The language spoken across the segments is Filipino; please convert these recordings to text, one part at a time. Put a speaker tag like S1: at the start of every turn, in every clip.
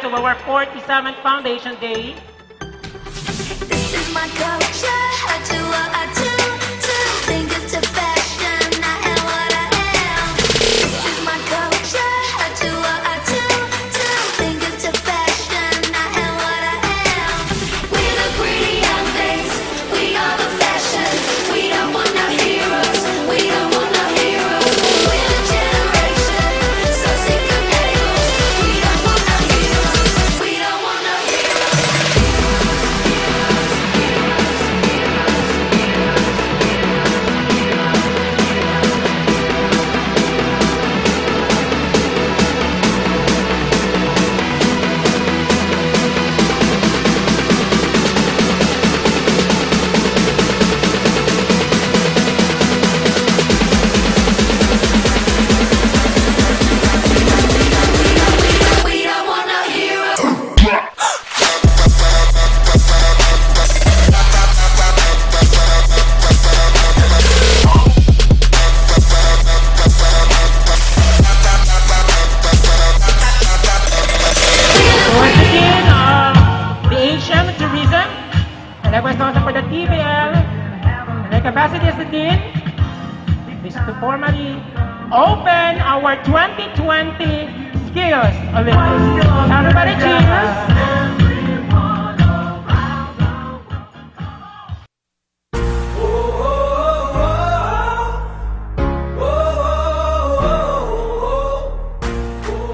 S1: highlights of our 47th Foundation Day.
S2: This is my culture, I do what I do, think it's a fashion, I am what I am. This is my culture, I do what I do, think it's a fashion, I am what I am. We're the pretty young things, we are the fashion, we don't want no heroes, we don't want no heroes. We're the generation, so sick of labels, we don't want no heroes, we don't want no heroes. We don't want no heroes.
S1: Once again, the Asian tourism, and I was also for the TVL, and the capacity as the Dean, is to formally open our 2020 Skills Olympics. Everybody cheers!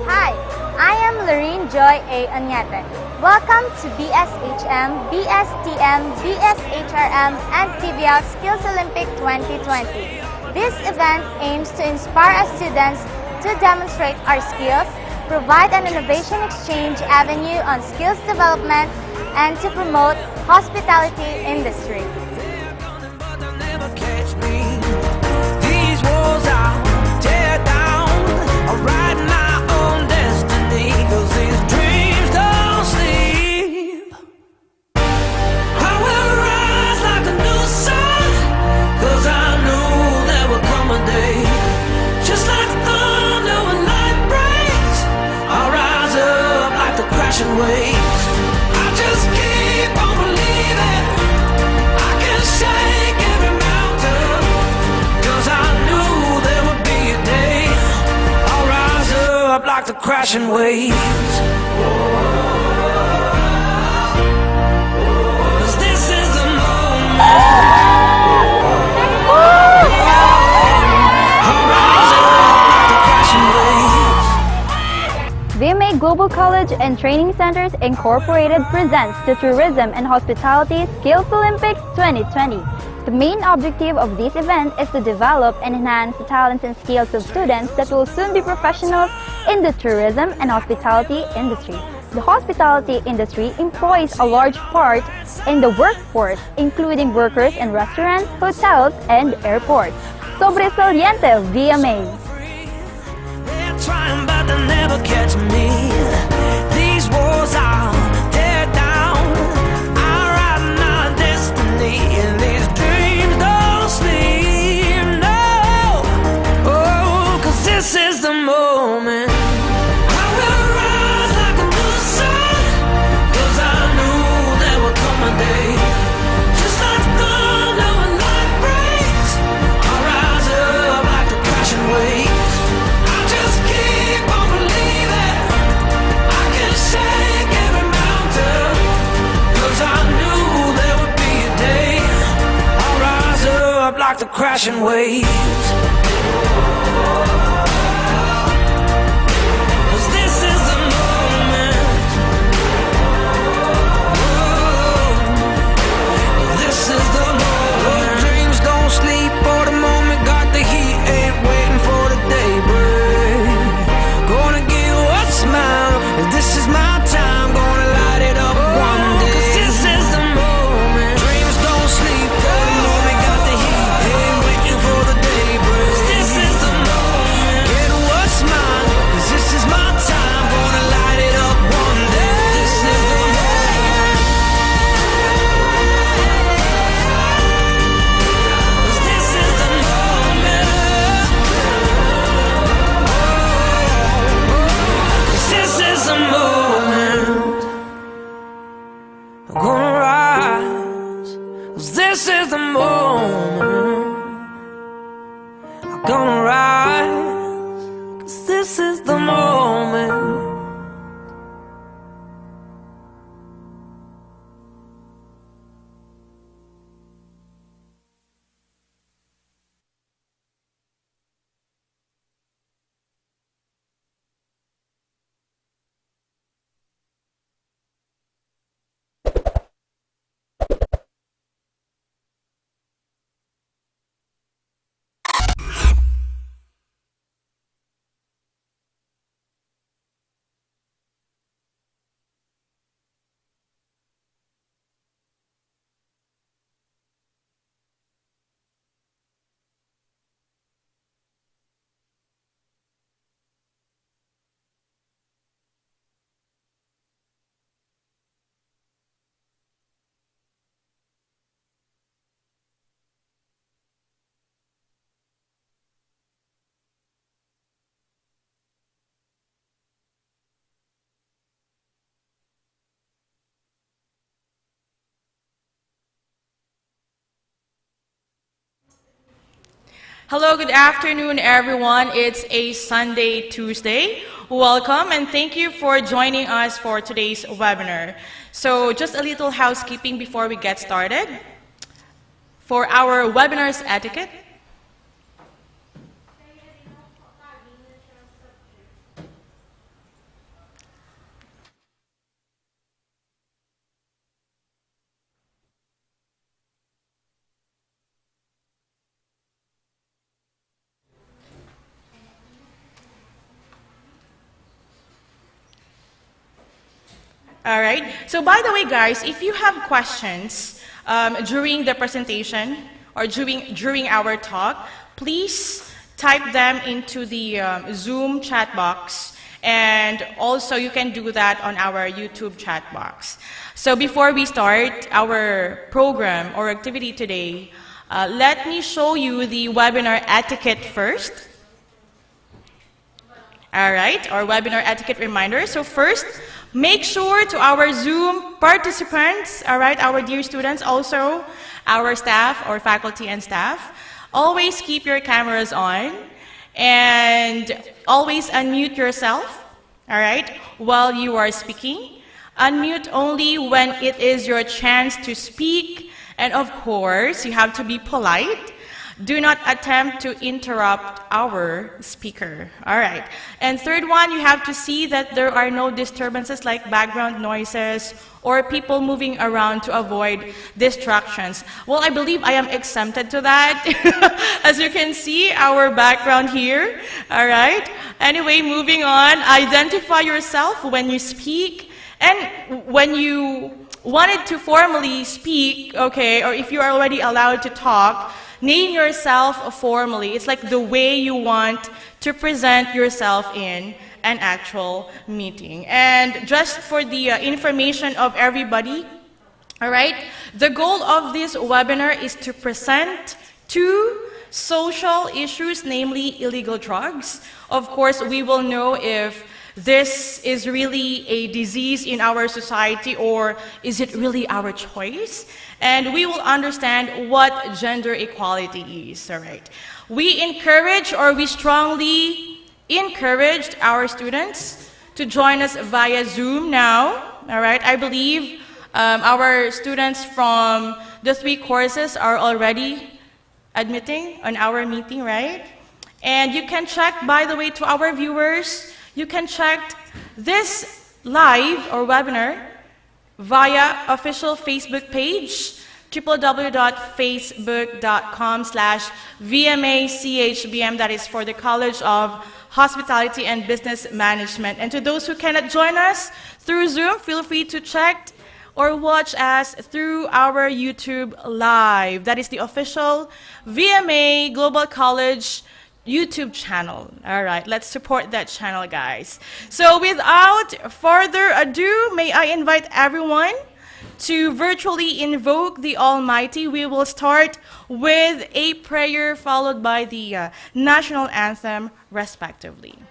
S3: Hi, I am Lorene Joy A. Anyete. Welcome to BSHM, BSTM, BSHRM, and TVL Skills Olympic 2020. This event aims to inspire our students to demonstrate our skills, provide an innovation exchange avenue on skills development, and to promote hospitality industry.
S4: These walls I'll tear down. I'll write my own destiny, 'cause these dreams don't sleep. I will rise like a new sun, 'cause I know there will come a day. Just like thunder when light breaks, I'll rise up like the crashing waves. I just keep on believing I can shake every mountain, 'cause I knew there would be a day I'll rise up like the crashing waves. 'Cause this is the moment I'll rise up like the crashing waves.
S3: VMA Global College and Training Centers Incorporated presents the Tourism and Hospitality Skills Olympics 2020. The main objective of this event is to develop and enhance the talents and skills of students that will soon be professionals in the tourism and hospitality industry. The hospitality industry employs a large part in the workforce, including workers in restaurants, hotels, and airports. Sobresaliente VMA.
S4: They're trying but they'll never catch me. These walls I'll tear down. I'll write my destiny, and these dreams don't sleep, no. Oh, 'cause this is the moment I will rise like a new sun, 'cause I knew there would come a day. Just like thunder when light breaks, I'll rise up like the crashing waves. I just keep on believing I can shake every mountain, 'cause I knew there would be a day I'll rise up like the crashing waves. 'Cause this is the moment. This is the moment. Dreams don't sleep, or the moment got the heat, ain't waiting for the daybreak. Gonna give you a smile, and this is my time, gonna light it up one day. 'Cause this is the moment. Dreams don't sleep, or the moment got the heat, ain't waiting for the daybreak.
S5: Hello, good afternoon, everyone. It's a Sunday, Tuesday. Welcome and thank you for joining us for today's webinar. So just a little housekeeping before we get started. For our webinar's etiquette, all right. So by the way, guys, if you have questions during the presentation or during our talk, please type them into the Zoom chat box, and also you can do that on our YouTube chat box. So before we start our program or activity today, let me show you the webinar etiquette first. All right, our webinar etiquette reminder. So first, make sure to our Zoom participants, all right, our dear students, also our staff or faculty and staff, always keep your cameras on and always unmute yourself, all right, while you are speaking. Unmute only when it is your chance to speak, and of course, you have to be polite. Do not attempt to interrupt our speaker. All right. And third one, you have to see that there are no disturbances like background noises or people moving around to avoid distractions. Well, I believe I am exempted to that. As you can see, our background here. All right. Anyway, moving on. Identify yourself when you speak, and when you wanted to formally speak, okay, or if you are already allowed to talk, name yourself formally. It's like the way you want to present yourself in an actual meeting. And just for the information of everybody, all right, the goal of this webinar is to present two social issues, namely illegal drugs. Of course, we will know if this is really a disease in our society or is it really our choice? And we will understand what gender equality is, all right? We encourage, or we strongly encouraged our students to join us via Zoom now, all right? I believe our students from the 3 courses are already admitting on our meeting, right? And you can check, by the way, to our viewers, you can check this live or webinar via official Facebook page, www.facebook.com/VMA-CHBM, that is for the College of Hospitality and Business Management. And to those who cannot join us through Zoom, feel free to check or watch us through our YouTube Live. That is the official VMA Global College YouTube channel. All right, let's support that channel, guys. So without further ado, may I invite everyone to virtually invoke the Almighty. We will start with a prayer followed by the national anthem, respectively.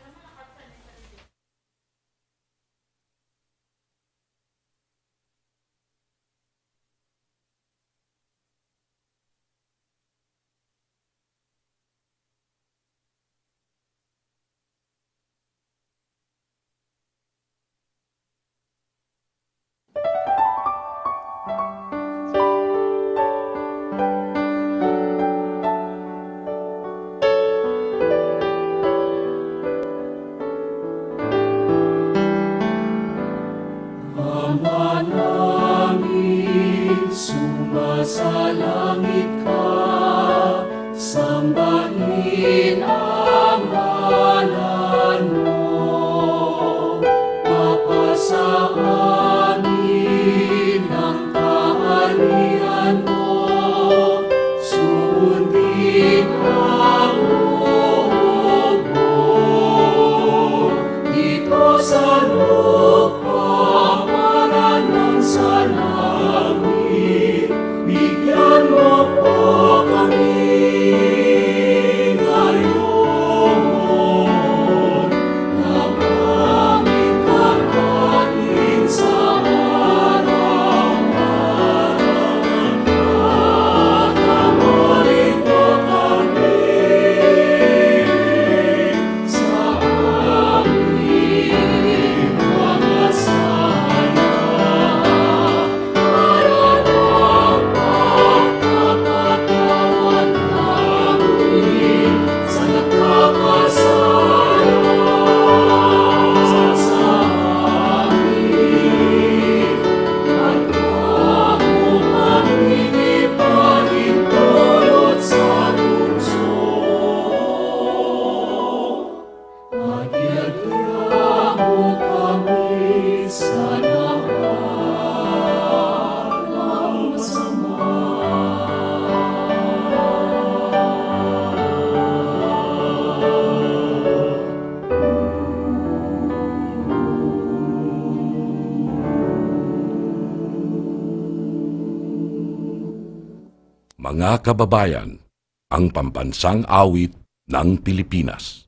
S6: Sa langit ka, sambahin ang ngalan mo. Mapasa amin ang kaharian mo, sundin ang loob mo. Dito sa lupa, para ng sa langit, bigyan mo po kami ngayon.
S7: Mga kababayan, ang pambansang awit ng Pilipinas.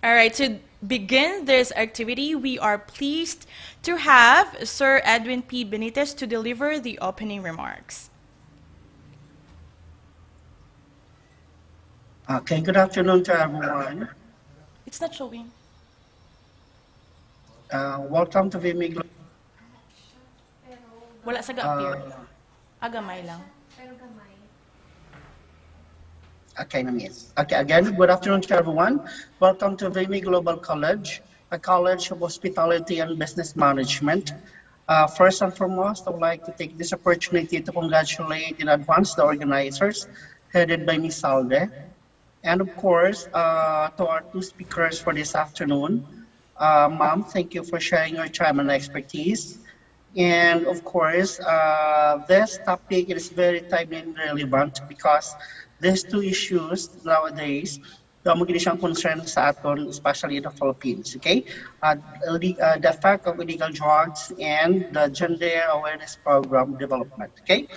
S5: All right, to begin this activity, we are pleased to have Sir Edwin P. Benitez to deliver the opening remarks.
S8: Okay, good afternoon to everyone.
S5: It's not showing.
S8: Welcome to VMI.
S5: Wala sa ga-appear. Agamay lang.
S8: Okay, Namis. Okay, again, good afternoon to everyone. Welcome to VMI Global College, a college of hospitality and business management. First and foremost, I would like to take this opportunity to congratulate in advance the organizers, headed by Ms. Salde. And of course, to our two speakers for this afternoon. Ma'am, thank you for sharing your time and expertise. And of course, this topic is very timely and relevant because these two issues nowadays, magiging siyang concern sa aton, especially in the Philippines, okay? The effect of illegal drugs and the gender awareness program development, okay?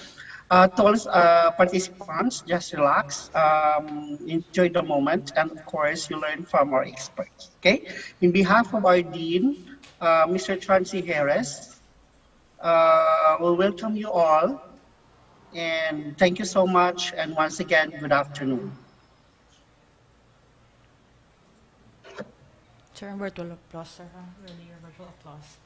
S8: To all participants, just relax, enjoy the moment, and of course, you learn from our experts, okay? In behalf of our Dean, Mr. Trancy Harris, we welcome you all, and thank you so much, and once again, good afternoon.
S5: Sir, virtual applause, sir. Earlier, virtual applause.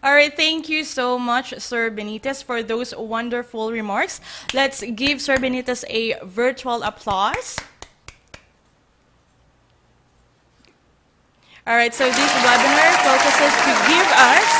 S5: All right, thank you so much, Sir Benitez, for those wonderful remarks. Let's give Sir Benitez a virtual applause. All right, so this webinar focuses to give us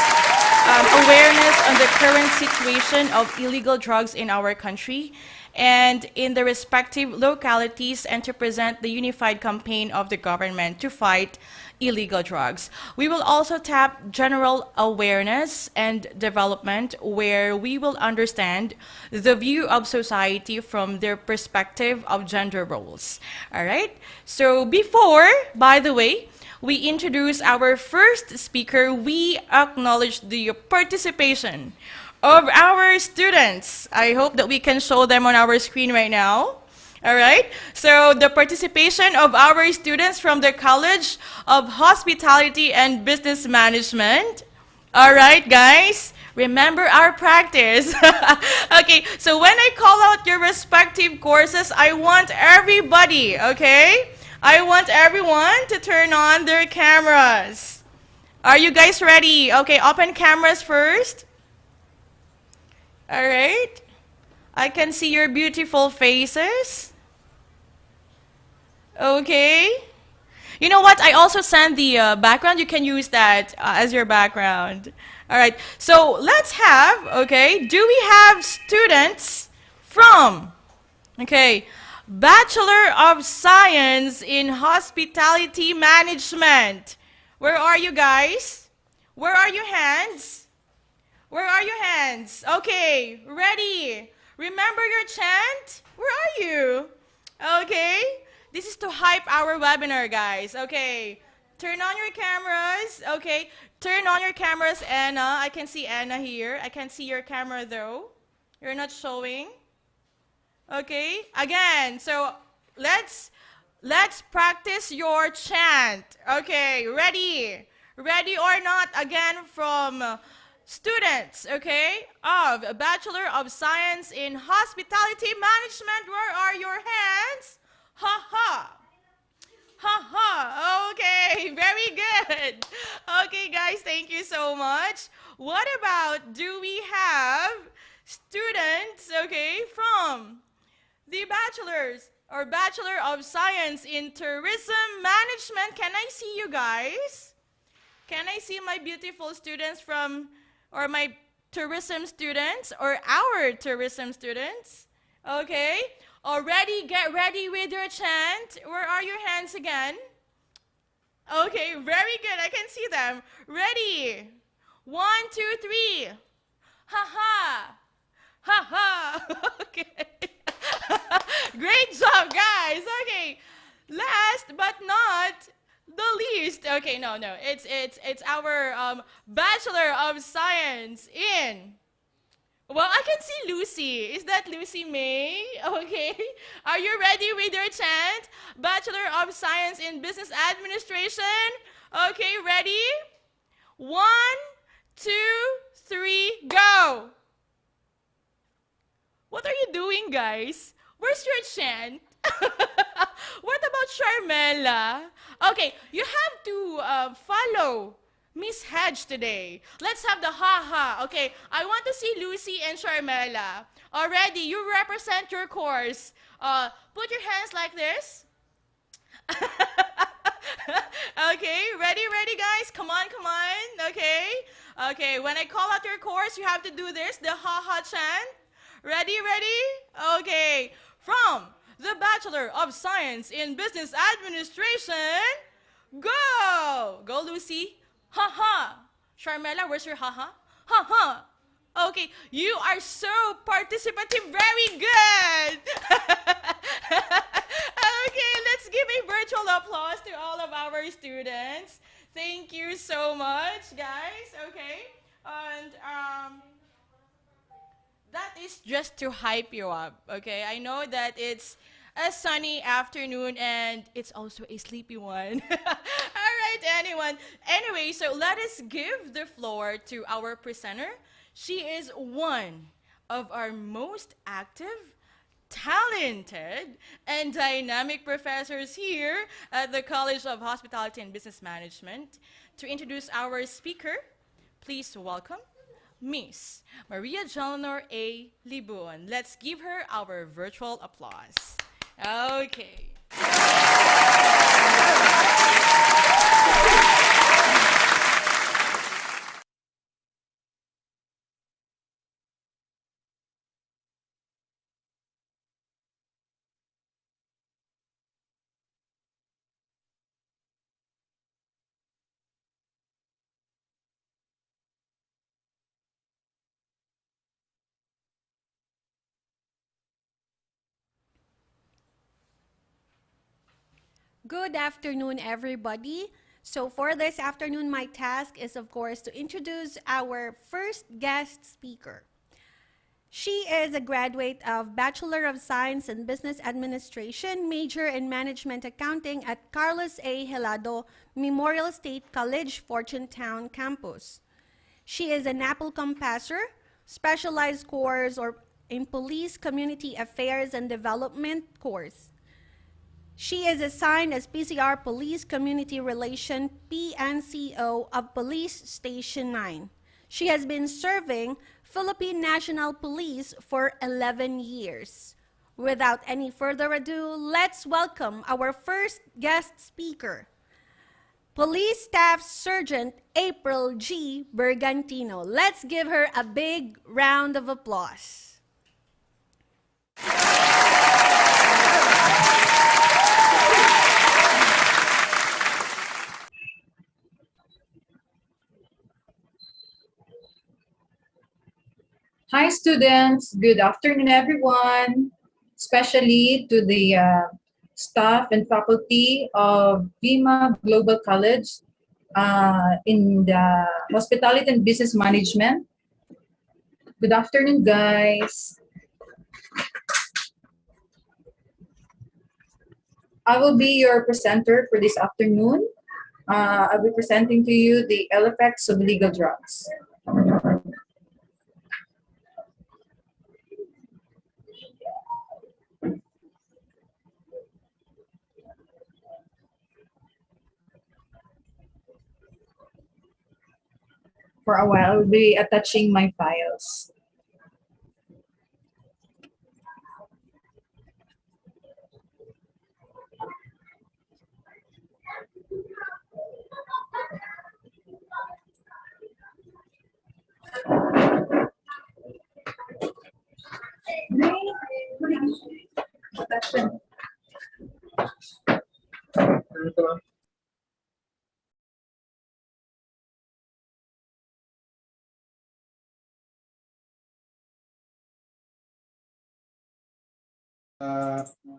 S5: awareness on the current situation of illegal drugs in our country and in the respective localities, and to present the unified campaign of the government to fight illegal drugs. We will also tap general awareness and development, where we will understand the view of society from their perspective of gender roles. All right? So before, by the way, we introduce our first speaker, we acknowledge the participation of our students. I hope that we can show them on our screen right now. All right, so the participation of our students from the College of Hospitality and Business Management. All right, guys, remember our practice. Okay, so when I call out your respective courses, I want everybody, okay? I want everyone to turn on their cameras. Are you guys ready? Okay, open cameras first. All right, I can see your beautiful faces. Okay. You know what? I also sent the background. You can use that as your background. All right. So let's have, okay, do we have students from, okay, Bachelor of Science in Hospitality Management. Where are you guys? Where are your hands? Where are your hands? Okay, ready. Remember your chant? Where are you? Okay, this is to hype our webinar, guys. Okay, turn on your cameras. Okay, turn on your cameras, Anna. I can see Anna here. I can't see your camera though. You're not showing. Okay, again, so let's practice your chant. Okay, ready? Ready or not? Again from students, okay, of a Bachelor of Science in Hospitality Management. Where are your hands? Ha ha. Ha ha. Okay, very good. Okay, guys, thank you so much. What about, do we have students, okay, from the bachelor's or Bachelor of Science in Tourism Management? Can I see you guys? Can I see my beautiful students from, or my tourism students, or our tourism students? Okay, already get ready with your chant. Where are your hands again? Okay, very good, I can see them. Ready? 1, 2, 3. Ha ha. Ha ha. Okay. Great job, guys. Okay. Last but not the least. Okay, no. It's our Bachelor of Science in. Well, I can see Lucy. Is that Lucy May? Okay. Are you ready with your chant? Bachelor of Science in Business Administration. Okay, ready? 1, 2, 3, go. What are you doing, guys? Where's your chant? What about Charmela? Okay, you have to follow Miss Hedge today. Let's have the ha-ha. Okay, I want to see Lucy and Charmela. Already, you represent your course. Put your hands like this. Okay, ready, guys? Come on. Okay, when I call out your course, you have to do this, the ha-ha chant. Ready? Okay. From the Bachelor of Science in Business Administration, go! Go, Lucy. Ha-ha. Charmela, where's your ha-ha? Ha-ha. Okay, you are so participative. Very good. Okay, let's give a virtual applause to all of our students. Thank you so much, guys. Okay, and that is just to hype you up, okay? I know that it's a sunny afternoon and it's also a sleepy one. All right, anyway, so let us give the floor to our presenter. She is one of our most active, talented, and dynamic professors here at the College of Hospitality and Business Management. To introduce our speaker, please welcome Miss Maria Jeleanor A. Libuon. Let's give her our virtual applause. Okay.
S9: Good afternoon, everybody. So for this afternoon, my task is, of course, to introduce our first guest speaker. She is a graduate of Bachelor of Science in Business Administration, major in Management Accounting at Carlos A. Helado Memorial State College, Fortune Town campus. She is an APPLCOM passer, specialized course or in Police Community Affairs and Development course. She is assigned as PCR Police Community Relation PNCO of Police Station 9. She has been serving Philippine National Police for 11 years. Without any further ado, let's welcome our first guest speaker, Police Staff Sergeant April G. Bergantino. Let's give her a big round of applause.
S10: Hi students, good afternoon everyone, especially to the staff and faculty of VIMA Global College in the Hospitality and Business Management. Good afternoon guys. I will be your presenter for this afternoon. I'll be presenting to you the ill effects of legal drugs. For a while, I'll be attaching my files.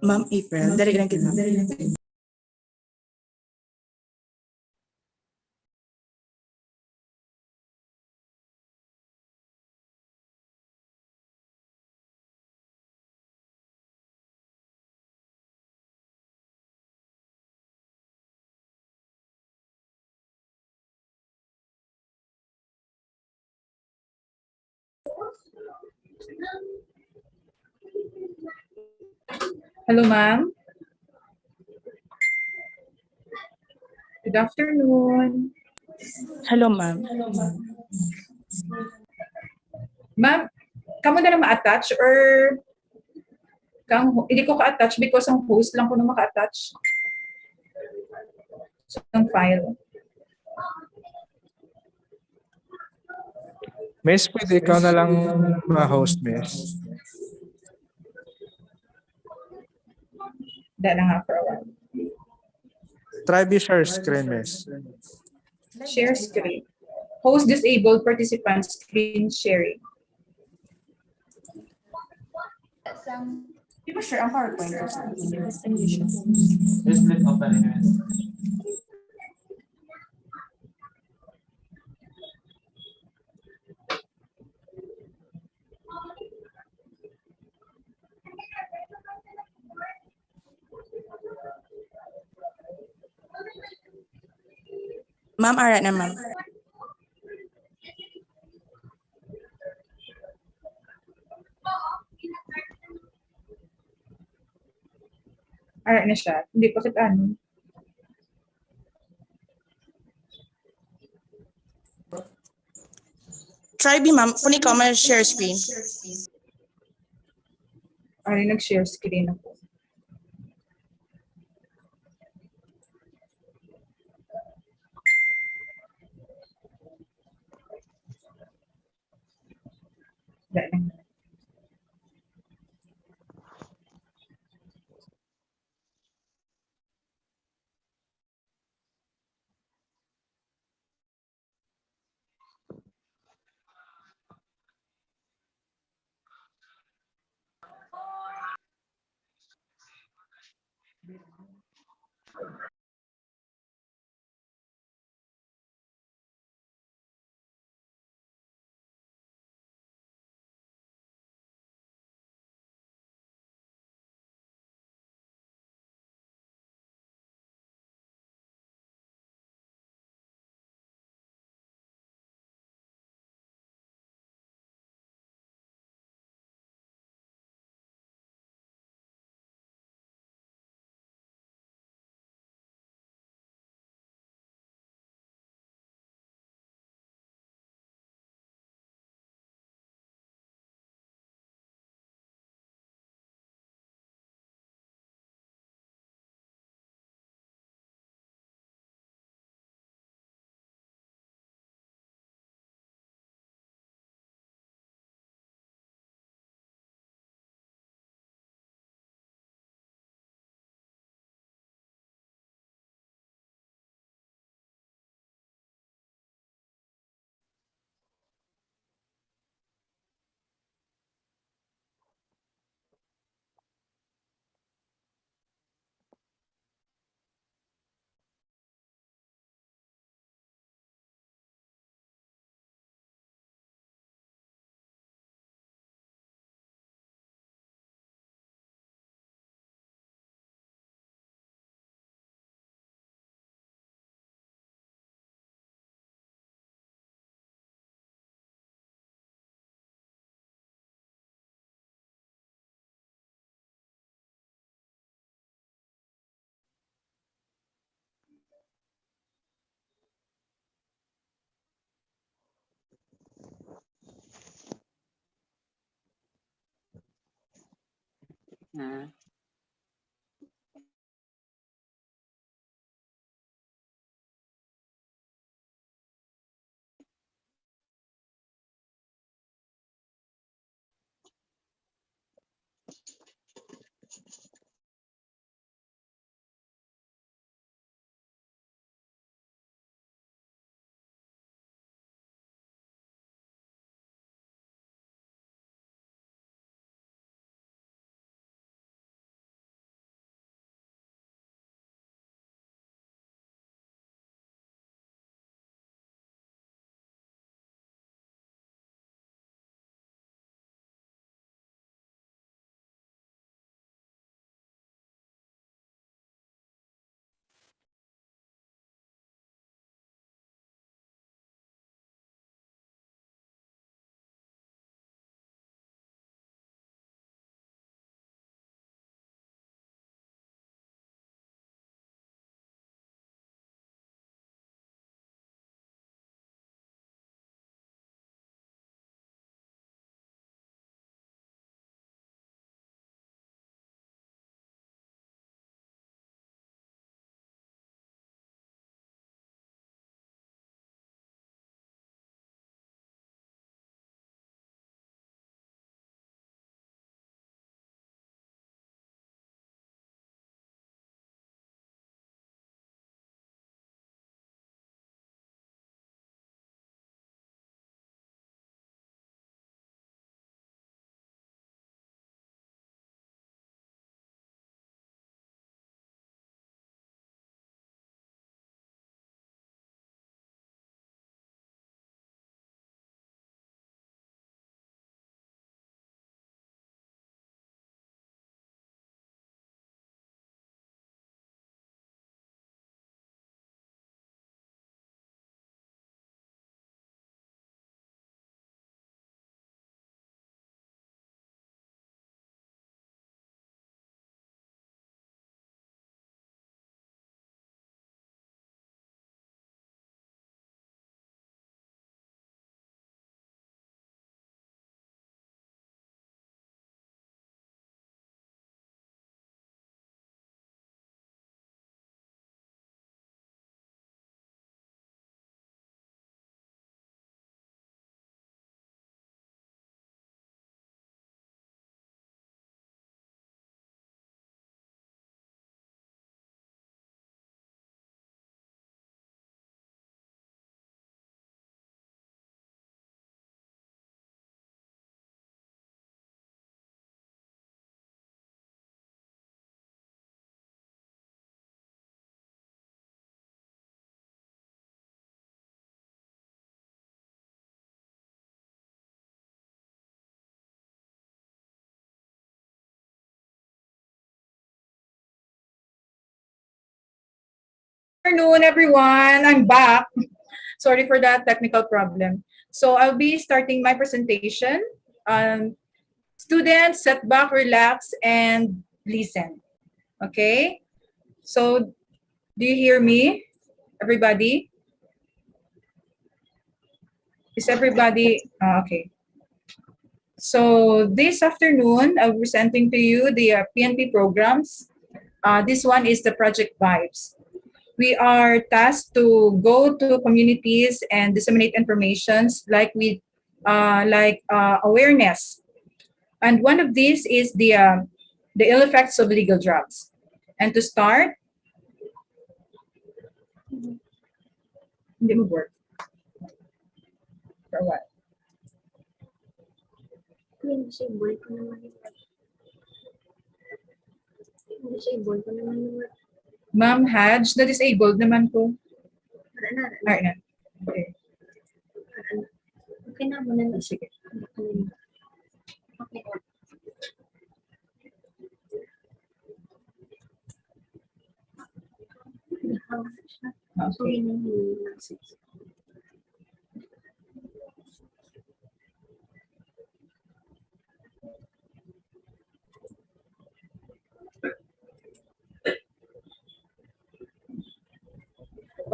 S5: Ma'am April, dali lang kita.
S10: Hello ma'am. Good afternoon.
S5: Hello, ma'am.
S10: Ma'am, kamo na lang ma-attach or hindi ko ka-attach because ang host lang ko na maka-attach ng file.
S11: Miss, pwede ikaw na lang ma-host, Miss.
S10: Dahil na nga for a while.
S11: Try be share screen, Miss.
S10: Share screen. Host disabled participant screen sharing.
S5: Di ba sure ang PowerPoint ko sa Ma'am, alright na ma'am.
S10: Alright na siya. Hindi pa kita ano.
S5: Try be ma'am, kung ikaw ma-share screen.
S10: Alright, nag-share screen ako. Dahil na nga.
S12: Ah.
S10: Afternoon, everyone. I'm back. Sorry for that technical problem. So I'll be starting my presentation. Students, sit back, relax, and listen. Okay? So do you hear me, everybody? Is everybody okay? So this afternoon, I'll be presenting to you the PNP programs. This one is the Project Vibes. We are tasked to go to communities and disseminate informations like awareness. And one of these is the ill effects of illegal drugs. And to start, hindi mo work. For what? Ma'am Haj, na-disabled naman ko. Alright na. Okay. Okay na, muna na. Sige. Okay.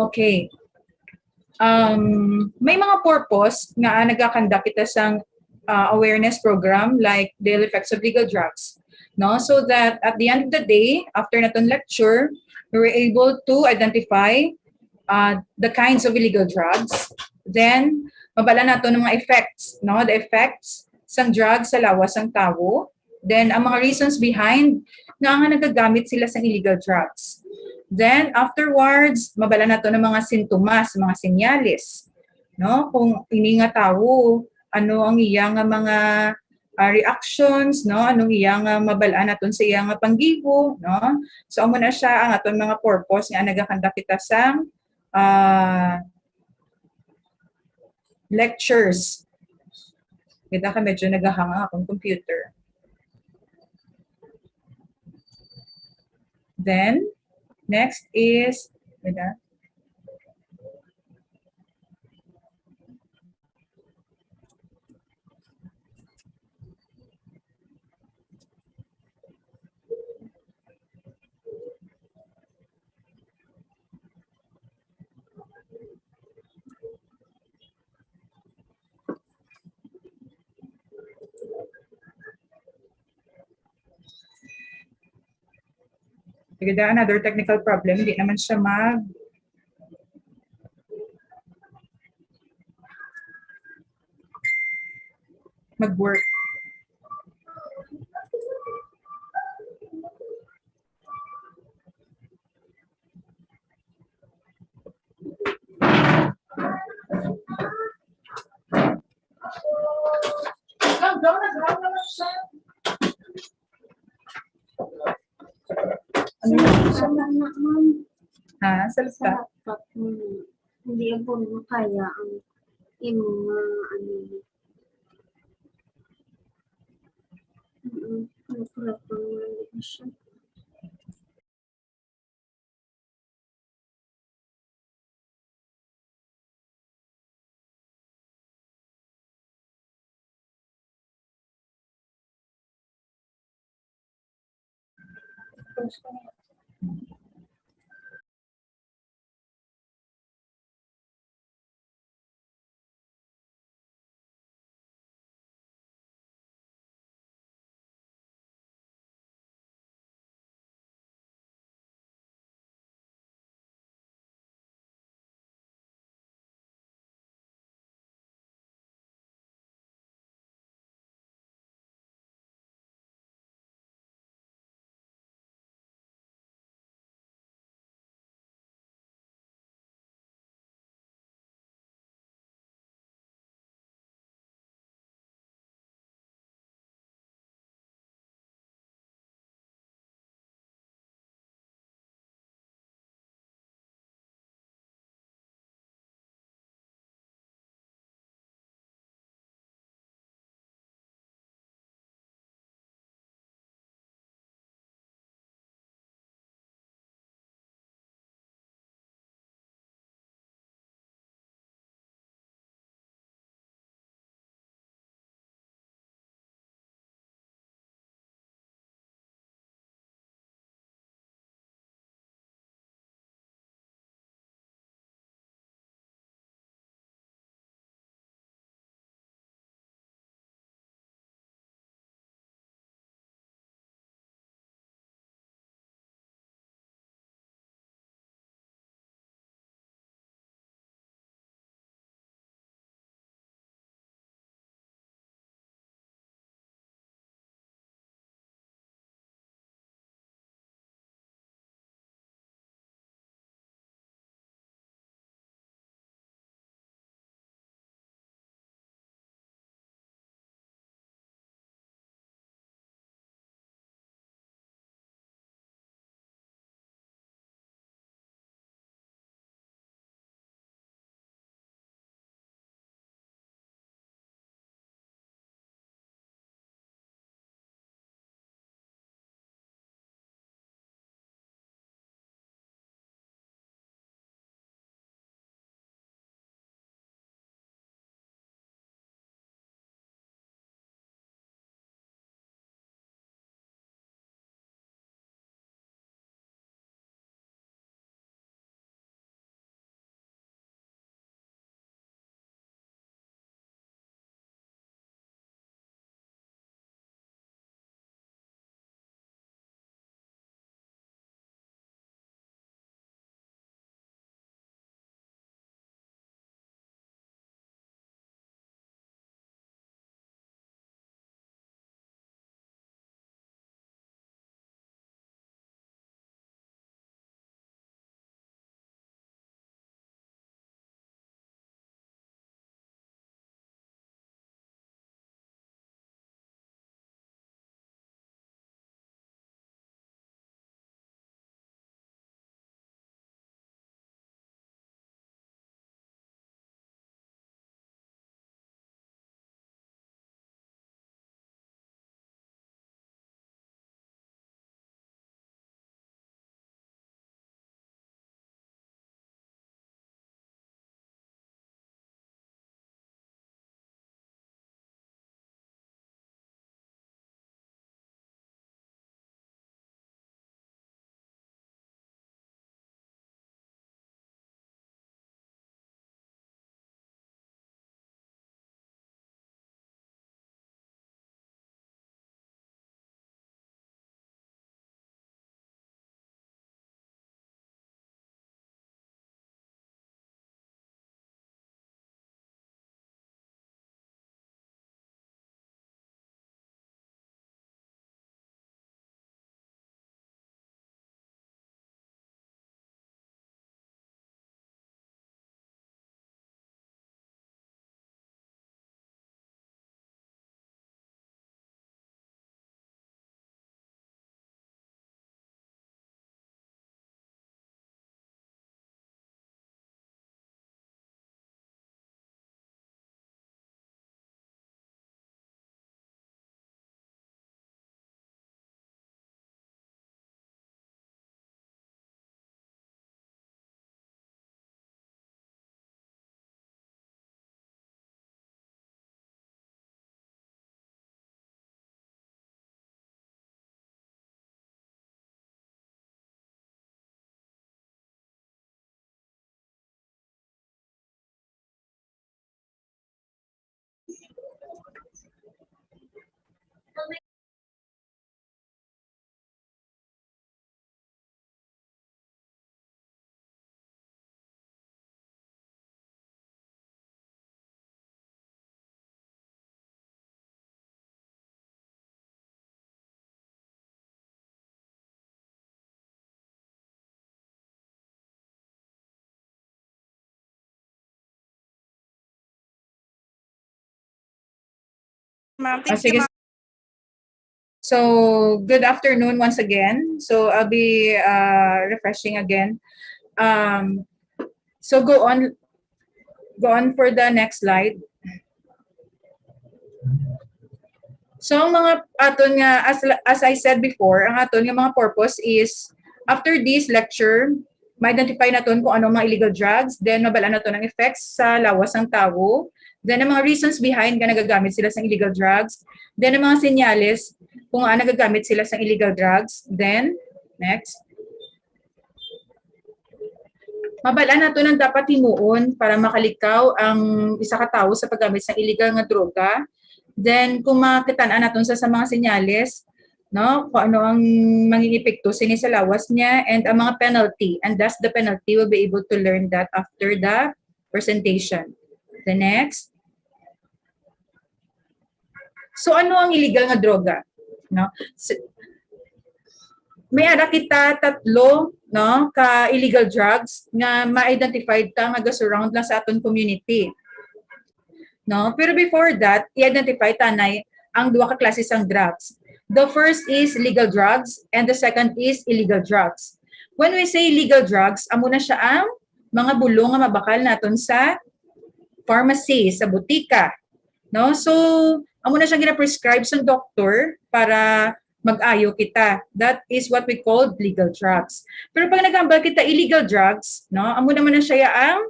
S10: Okay. May mga purpose nga nagakandak kita sang awareness program like the ill effects of legal drugs. No, so that at the end of the day, after naton lecture, we were able to identify the kinds of illegal drugs. Then, mabala nato ng mga effects, no? The effects sang drugs sa lawas ng tao. Then, ang mga reasons behind nga nagagamit sila sa illegal drugs. Then, afterwards, mabala nato ng mga sintomas, mga senyales. No? Kung ini nga tao, ano ang iyang mga reactions, no? Anong iyang mabalaan naton sa iyang panggibo, no? So, amo na siya ang aton mga purpose nga nagakanda kita sa lectures. Kita ka medyo nagahanga akong computer. Then, next is, another technical problem, hindi naman siya mag-work. Salita.
S12: Hindi po kaya ang imong ano.
S5: Ma'am,
S10: Ah,
S5: thank you,
S10: sige.
S5: ma'am.
S10: So, good afternoon once again. So, I'll be refreshing again. So, go on for the next slide. So, ang mga aton nga, as I said before, ang aton nga mga purpose is, after this lecture, ma-identify naton kung ano mga illegal drugs, then mabalaan naton ang effects sa lawas ng tao, then ang mga reasons behind nga nagagamit sila sa illegal drugs, then ang mga senyales kung nagagamit sila sa illegal drugs, then, next. Mabalaan nato ng dapat himuon para makalikaw ang isa ka tawo sa paggamit sa illegal nga droga. Then, kung makitaan natin sa mga senyales, no, kung ano ang maging epekto sini sa lawas niya and ang mga penalty. And thus, the penalty will be able to learn that after the presentation. The next. So, ano ang illegal nga droga? No? May ara kita tatlo, no, ka illegal drugs nga ma-identified ta nga surround lang sa aton community. No? Pero before that, i-identify tanay ang duha ka klase sang drugs. The first is legal drugs and the second is illegal drugs. When we say legal drugs, amo na siya ang mga bulong nga mabakal naton sa pharmacy, sa butika. No? So, amo na siya gina-prescribe sa doktor para mag-ayo kita. That is what we call legal drugs. Pero pag nagambal kita illegal drugs, no, amo naman na siya ang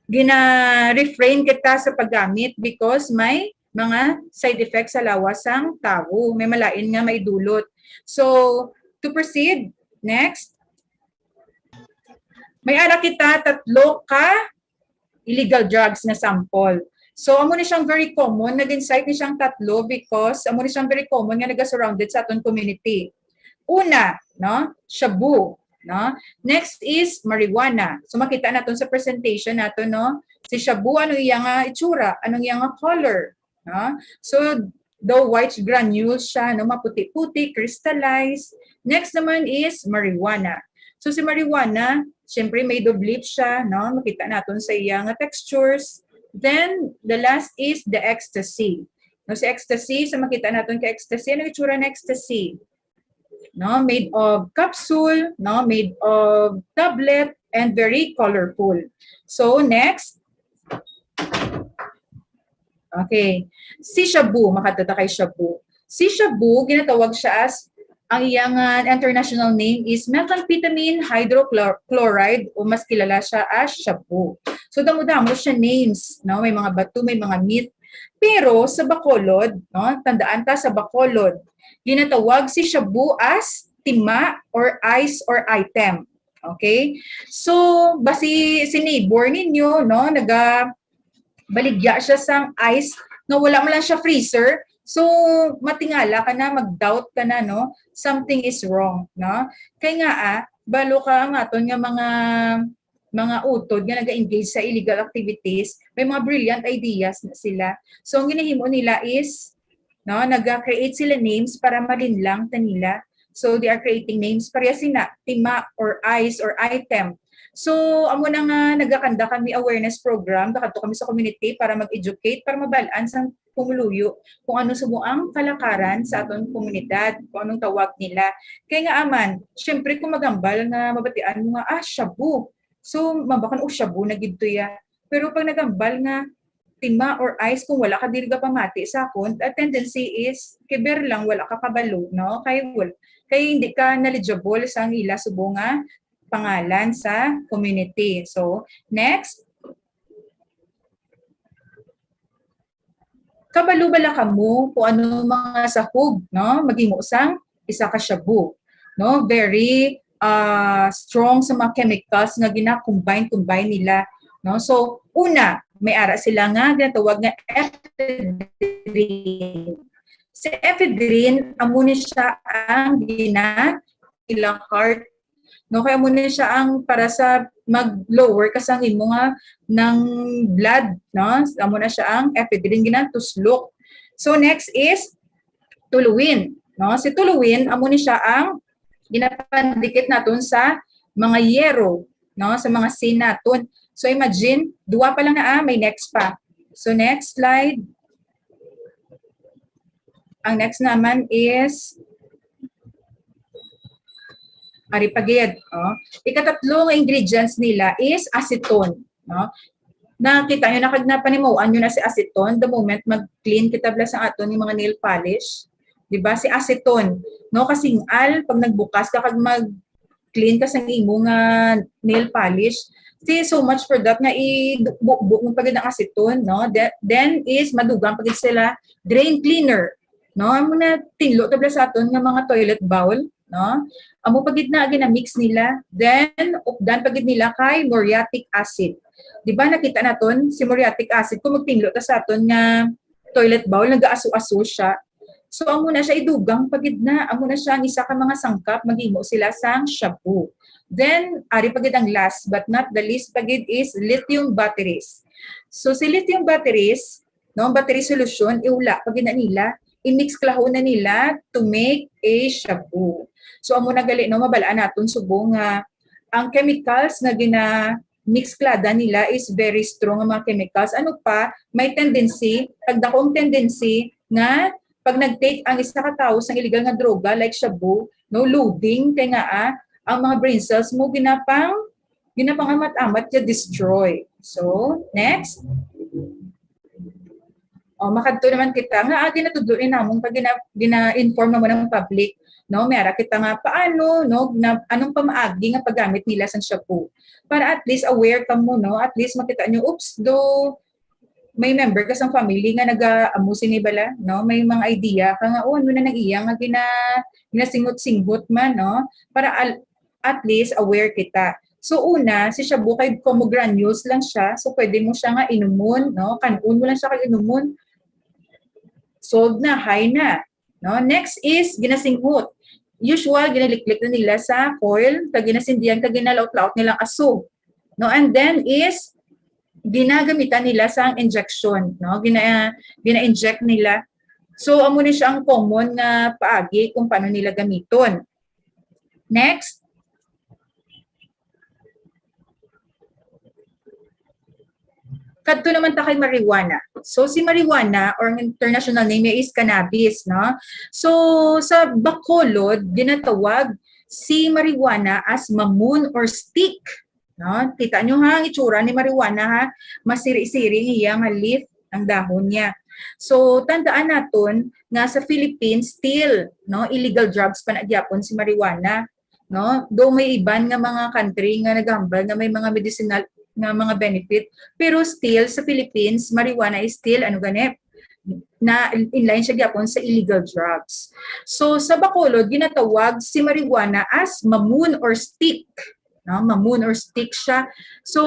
S10: gina-refrain kita sa paggamit because may mga side effects sa lawasang tao. May malain nga may dulot. So, to proceed, next. May ara kita tatlo ka illegal drugs na sample. So, amo ni siyang very common. Nag-insight ni siyang tatlo because amo ni siyang very common nga naga-surrounded sa aton community. Una, no, shabu. No? Next is marijuana. So makita natin sa presentation natin, no? Si shabu, ano iyang itsura? Anong iyang color? No? So the white granules siya, no? Maputi-puti, crystallized. Next naman is marijuana. So si marijuana, syempre made of leaf siya, no? Makita natin sa iyang textures. Then the last is the ecstasy. No, si ecstasy, so makita natin ka ecstasy. Ano itsura ng ecstasy? No, made of capsule, no, made of tablet, and very colorful. So, next. Okay. Si shabu, makatata kay shabu. Si shabu, ginatawag siya as, ang iyang international name is methamphetamine hydrochloride o mas kilala siya as shabu. So, damo-damo siya names, no? May mga bato, may mga myth. Pero sa Bacolod, no, tandaan ta sa Bacolod, ginatawag si shabu as tima or ice or item. Okay? So, basi si neighbor ninyo, no, baligya siya sang ice, no, wala mo lang siya freezer. So, matingala ka na, mag-doubt ka na, no, something is wrong, no? Kaya nga, balo ka ang aton nga mga utod nga nag-engage sa illegal activities, may mga brilliant ideas na sila. So, ang ginahimo nila is, no, nag-create sila names para malinlang ta nila. So, they are creating names pareha sina, tima or ice or item. So, amo na nga nagakanda kami awareness program, dakato kami sa community para mag-educate, para mabalaan sa pumuluyo kung ano sumo ang kalakaran sa aton komunidad, kung anong tawag nila. Kaya nga aman, syempre kung magambal nga mabatian mo nga, shabu. So, mabakan shabu na gid ya. Pero pag nagambal nga tima or ice, kung wala ka diri ka pamati sa akon, a tendency is kiber lang, wala ka kabalo, no? Kaya hindi ka knowledgeable sa ila subo nga pangalan sa community. So, next. Kabalo bala kamo kung ano mga sahog, no? Maging usang isa ka shabu, no? Very strong sa mga chemicals nga gina-combine nila, no? So, una, may ara sila nga ginatawag nga ephedrine. Si ephedrine amo ni siya ang ilang heart, no, kaya mo na siya ang para sa mag-lower kasang imo nga ng blood, no, amo na siya ang ephedrine ginatuslok. So next is toluene, no, si toluene amo ni siya ang ginapandikit naton sa mga yero, no, sa mga sin naton. So imagine, duwa pa lang na may next pa. So next slide. Ang next naman is aripagid. Ikatatlong ingredients nila is acetone. No? Nakita nyo, nakagnapanimoan nyo na si acetone the moment mag-clean kita blas ang aton yung mga nail polish. Diba? Si acetone. No? Kasing pag nagbukas, kapag mag-clean ka sa imo nga nail polish, see, so much for that nga i-buk mo pagid ng acetone, no? Then is madugang pagid sila drain cleaner, no? Amo na tinlo tabla sa aton nga mga toilet bowl, no? Amo pagid na gina-mix nila, then updan pagid nila kay muriatic acid. Di ba nakita naton si muriatic acid kung magtinlo ta sa aton nga toilet bowl, nagaaso-aso siya. So amo na siya idugang pagid na, amo na siya ang isa ka mga sangkap maghimo sila sang shampoo. Then, ari pagid ang last but not the least pagid is lithium batteries. So, si lithium batteries, no, battery solution, iula pagid na nila, i-mix klahon na nila to make a shampoo. So, amo na gali, no, mabalaan naton subong nga ang chemicals na gina-mix klada nila is very strong ang mga chemicals. Ano pa, may tendency, pagdakong tendency nga pag nag-take ang isa ka tao sa illegal nga droga like shabu, no, loading, kaya nga ang mga brain cells mo ginapang amat-amat ya destroy. So, next. Makadto naman kita nga ginatudloin namon pag gina-inform naman ng public, no, mayara kita nga paano, no, anong pamaagi nga paggamit nila sa shampoo. Para at least aware ka mo, no, at least makita nyo, oops, do may member ka sa family nga nag-amusin ni bala, no, may mga idea ka nga, ano na nag-iya nga ginasingot-singot man, no, para at least aware kita. So una, si shabu kay como granules lang siya, so pwede mo siya nga inumon, no? Kanon mo lang siya kay inumon. Solved na, high na. No? Next is ginasinghot. Usual, ginaliklik na nila sa coil, kag ginasindihan, kag ginalaut-laut nilang aso. No? And then is ginagamitan nila sa injection, no? Gina-inject nila. So amo ni siya ang common na paagi kung paano nila gamiton. Next. Kadto naman ta kay marijuana. So si marijuana or ang international name niya is cannabis, no? So sa Bacolod ginatawag si marijuana as mamoon or stick, no? Kita nyo ha, ang itsura ni marijuana ha, masiri-siri niya nga leaf ang dahon niya. So tandaan naton nga sa Philippines still, no, illegal drugs pa na gyapon si marijuana, no? Though may iban nga mga country nga nagambal nga may mga medicinal nga mga benefit, pero still sa Philippines marijuana is still na inline siya gyapon sa illegal drugs. So sa Bacolod ginatawag si marijuana as mamoon or stick, no? Mamoon or stick siya. So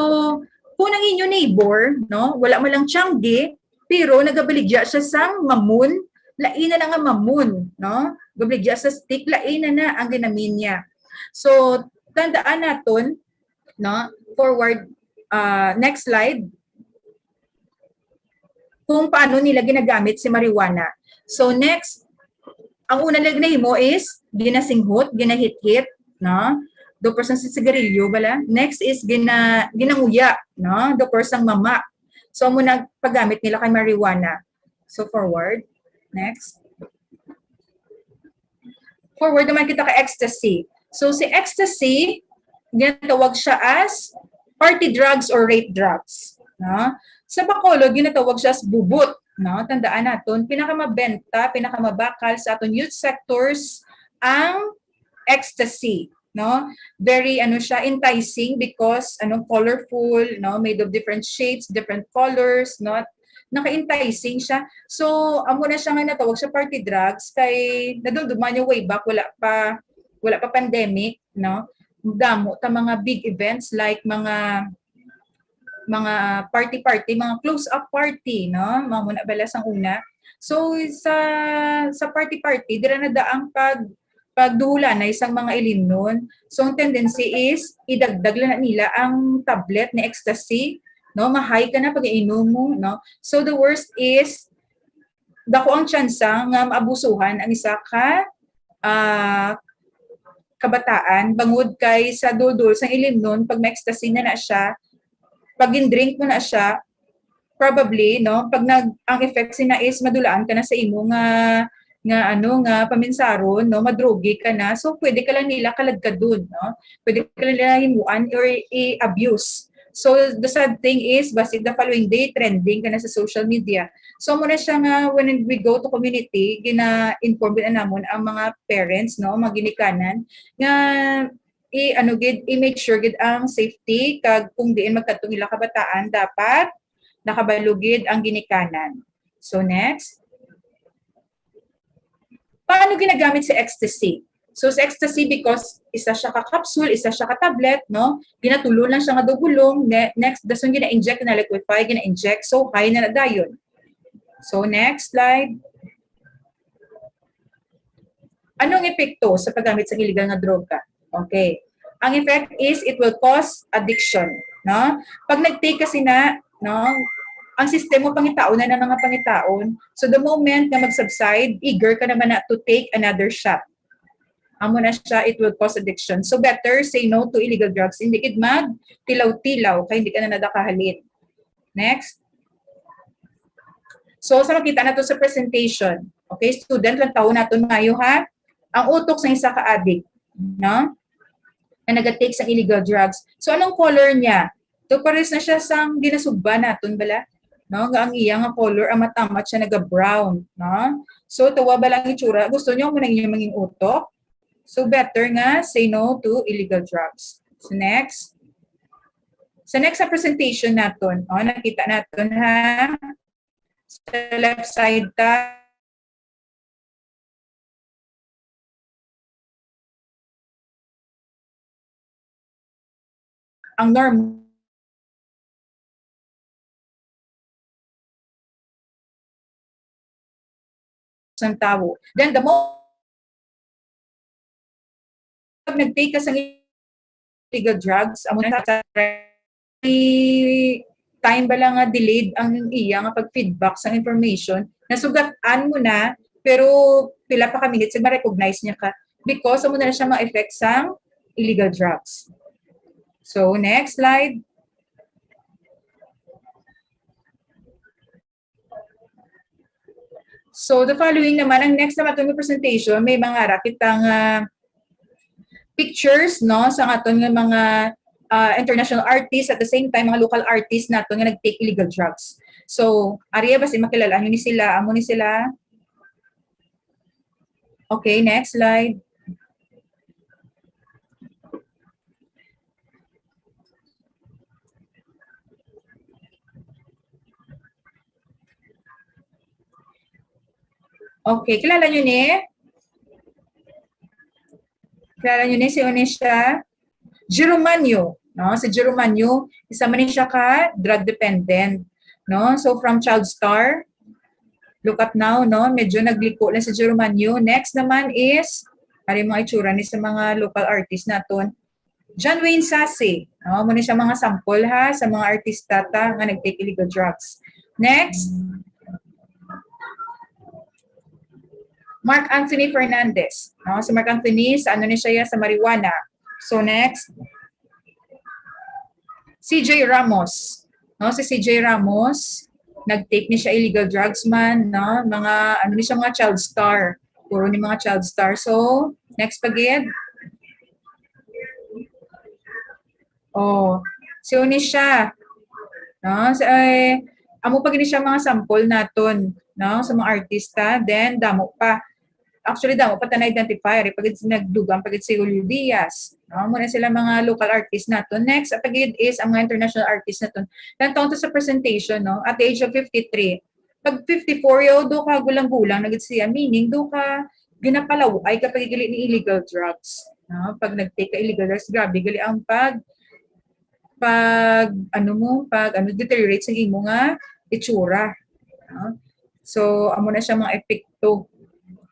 S10: kung ang inyo neighbor, no, wala man lang tiyanggi, pero nagabaligya siya sang mamoon, lain na lang ang mamoon, no? Gabaligya sa stick, lain na ang ginamin niya. So tandaan naton, no, forward. Next slide. Kung paano nila ginagamit si marijuana. So next, ang unang nagnahimo is ginasinghot, ginahit-hit, no? Do person sa sigarilyo bala. Next is ginanguya, no? Do person mama. So muna paggamit nila kay marijuana. So forward. Next. Forward naman kita kay ecstasy. So si ecstasy, ginatawag siya as party drugs or rape drugs, no? Sa Bacolod ginatawag siya as bubut, no? Tandaan naton, pinakamabenta, pinakamabakal sa aton youth sectors ang ecstasy, no? Very siya enticing because colorful, no? Made of different shapes, different colors, no? Naka-enticing siya. So amo na siya nga natawag siya party drugs kay nadumduman yung way back, wala pa pandemic, no? Damo ta mga big events like mga mga party-party, mga close-up party, no? Mga muna bala sang una. So sa party-party, dira na daang pagduhula na isang mga ilimnon. So ang tendency is idagdag lang na nila ang tablet ni ecstasy, no? Mahay ka na pag iinom mo, no? So the worst is dako ang tsansa nga maabusuhan ang isa ka kabataan bangod kay sa dudol sa ilimnon pag ma-ecstasy na siya, pag in-drink mo na siya, probably no pag ang effect sina is madulaan ka na sa imo nga paminsaron no madrogi ka na, so pwede ka lang nila kalagkad dun, no, pwede ka lang nila himuan or i-abuse. So the sad thing is basta the following day trending ka na sa social media. So muna siya nga when we go to community gina-inform na namon ang mga parents no mga ginikanan nga i-make sure gid ang safety kag kung diin magkadtong ila kabataan dapat nakabalugid ang ginikanan. So next. Paano ginagamit si ecstasy? So sa ecstasy because isa siya ka capsule, isa siya ka tablet, no? Ginatulo lang siya nga dugulong. Next, dason gina-inject na liquefy, gina-inject. So high na dayon. So next slide. Anong epekto sa paggamit sa illegal nga droga? Okay. Ang effect is it will cause addiction, no? Pag nag-take kasi na, no, ang sistema pangitaon na ng mga pangitaon. So the moment na mag-subside, eager ka naman na to take another shot. Amo na siya, it will cause addiction. So better say no to illegal drugs. Hindi kid mag-tilaw-tilaw kaya hindi ka na nadakahalin. Next. So sa makita na to sa presentation. Okay, student lang taon natin ngayon ha. Ang utok sa isa ka-addict, no? Na nag-take sa illegal drugs. So anong color niya? To pares na siya sang ginasugba naton bala. No, ang iya nga color ang matamat siya naga-brown, no? So tuwa ba lang itsura? Gusto niyo mo nang inyong maging utok? So better nga say no to illegal drugs. So next. Sa next presentation naton, nakita naton ha. Sa left side ta ang norm ng tao. Then the more pag nag-take ka sa illegal drugs, amo na sa time ba lang nga delayed ang iya nga pag-feedback sa information, nasugataan mo na, pero pila pa ka minutes, ma-recognize niya ka because amo na siya ma-effect sa illegal drugs. So, next slide. So, the following naman, ang next naman itong presentation, may mga rakitang pictures, no, sa aton ng mga international artists, at the same time, mga local artists nato nga nag-take illegal drugs. So, ariya ba si makilala nyo ni sila? Amo ni sila? Okay, next slide. Okay, kilala nyo ni? Kilala nyo ni si Onisha? Geromanio, no? Si Geromanio, isa man siya ka drug dependent, no? So from child star, look up now, no? Medyo nagliko na si Geromanio. Next naman is, ari mga itsura ni sa mga local artist naton. John Wayne Sase, no? Muna siya mga sample ha sa mga artista ta nga nag-take illegal drugs. Next, Mark Anthony Fernandez. No? Si Mark Anthony, sa ano ni siya sa marijuana. So next, CJ Ramos. No? Si CJ Ramos, nag-take ni siya illegal drugs man. No? Mga, ano ni siya, mga child star. Puro ni mga child star. So, next pagid. Oh, si Onisha. No? Amo pag ni siya mga sample naton, no, sa mga artista, then damo pa. Actually damo pa ta na-identify pag nagdugang pag si Julio Diaz, no, muna sila mga local artists naton. Next pagid is ang mga international artists naton. Then taon to sa presentation, no, at the age of 53. Pag 54 yo do ka gulang-gulang nagit siya, meaning do ka ginapalaw ay kapag gali ni illegal drugs, no, pag nag-take ka illegal drugs, grabe gali ang pag deteriorate sa imo nga itsura. No? So amo na siya mga epekto.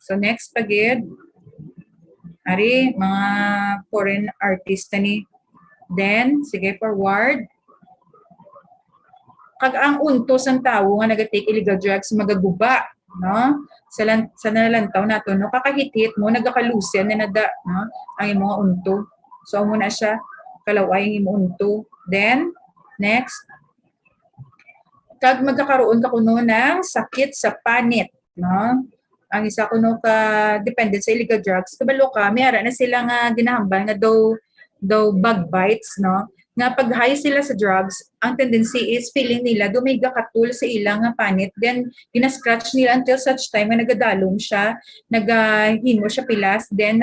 S10: So next pagid ari mga foreign artist ni. Then sige forward. Kag ang untos ang tawo nga naga-take illegal drugs magaguba, no? Sa nalantaw nato no kakahit-hit mo nagakalusen na nada, no? Ang imong unto. So amo na siya kalaway ang imong unto. Then next kag magkakaroon ka kuno ng sakit sa panit, no? Ang isa kuno ka dependent sa illegal drugs, kabalo ka, may ara na sila nga ginahambal nga daw bug bites, no? Nga pag high sila sa drugs, ang tendency is feeling nila dumiga katul sa ilang nga panit, then gina-scratch nila until such time nga nagadalong siya, nagahimo siya pilas, then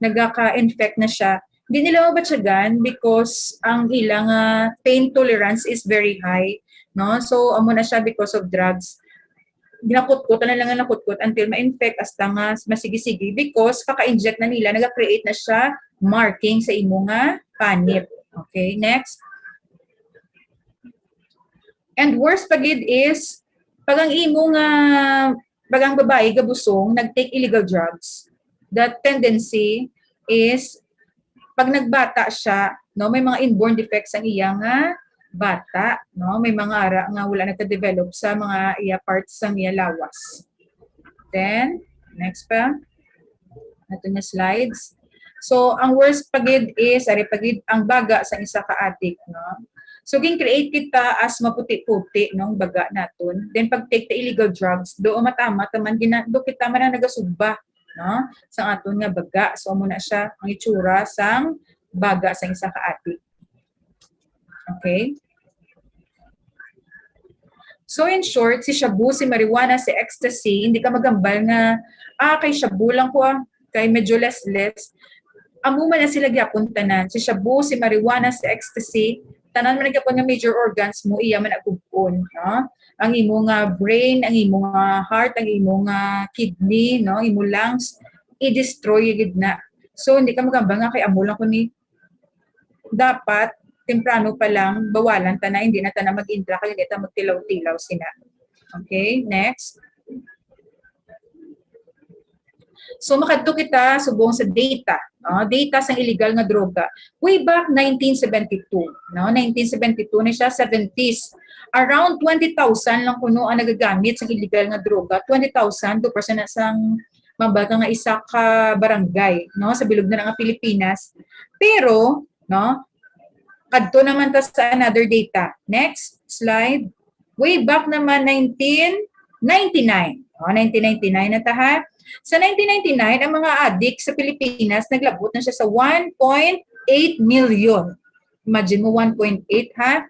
S10: nagaka-infect na siya. Hindi nila mabatyagan because ang ilang pain tolerance is very high, no? So amo na siya because of drugs. Ginakutkot na lang nga nakutkot until ma-infect hasta nga masigi-sige because kaka-inject na nila, naga-create na siya marking sa imo nga panit. Okay, next. And worst pagid is pag ang imo nga pag ang babae gabusong nag-take illegal drugs, that tendency is pag nagbata siya, no, may mga inborn defects ang iya nga bata, no, may mga ara nga wala nagka-develop sa mga iya parts sa iya lawas. Then next pa. Ito na slides. So, ang worst pagid is, ari pagid ang baga sa isa ka addict, no? So, gin-create kita as maputi-puti, no, baga naton. Then, pag take the illegal drugs, do matama, taman, do kita man na nagasugba, no? Sa aton nga baga. So, muna siya, ang itsura sang baga sa isa ka addict. Okay? So, in short, si shabu, si marijuana, si ecstasy, hindi ka magambal nga, kay shabu lang ko, kay medyo less. Amo man na sila gyapon tanan, si shabu, si marijuana, si ecstasy, tanan man gyapon nga major organs mo iya man agubon, no? Ang imo nga brain, ang imo nga heart, ang imo nga kidney, no, imo lungs i-destroy gid na. So hindi ka magamba nga kay amo lang kuni dapat temprano pa lang bawalan ta na hindi na ta na mag-intra kay hindi ta magtilaw-tilaw sina. Okay, next. So makadto kita subong sa data, no? Data sa illegal nga droga. Way back 1972, no? 1972 na siya, 70s. Around 20,000 lang kuno ang nagagamit sa illegal nga droga. 20,000 2% na sang mabata nga isa ka barangay, no, sa bilog na nga Pilipinas. Pero, no, kadto naman ta sa another data. Next slide. Way back naman 1999. Oh, 1999 na ta ha. Sa 1999, ang mga addict sa Pilipinas, naglabot na siya sa 1.8 million. Imagine mo, 1.8 ha.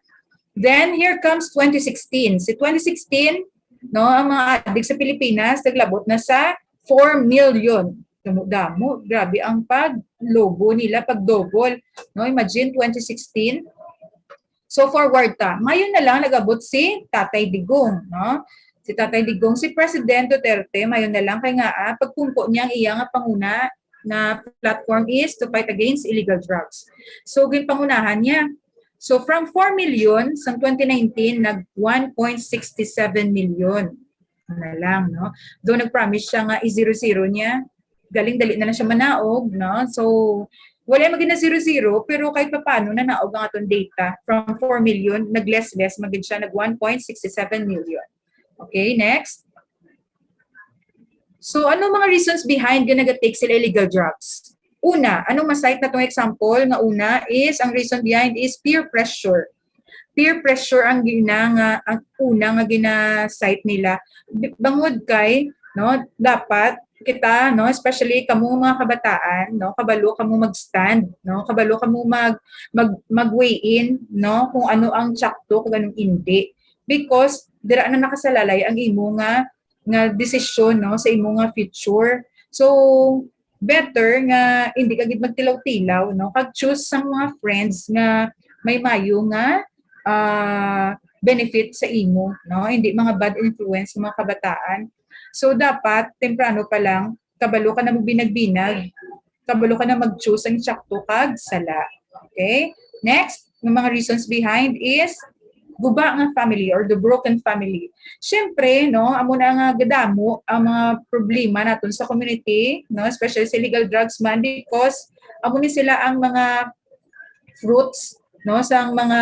S10: Then, here comes 2016. Si 2016, no, ang mga addict sa Pilipinas, naglabot na sa 4 million. Damo, grabe ang pag-lobo nila, pag-double. No, imagine, 2016. So, forward ta. Ngayon na lang, nagabot si Tatay Digong, no? Si Tatay Digong, si President Duterte, mayon na lang kay nga pagpungko niya ang iya nga panguna na platform is to fight against illegal drugs. So ginpangunahan niya. So from 4 million sa 2019 nag 1.67 million na lang, no. Doon nag-promise siya nga i-zero-zero niya. Galing dali na lang siya manaog, no. So wala magina 0-0 pero kahit papaano na naog ang atong data from 4 million nag-less magid siya nag 1.67 million. Okay, next. So, ano mga reasons behind yung nag-take sila illegal drugs? Una, anong masite na itong example? Nga una is, ang reason behind is peer pressure. Peer pressure ang una nga gina-cite nila. Bangod kay, no, dapat kita, no, especially kamo mga kabataan, no, kabalo kamo mag-stand, no, kabalo kamo mag-weigh in, no, kung ano ang tsakto, kung anong hindi. Because dira na nakasalalay ang imo nga desisyon, no, sa imo nga future. So better nga hindi ka gid magtilaw-tilaw, no, kag choose sang mga friends nga may mayo nga benefit sa imo, no, hindi mga bad influence sa mga kabataan. So dapat temprano pa lang kabalo ka na magbinag-binag, kabalo ka na mag-choose ang tsakto kag sala. Okay? Next. ng mga reasons behind is guba nga family or the broken family. Siyempre, no, amo na nga gadamo ang mga problema naton sa community, no, especially sa illegal drugs man because amo ni sila ang mga fruits, no, sa mga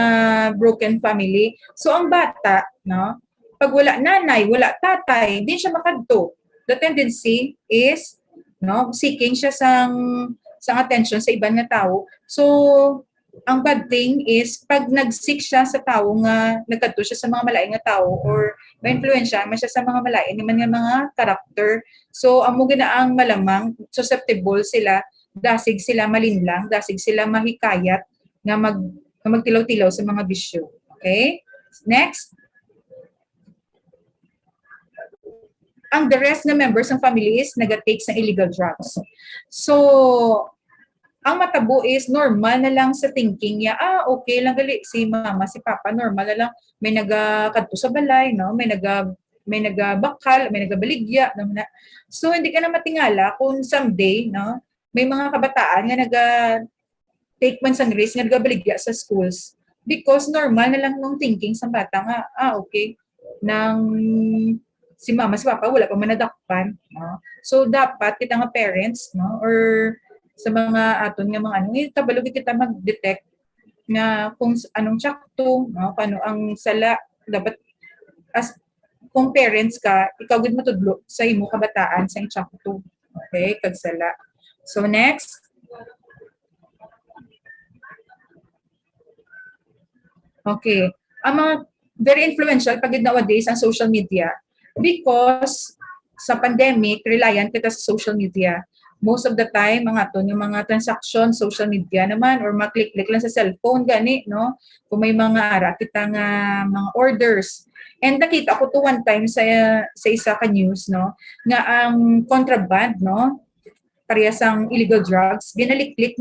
S10: broken family. So ang bata, no, pag wala nanay, wala tatay, hindi siya makadto. The tendency is, no, seeking siya sang attention sa ibang nga tao. So ang bad thing is pag nag-seek siya sa tao nga nagkadto siya sa mga malain nga tao or ma-influensya man siya sa mga malain man nga mga character. So amo ginaang malamang susceptible sila, dasig sila malinlang, dasig sila mahikayat nga magtilaw-tilaw sa mga bisyo. Okay? Next. Ang the rest na members ng family is nag-take sa illegal drugs. So ang matabo is normal na lang sa thinking niya, okay lang gali si mama, si papa, normal na lang may nagakadto sa balay, no? May nagabakal, may nagabaligya, no? So hindi ka na matingala kung someday, no, may mga kabataan nga take man sang risk nga nagabaligya sa schools because normal na lang nung thinking sa bata nga, okay, nang si mama, si papa wala pa man nadakpan, no? So dapat kita nga parents, no, or sa mga aton nga mga kabalo kita mag-detect nga kung anong sakto, no, paano ang sala dapat as kung parents ka, ikaw gid matudlo sa imo kabataan sa sakto. Okay, kag sala. So next. Okay. Ang mga very influential pagid nowadays ang social media because sa pandemic reliant kita sa social media. Most of the time, yung mga transaction, social media naman, or maklik-klik lang sa cellphone, gani, no? Kung may mga ara, kita nga mga orders. And nakita ko to one time sa isa ka news, no? Nga ang contraband, no? Parehas ang illegal drugs, binalik-klik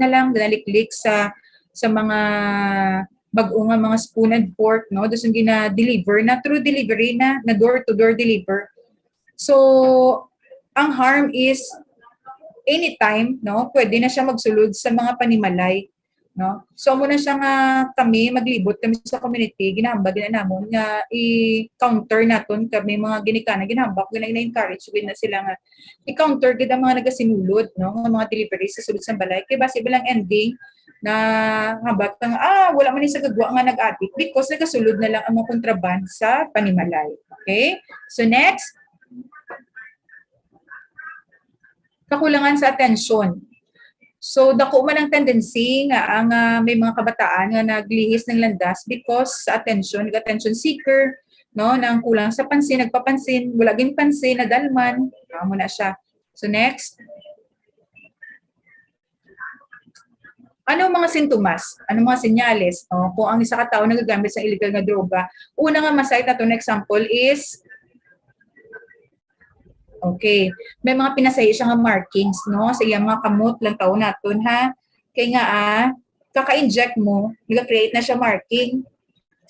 S10: sa mga bag-o nga mga spoon and fork, no? Doon yung gina-deliver na, through delivery na door-to-door deliver. So, ang harm is, anytime, no, pwede na siya magsulod sa mga panimalay, no. So amo na siya nga kami maglibot kami sa community, ginahambag na namon nga i-counter naton kami mga ginikana ginahambak gina-encourage gid na sila nga i-counter gid ang mga nagasinulod, no, nga mga delivery sa sulod sa balay kay base bilang ending na hambak nga wala man ni sa gagwa nga nag-addict because nagasulod na lang ang mga kontraband sa panimalay. Okay? So next, kakulangan sa atensyon. So, dako man ang tendency nga ang may mga kabataan nga naglihis ng landas because sa attention, attention seeker, no, nang kulang sa pansin, nagpapansin, wala gin pansin, nadalman, amo na siya. So, next. Ano mga sintomas? Ano mga senyales? Kung ang isa ka tao nagagamit sa illegal nga droga, una nga masayt na to na example is okay. May mga pinasahi siya nga markings, no? Sa iyang mga kamot lang taon naton, ha? Kaya nga, kaka-inject mo, nag-create na siya marking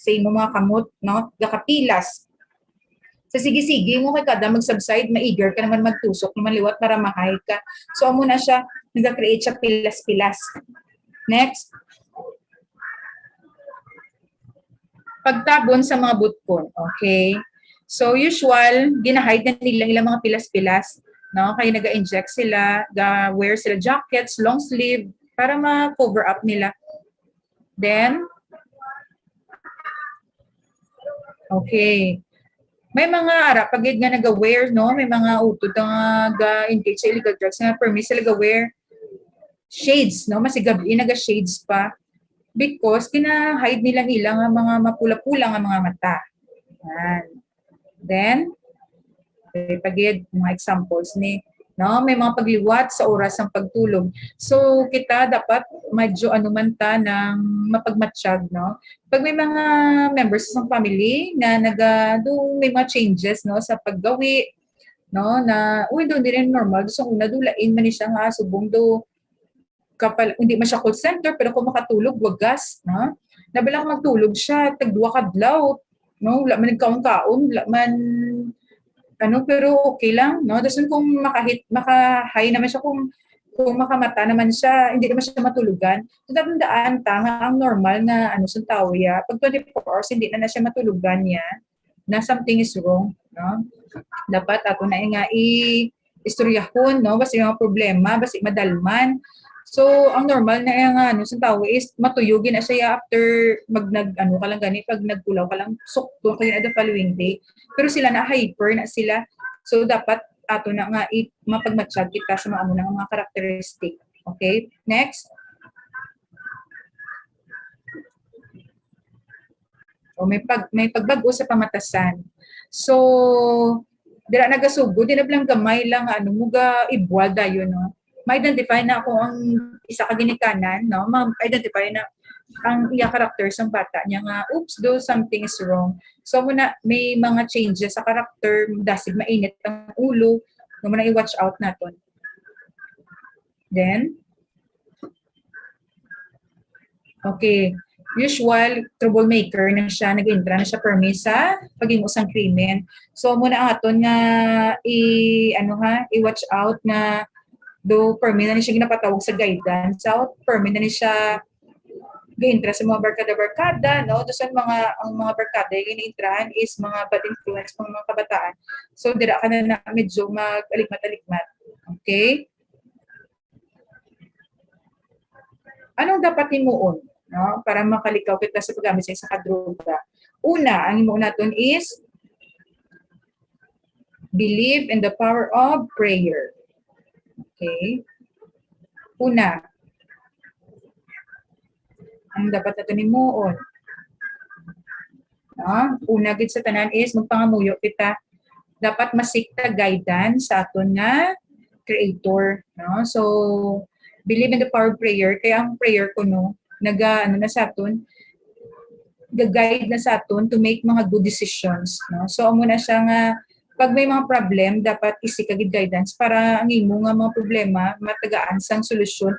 S10: sa iyong mga kamot, no? Gakapilas. Sa sige-sige mo kay kada mag-subside, ma-eager ka naman magtusok, naman liwat para ma-high ka. So, amo na siya, nag-create siya pilas-pilas. Next. Pagtabon sa mga butkon, okay? So usual, ginahide na nila ilang mga pilas-pilas, no? Kaya naga-inject sila, wear sila jackets, long sleeve para ma-cover up nila. Then okay. May mga ara pagid nga naga-wear, no? May mga utod nga ga-engage sa illegal drugs nga permit sila ga-wear shades, no? Mas gabi naga-shades pa because kina-hide nila ilang mga mapula-pula nga mga mata. Yan. Then, pagid mga examples ni, no, may mga pagliwat sa oras ng pagtulog. So kita dapat medyo man ng mapagmatsyag, no. Pag may mga members ng family na may mga changes, no, sa paggawi, no, na doon din normal, so una dulain man siya nga subong do hindi man siya call center pero kung makatulog wagas, no. Nabilang magtulog siya tagduwa kadlaw, no, wala man nagkaon-kaon, wala man pero okay lang, no. Dason kung maka-high naman siya kung kung makamata naman siya, hindi naman siya matulugan. So, tatandaan ta nga ang normal na ano sa tao ya, pag 24 hours hindi na siya matulugan niya, na something is wrong, no? Dapat ato na nga istoryahon, no? Basta yung mga problema, basta madalman. So, ang normal na yung ano sa tao is matuyugin na siya after ano ka lang gani, pag nagkulaw ka lang, sukto kayo na the following day. Pero sila na hyper na sila. So, dapat ato na nga mapagmatsyag kita sa mga ano ng mga characteristic. Okay? Next. O may pagbago sa pamatasan. So, dira nagasugo, di na lang gamay lang ano muga ibwal dayon no. Ma-identify na kung ang isa ka ginikanan, no? Ma-identify na ang iya character ng bata niya nga, oops, do something is wrong. So muna may mga changes sa character, dasig mainit ang ulo, no muna i-watch out naton. Then, okay, usual troublemaker na siya, nag-intra na siya permi sa pag-imusang krimen. So muna ang aton nga i-watch out na do permi na siya ginapatawag sa guidance, so permi na siya ga-interest sa mga barkada-barkada, no? Doon ang mga barkada yung ini-intrahan is mga bad influence pang mga kabataan. So, dira ka na medyo mag-aligmat-aligmat. Okay? Anong dapat himuon, no? Para makalikaw kita sa paggamit sa isang kadroga? Una, ang himuon natin is believe in the power of prayer. Okay? Una, ang dapat natin himuon. No? Una gid sa tanan is magpangamuyo kita. Dapat masikta guidance sa aton nga creator, no? So believe in the power of prayer. Kaya ang prayer ko no, na sa aton, ga-guide na sa aton to make mga good decisions, no? So amo na siya nga pag may mga problem dapat isika gid guidance para ang imo nga mga problema matagaan sang solusyon.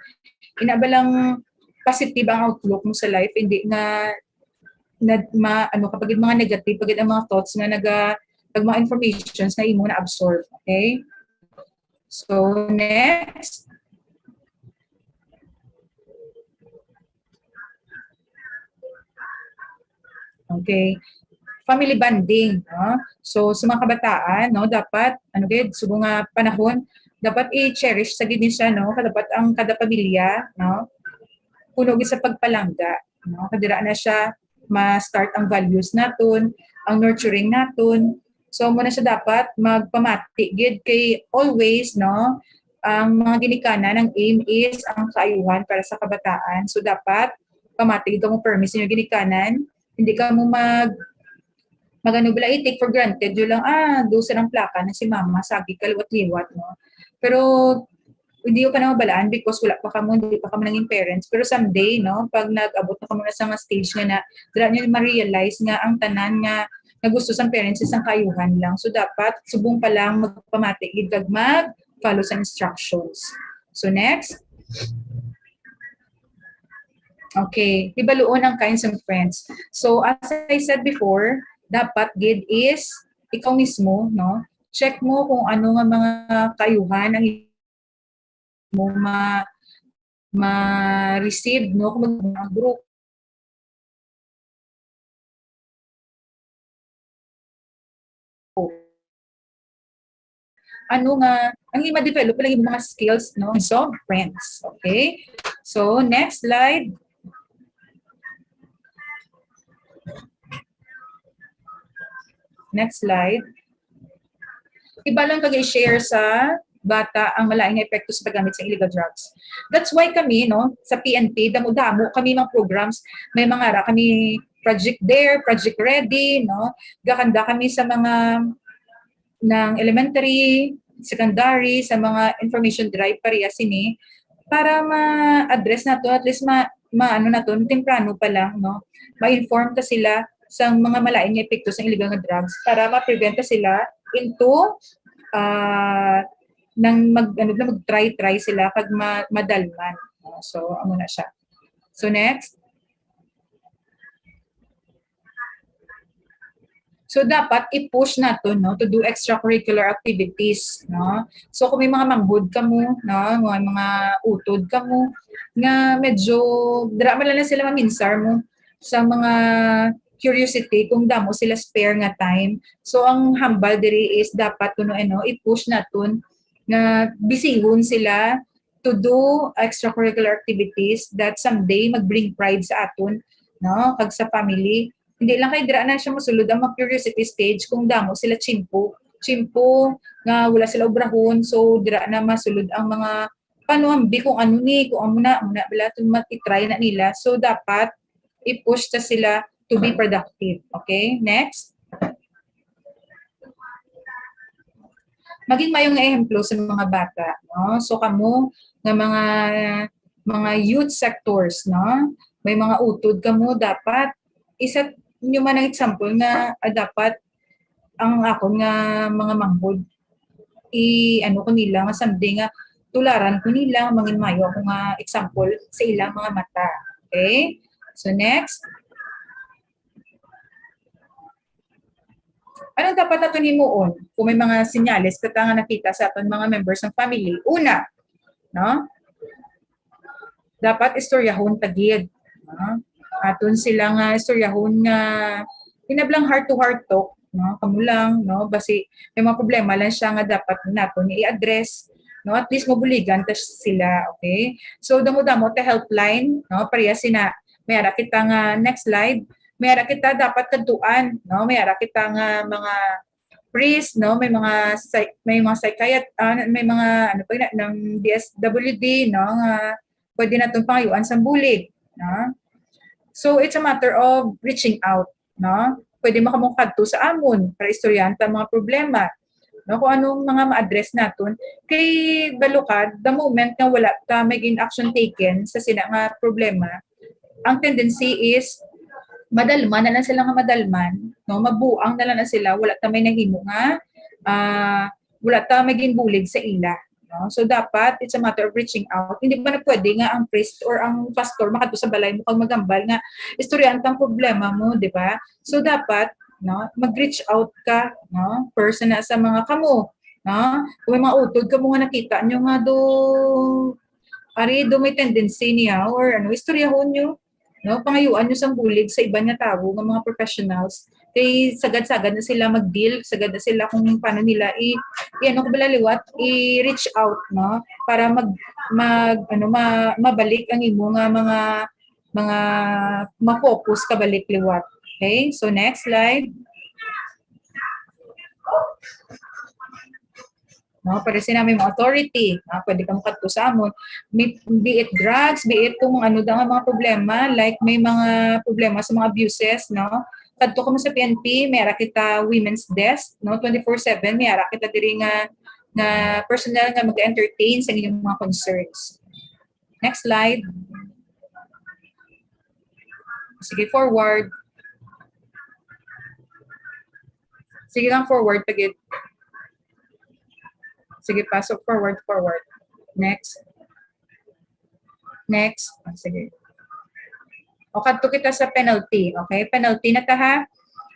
S10: Inabalang positive ang outlook mo sa life, hindi na kapag mga negative, pag ang mga thoughts na pag mga informations na imo na absorb. Okay? So, next. Okay. Family bonding. No? So, sa mga kabataan, no, dapat, subo nga panahon, dapat i-cherish sa gini siya, no? Dapat ang kada pamilya, no? Puno sa pagpalangga, no? Kadira na siya ma-start ang values naton, ang nurturing naton. So muna siya dapat magpamati gid kay always, no? Ang mga ginikanan, ang aim is ang kaayuhan para sa kabataan. So dapat pamati gid mo permis yung ginikanan, hindi ka mo magano bala take for granted yun lang do sa ng plaka na si mama sabi kaliwat-liwat, no? Pero hindi ko pa na mabalaan because hindi pa kami naging parents. Pero someday, no, pag nag-abot na kami na sa stage nga na, dala nyo ma-realize nga ang tanan nga na gusto sa parents isang kayuhan lang. So dapat, subong pa lang magpamati, igdag mag-follow sa instructions. So next. Okay, ibaluon ang kinds of friends. So as I said before, dapat gid is, ikaw mismo, no, check mo kung ano nga mga kayuhan ang mo ma-receive, no, kung mag group. Ano nga, ang ma-develop lang yung mga skills, no, so friends. Okay? So, next slide. Next slide. Iba lang kag-share sa bata ang malaking epekto sa paggamit sa illegal drugs. That's why kami, no, sa PNP, damo-damo kami mga programs, may mga kami Project Dare, Project Ready, no, gakanda kami sa mga ng elementary, secondary, sa mga information drive pareha sini, para ma-address na to, at least ano na to, temprano pa lang, no, ma-inform ta sila sa mga malaking epekto sa illegal na drugs para ma-prevent sila into nang mag-try sila pag madalman. So, ano na siya. So, next. So dapat i-push nato no to do extracurricular activities no. So kung may mga manghud ka mo no, mga utod ka mo nga medyo dira man lang sila maminsar mo sa mga curiosity kung damo sila spare nga time. So ang hambal diri is dapat kuno ano i-push naton nga bisihon sila to do extracurricular activities that someday mag-bring pride sa aton no kag sa family. Hindi lang kay dira na siya mosulod ang mga curiosity stage kung damo sila chimpo nga wala sila obrahon so dira na masulod ang mga panuambi kung ano ni kung amo na bala to mat-try na nila so dapat i-push ta sila to be productive. Okay, next. Maging mayong ehemplo sa mga bata no so kamo nga mga youth sectors no may mga utod kamo dapat isa nyo man ang example nga dapat ang ako nga mga manghod ano ko nila nga someday nga tularan ko nila mangin mayo ako nga example sa ilang mga mata. Okay? So next. Anong dapat nato himuon kung may mga senyales kata nga nakita sa aton mga members ng family? Una, no? Dapat istoryahon tagid, no? Aton sila nga istoryahon nga hinablang heart to heart talk no kamo lang no basi may mga problema lang siya nga dapat naton i-address no at least mobuligan ta sila. Okay, so damo-damo ta helpline no pareha sina mayara kita nga next slide mayara kita dapat kadtuan no mayara kita nga mga priest no may mga psychiatrist may mga ano pa yun ng DSWD no nga pwede natong pangayuan sa bulig no. So it's a matter of reaching out, no? Pwede makamukadto sa amon para istoryanta mga problema. No, kung anong mga ma-address naton kay balukad the moment nga wala ta maging action taken sa sina nga problema, ang tendency is madalman na lang sila nga madalman, no? Mabuang na lang sila, wala ta may nahimo nga wala ta maging bulig sa ila. No? So dapat it's a matter of reaching out. Hindi ba na pwede nga ang priest or ang pastor makadto sa balay mo kag magambal nga istoryantang problema mo, di ba? So dapat no, mag-reach out ka, no? Person na sa mga kamo, no? Kung may mga utod kamo nga nakita nyo nga do may tendency niya or ano, istoryahon nyo, no? Pangayuan nyo sang bulig sa iba nga tao, ng mga professionals. Kay sagad-sagad na sila mag-deal, sagad na sila kung paano nila ano ko balaliwat, i-reach out no para mabalik ang imo nga mga ma-focus ka balik liwat. Okay? So next slide. No, para sinabi mo authority, pwede kang kadto sa amon. Be it drugs, be it kung ano daw mga problema, like may mga problema sa mga abuses, no? Kadto ka mo sa PNP, mayara kita women's desk, no? 24/7, mayara kita diri nga personal nga mag-entertain sa inyong mga concerns. Next slide. Sige, forward. Sige lang forward pagid. Sige, pasok forward. Next. Sige. O kadto kita sa penalty, okay? Penalty na ta ha.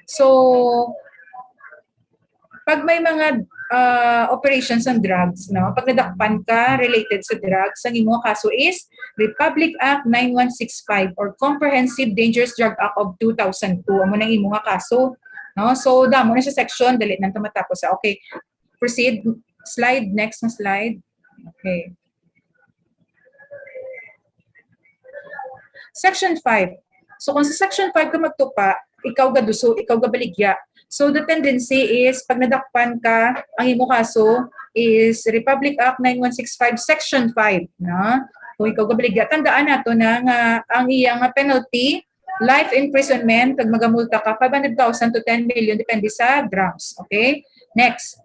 S10: So pag may mga operations on drugs, no? Pag nadakpan ka related sa drugs, ang imong kaso is Republic Act 9165 or Comprehensive Dangerous Drug Act of 2002. Amo nang imong kaso, no? So damo na siya section, dali nang tumatapos sa. Okay. Proceed. Slide, next na slide. Okay. Section 5. So kung sa Section 5 ka magtupa, ikaw gaduso, ikaw gabaligya. So the tendency is, pag nadakpan ka, ang imo kaso is Republic Act 9165, Section 5. No? Kung ikaw gabaligya, tandaan nato na nga, ang iyang penalty, life imprisonment, pag magamulta ka, 500,000 to 10 million, depende sa grams. Okay? Next.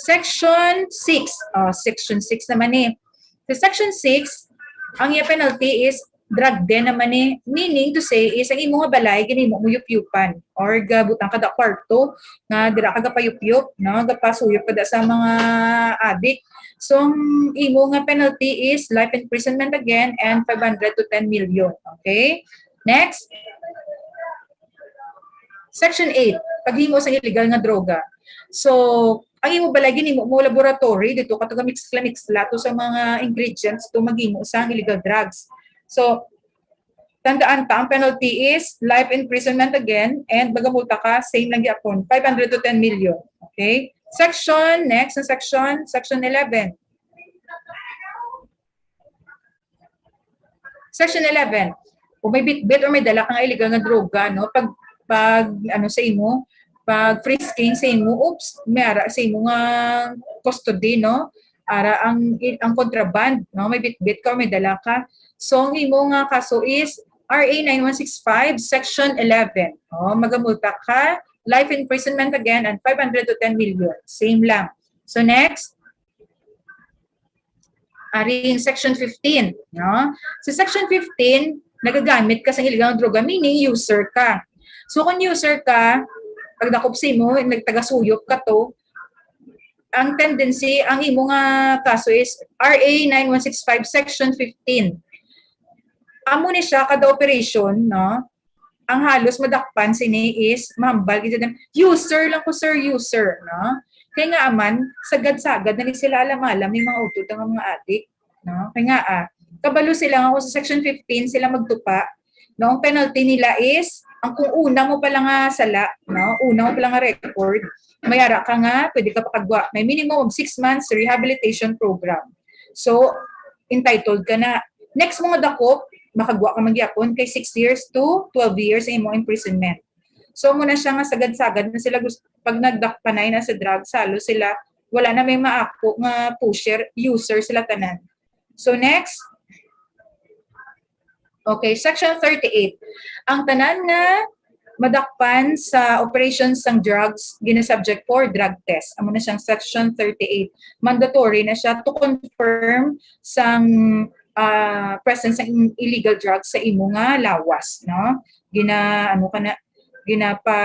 S10: Section 6. Section 6 naman eh. Sa Section 6, ang iyang penalty is drug din naman eh. Meaning to say is, ang imo nga balay, ginimo mo yupyupan or gabutang kada kwarto nga dira ka gapayupyup, no? Gapasuyop kada sa mga addict. So, ang imo nga penalty is life imprisonment again and 500 to 10 million. Okay? Next. Section 8, paghimo sa illegal nga droga. So, ang imo balay gini mo laboratory dito katong mix lato sa mga ingredients to maghimo sa illegal drugs. So, tandaan ta, ang penalty is life imprisonment again and bagamulta ka, same lang gyapon, 500 to 10 million. Okay? Next na section 11. Section 11, kung may bitbit or may dala kang illegal nga droga, no, pag ano sa imo, pag frisking sa imo, oops, may ara sa imo nga custody, no, ara ang contraband, no, may bitbit ka or may dala ka. So, ang imo nga kaso is RA 9165, Section 11. No, magamulta ka, life imprisonment again, and 500 to 10 million. Same lang. So, next, aring Section 15. No? Sa Section 15, nagagamit ka sa illegal droga, meaning user ka. So kung user ka, pag nakupsi mo, nagtagasuyop ka to, ang tendency, ang imo nga kaso is RA 9165 Section 15. Amo ni siya kada operation, no? Ang halos madakpan sini is mahambal gid user lang ko sir, user, no? Kaya nga aman, sagad-sagad na ni sila alam-alam yung mga utod ng mga adik, no? Kaya nga kabalo sila nga sa Section 15 sila magtupa, no? Ang penalty nila is ang kung una mo pa lang nga sala, no? Una mo pa lang nga record, mayara ka nga, pwede ka pakagwa. May minimum of 6 months rehabilitation program. So, entitled ka na. Next mga dakop, makagwa ka magyapon kay 6 years to 12 years ay mo imprisonment. So, muna siya nga sagad-sagad na sila pag nagdakpanay na sa drugs, halo sila, wala na may maako nga pusher, user sila tanan. So, next. Okay, Section 38. Ang tanan nga madakpan sa operations ng drugs, gina-subject for drug test. Amo na siyang Section 38. Mandatory na siya to confirm sang presence ng illegal drugs sa imo nga lawas, no? Ginapa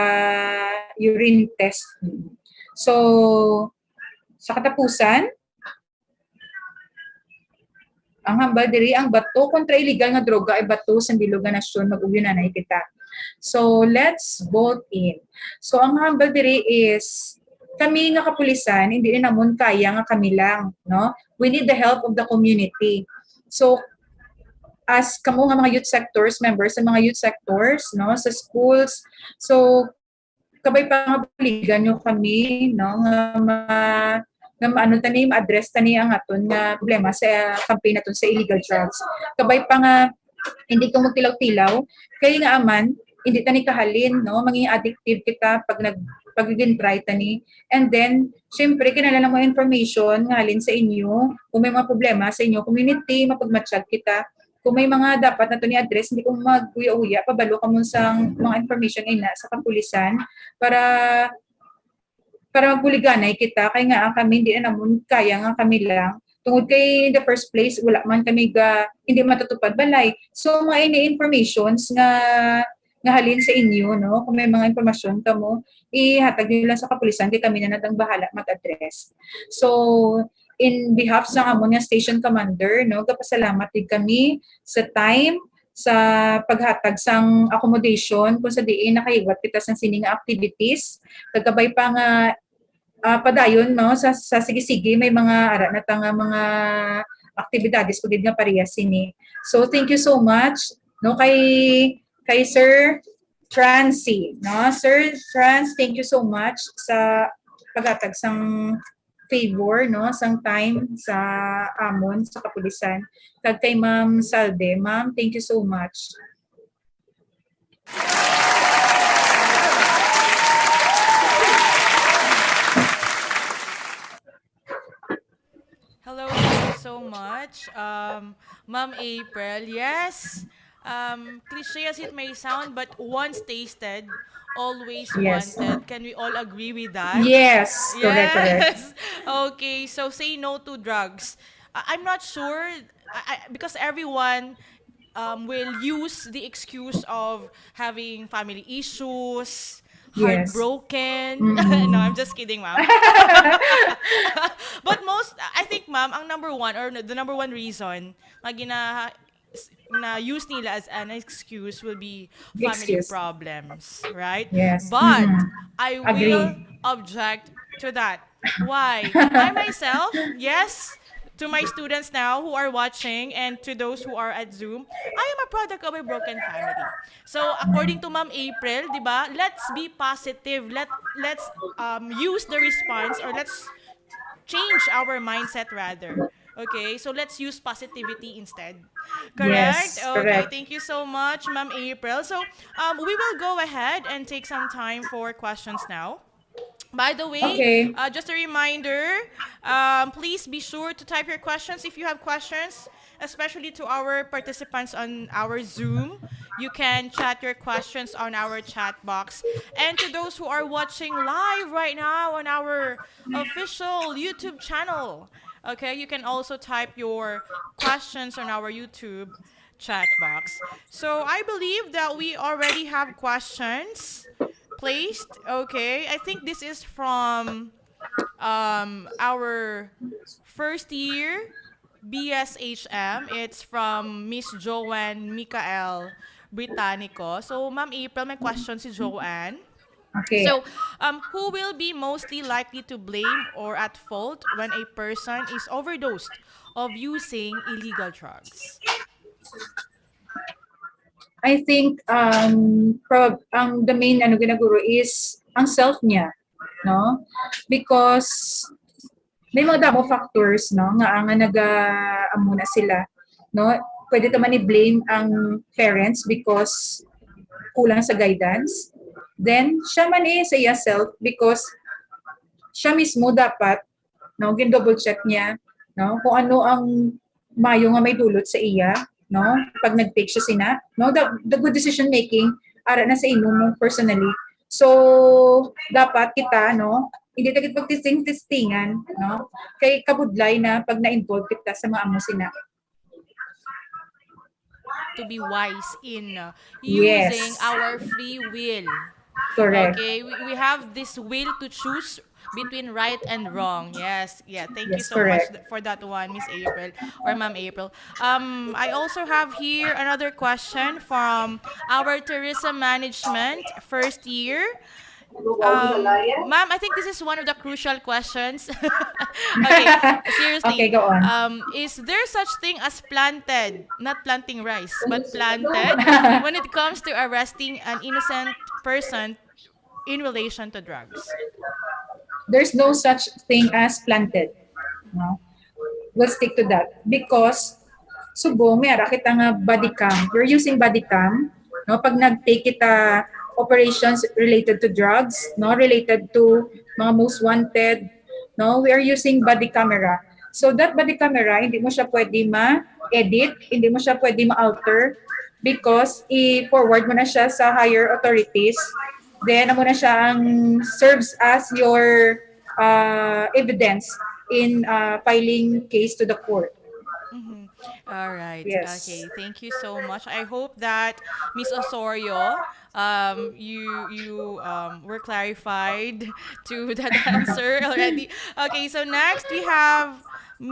S10: urine test. So, sa katapusan, ang hambal diri ang bato kontra illegal nga droga ay bato sa bilog nga nasyon mag-ugyunanay kita. So let's vote in. So ang hambal diri is kami nga kapulisan hindi rin namon kaya nga kami lang, no? We need the help of the community. So as kamo nga mga youth sectors, members sa mga youth sectors, no, sa schools. So kabay pa nga baligan nyo kami, no, nga ano tani ma-address tani ang aton nga problema sa campaign naton sa illegal drugs. Kabay pa nga hindi ko magtilaw-tilaw kay nga aman hindi tani kahalin, no, maging addictive kita pag try tani. And then syempre kinahanglan mo information nga halin sa inyo kung may mga problema sa inyo community, mapagmatsyag kita. Kung may mga dapat na to ni address, hindi ko mag-uya-uya, pabalo ka mo sa mga information ina sa kapulisan para magbuliganay kita kay nga kami hindi na namon kaya nga kami lang tungod kay in the first place wala man kami hindi matutupad balay. So mga ini informations nga halin sa inyo, no, kung may mga impormasyon kamo ihatag niyo lang sa kapulisan kay kami na natang bahala mag-address. So in behalf sa amon nga station commander, no, gapasalamat din kami sa time sa paghatag sang accommodation kung sa diin nakahiwat kita sang sining activities kagabay pa nga padayon, no, sa sige-sige may mga ara na tanga mga aktibidades pagid nga parehas sini. So thank you so much, no, kay Sir Trancy, no, Sir Trans, thank you so much sa paghatag sang favor, no, sang time sa amon sa kapulisan. Kag kay Ma'am Salde, Ma'am, thank you so much.
S5: Hello, thank you so much. Ma'am April, yes, cliche as it may sound, but once tasted, always
S10: Yes.
S5: wanted. Can we all agree with that?
S10: Yes, correct.
S5: Okay, so say no to drugs. I'm not sure, because everyone will use the excuse of having family issues,
S10: Yes.
S5: heartbroken.
S10: Mm-mm.
S5: No, I'm just kidding, ma'am. But I think, ma'am, ang number one or the number one reason na use nila as an excuse will be
S10: The
S5: family
S10: excuse.
S5: problems, right?
S10: Yes.
S5: But
S10: Mm-mm.
S5: I will
S10: Agree.
S5: object to that. Why? I myself, yes, to my students now who are watching and to those who are at Zoom, I am a product of a broken family. So according to Ma'am April, 'di ba? Let's be positive. Let's use the response, or let's change our mindset rather. Okay, so let's use positivity instead. Correct?
S10: Yes,
S5: Okay,
S10: correct.
S5: thank you so much, Ma'am April. So we will go ahead and take some time for questions now. By the way,
S10: Okay.
S5: just a reminder, please be sure to type your questions if you have questions, especially to our participants on our Zoom. You can chat your questions on our chat box. And to those who are watching live right now on our official YouTube channel, okay, you can also type your questions on our YouTube chat box. So I believe that we already have questions placed. Okay, I think this is from our first year BSHM. It's from Miss Joanne Michael Britannico. So, Ma'am April, may question si Joanne.
S10: Okay.
S5: So, who will be mostly likely to blame or at fault when a person is overdosed of using illegal drugs?
S10: I think ang the main ano ginaguro is ang self niya, no? Because may mga damo factors, no, nga naga amo na sila, no? Pwede ta man i-blame ang parents because kulang sa guidance. Then siya man sa iya self because siya mismo dapat, no, gin-double check niya, no, kung ano ang mayo nga may dulot sa iya, no, pag nag-take siya sina, no, the good decision making ara na sa imo mo personally. So dapat kita, no, hindi ta kita pagtisting-tistingan, no, kay kabudlay na pag na-involve kita sa mga amo sina.
S5: To be wise in using
S10: Yes.
S5: our free will.
S10: Correct.
S5: Okay, we have this will to choose between right and wrong. Yes, yeah. Thank you
S10: Yes,
S5: so much
S10: correct.
S5: for that one, Miss April or Ma'am April. I also have here another question from our tourism management first year. Ma'am, I think this is one of the crucial questions. Okay,
S10: Okay,
S5: seriously.
S10: go on.
S5: Is there such thing as planted, not planting rice, but planted when it comes to arresting an innocent person in relation to drugs?
S10: There's no such thing as planted. No? We'll stick to that because subong may ara kita nga body cam. We're using body cam, no, pag nag-take kita operations related to drugs, no, related to mga most wanted, no, we are using body camera. So that body camera, hindi mo siya pwede ma-edit, hindi mo siya pwede ma-alter because i-forward mo na siya sa higher authorities. Then amo na siya ang serves as your evidence in filing case to the court.
S5: Mm-hmm. All right.
S10: Yes.
S5: Okay. Thank you so much. I hope that Miss Osorio, you were clarified to that answer already. Okay. So next we have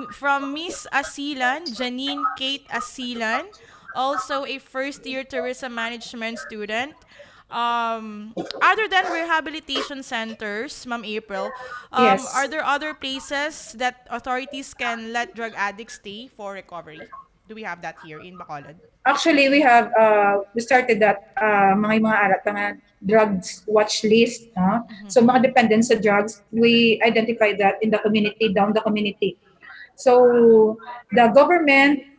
S5: from Miss Asilan, Janine Kate Asilan, also a first year tourism management student. Other than rehabilitation centers, Ma'am April, are
S10: Yes.
S5: there other places that authorities can let drug addicts stay for recovery? Do we have that here in Bacolod?
S10: Actually, we started that mga arat mga drugs watch list. So mga dependent sa drugs, we identify that in the community, down the community. So the government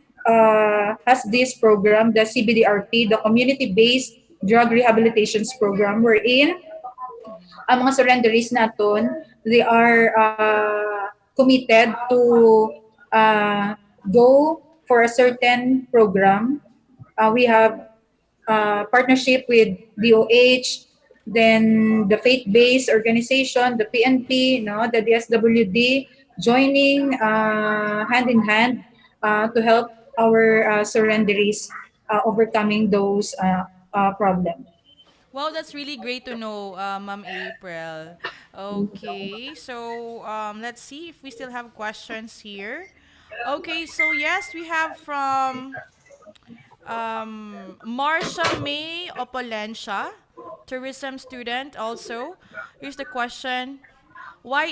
S10: has this program, the CBDRT, the Community-Based Drug Rehabilitations Program, wherein ang mga surrenderies naton, they are committed to go for a certain program. We have partnership with DOH, then the faith-based organization, the PNP, no, the DSWD, joining hand in hand to help our surrenderies overcoming those problems.
S5: Wow, that's really great to know, Ma'am April. Okay, so let's see if we still have questions here. Okay, so yes, we have from Marsha May Opolencia, tourism student also. Here's the question. Why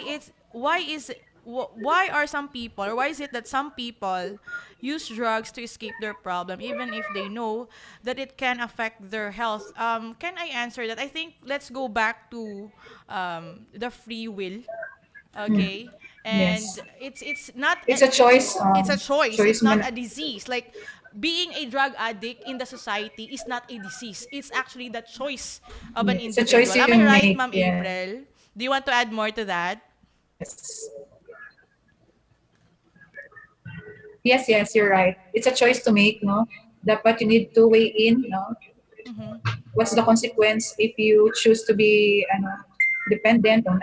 S5: are some people, or why is it that some people use drugs to escape their problem even if they know that it can affect their health? Can I answer that? I think let's go back to the free will. Okay. And
S10: Yes.
S5: it's not
S10: It's a choice.
S5: it's a choice.
S10: Choice
S5: It's not
S10: man.
S5: a disease. Like being a drug addict in the society is not a disease. It's actually the choice of an
S10: Yeah, it's a choice
S5: individual. Am
S10: you
S5: I right,
S10: make.
S5: Ma'am
S10: Yeah.
S5: April? Do you want to add more to that?
S10: Yes. Yes, yes, you're right. It's a choice to make, no? Dapat you need to weigh in, no?
S5: Mm-hmm.
S10: What's the consequence if you choose to be dependent on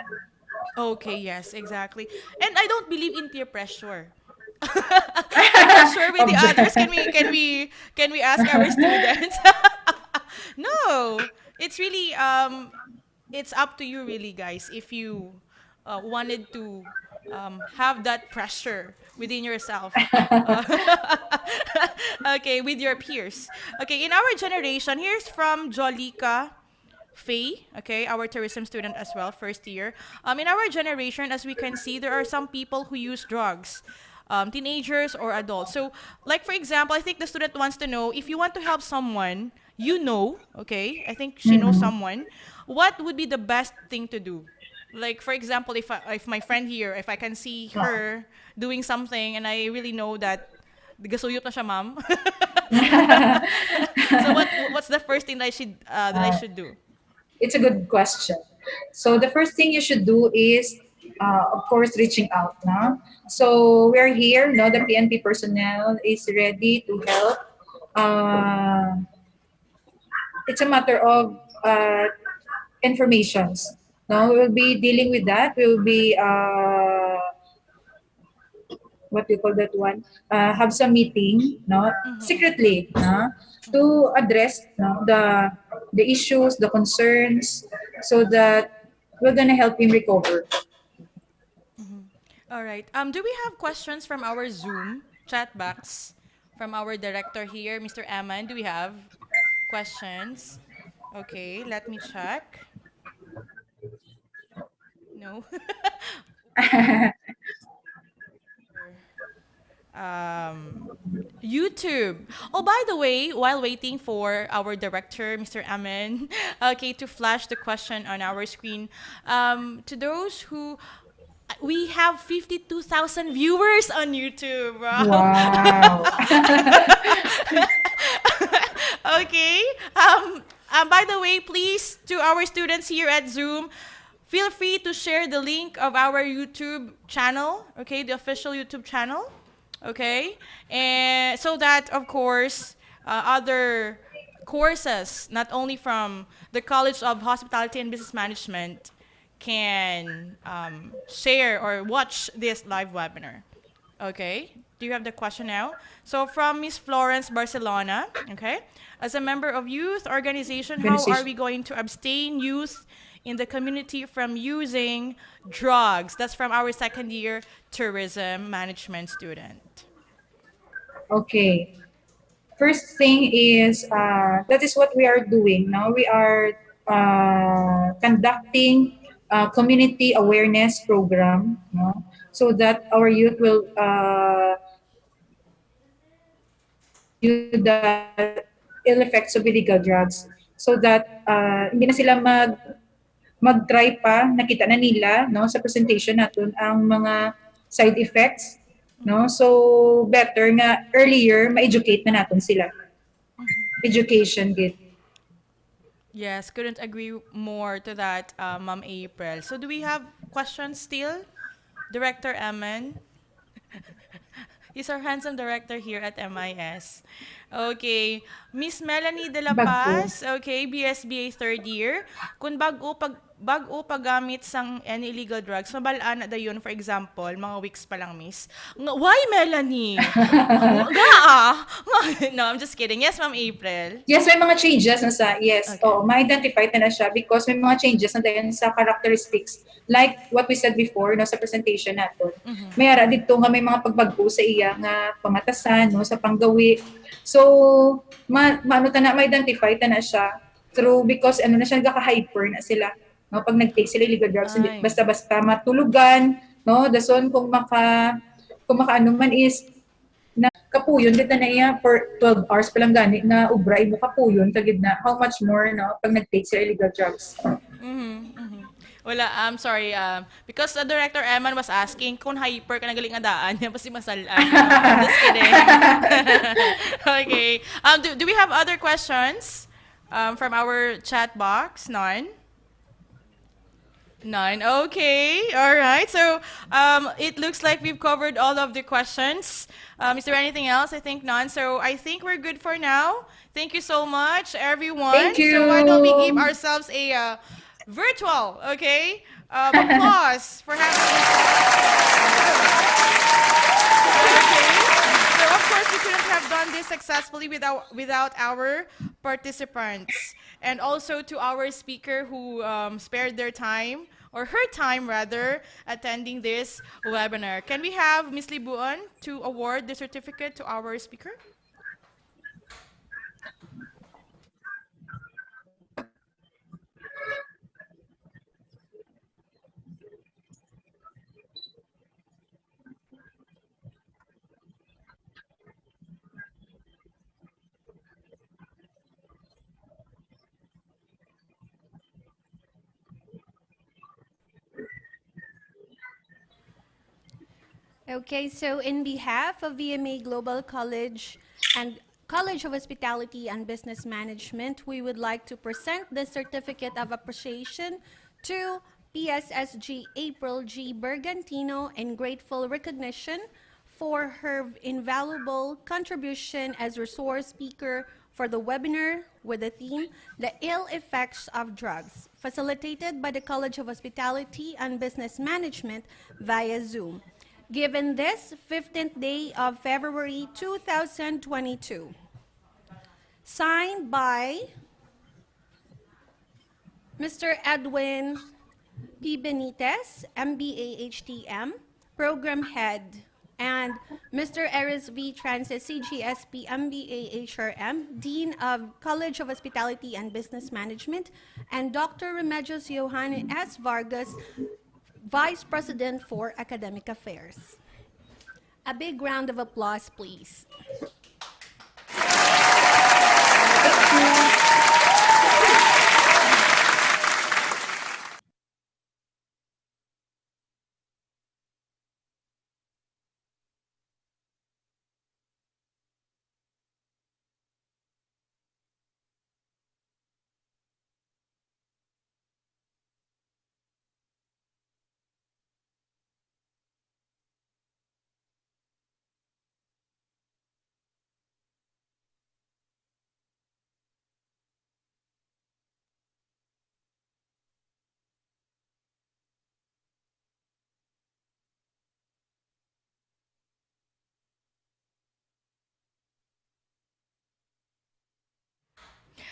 S5: Okay, yes, exactly. And I don't believe in peer pressure. I'm not sure with the
S10: of
S5: others.
S10: the
S5: Can we ask our students? No, it's really it's up to you really, guys, if you wanted to have that pressure within yourself. Uh, okay, with your peers. Okay, in our generation, here's from Jolika Faye, okay, our tourism student as well, first year. In our generation, as we can see, there are some people who use drugs, teenagers or adults. So, like for example, I think the student wants to know if you want to help someone, okay, I think she knows
S10: Mhm.
S5: someone, what would be the best thing to do? Like for example, if my friend here, if I can see her doing something and I really know that gasuyot na siya, ma'am. So what's the first thing that I
S10: Uh,
S5: should do?
S10: it's a good question. So the first thing you should do is, of course, reaching out. No? So we're here. No, the PNP personnel is ready to help. Uh, it's a matter of informations. No, we will be dealing with that. We will be what do you call that one? Have some meeting, no,
S5: Mm-hmm.
S10: secretly, no, to address no, the issues, the concerns, so that we're gonna help him recover.
S5: Mm-hmm. All right. Do we have questions from our Zoom chat box from our director here, Mr. Aman? Do we have questions? Okay, let me check. No. um, YouTube. Oh, by the way, while waiting for our director, Mr. Amen, okay, to flash the question on our screen, to those who we have 52,000 viewers on YouTube. Wow.
S10: Wow.
S5: Okay. By the way, please, to our students here at Zoom, feel free to share the link of our YouTube channel, okay, the official YouTube channel, okay, and so that, of course, other courses, not only from the College of Hospitality and Business Management, can share or watch this live webinar. Okay. Do you have the question now? So from Miss Florence Barcelona, okay. As a member of youth organization, how are
S10: Organization.
S5: we going to abstain youth in the community from using drugs? That's from our second year tourism management student.
S10: Okay. First thing is that is what we are doing. Now we are conducting a community awareness program, no, so that our youth will view the ill effects of illegal drugs, so that hindi na sila mag-try pa, nakita na nila no sa presentation natin ang mga side effects, no, so better nga earlier ma-educate na natin sila. Education gid.
S5: Yes, couldn't agree more to that, Ma'am April. So do we have questions still? Director Eman? He's our handsome director here at MIS. Okay. Miss Melanie De La
S10: Bago.
S5: Paz, okay, BSBA third year. Kung bag-o paggamit sang any illegal drugs, mabalaan na dayon, for example, mga weeks pa lang, miss. Why, Melanie? No, I'm just kidding. Yes, Ma'am April.
S10: Yes, may mga changes na sa, yes,
S5: Okay.
S10: ma-identify na siya because may mga changes na dahil sa characteristics. Like what we said before, no, sa presentation natin. May ara dito nga may mga pagbago sa iya nga pamatasan, no, sa panggawi. So, ma-identify na siya through because ano na siya, nagka-hyper na sila. No, pag nag-take sila illegal drugs, hindi
S5: Ay.
S10: basta-basta matulugan, no, dason kung maka ano man is na kapuyon dito na iya for 12 hours pa lang gani na ubray mo kapuyon tagid na how much more no pag nag-take sila illegal drugs.
S5: Wala, I'm sorry. Because the Director Eman was asking kung hyper ka nagaling nga daan, yan pa si Masalan. Just kidding. Okay. Do we have other questions from our chat box? None? None. Okay. All right. So it looks like we've covered all of the questions. Is there anything else? I think none. So I think we're good for now. Thank you so much, everyone.
S10: Thank you.
S5: So why don't we give ourselves a virtual, okay, applause for having us. Okay. So of course we couldn't have done this successfully without our participants, and also to our speaker who spared their time, or her time rather, attending this webinar. Can we have Ms. Libuon to award the certificate to our speaker?
S9: Okay, so in behalf of VMA Global College and College of Hospitality and Business Management, we would like to present the Certificate of Appreciation to PSSG April G. Bergantino in grateful recognition for her invaluable contribution as resource speaker for the webinar with the theme, The Ill Effects of Drugs, facilitated by the College of Hospitality and Business Management via Zoom, given this 15th day of February 2022. Signed by Mr. Edwin P. Benitez, MBA HTM, Program Head, and Mr. Eris V. Francis, CGSP, MBA HRM, Dean of College of Hospitality and Business Management, and Dr. Remedios Johan S. Vargas, Vice President for Academic Affairs. A big round of applause, please.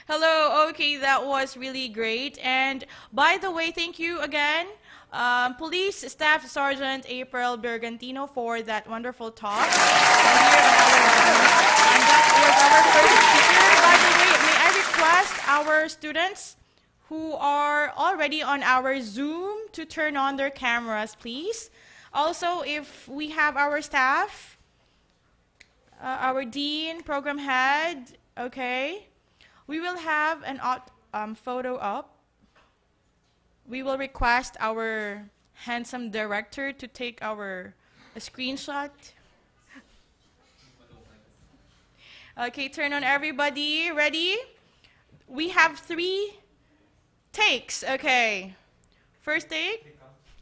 S5: Hello, okay, that was really great. And by the way, thank you again, Police Staff Sergeant April Bergantino, for that wonderful talk here on our webinar. And that was our first speaker. By the way, may I request our students who are already on our Zoom to turn on their cameras, please. Also, if we have our staff, our Dean, Program Head, okay. We will have an photo up. We will request our handsome director to take a screenshot. Okay, turn on everybody. Ready? We have 3 takes. Okay. First take?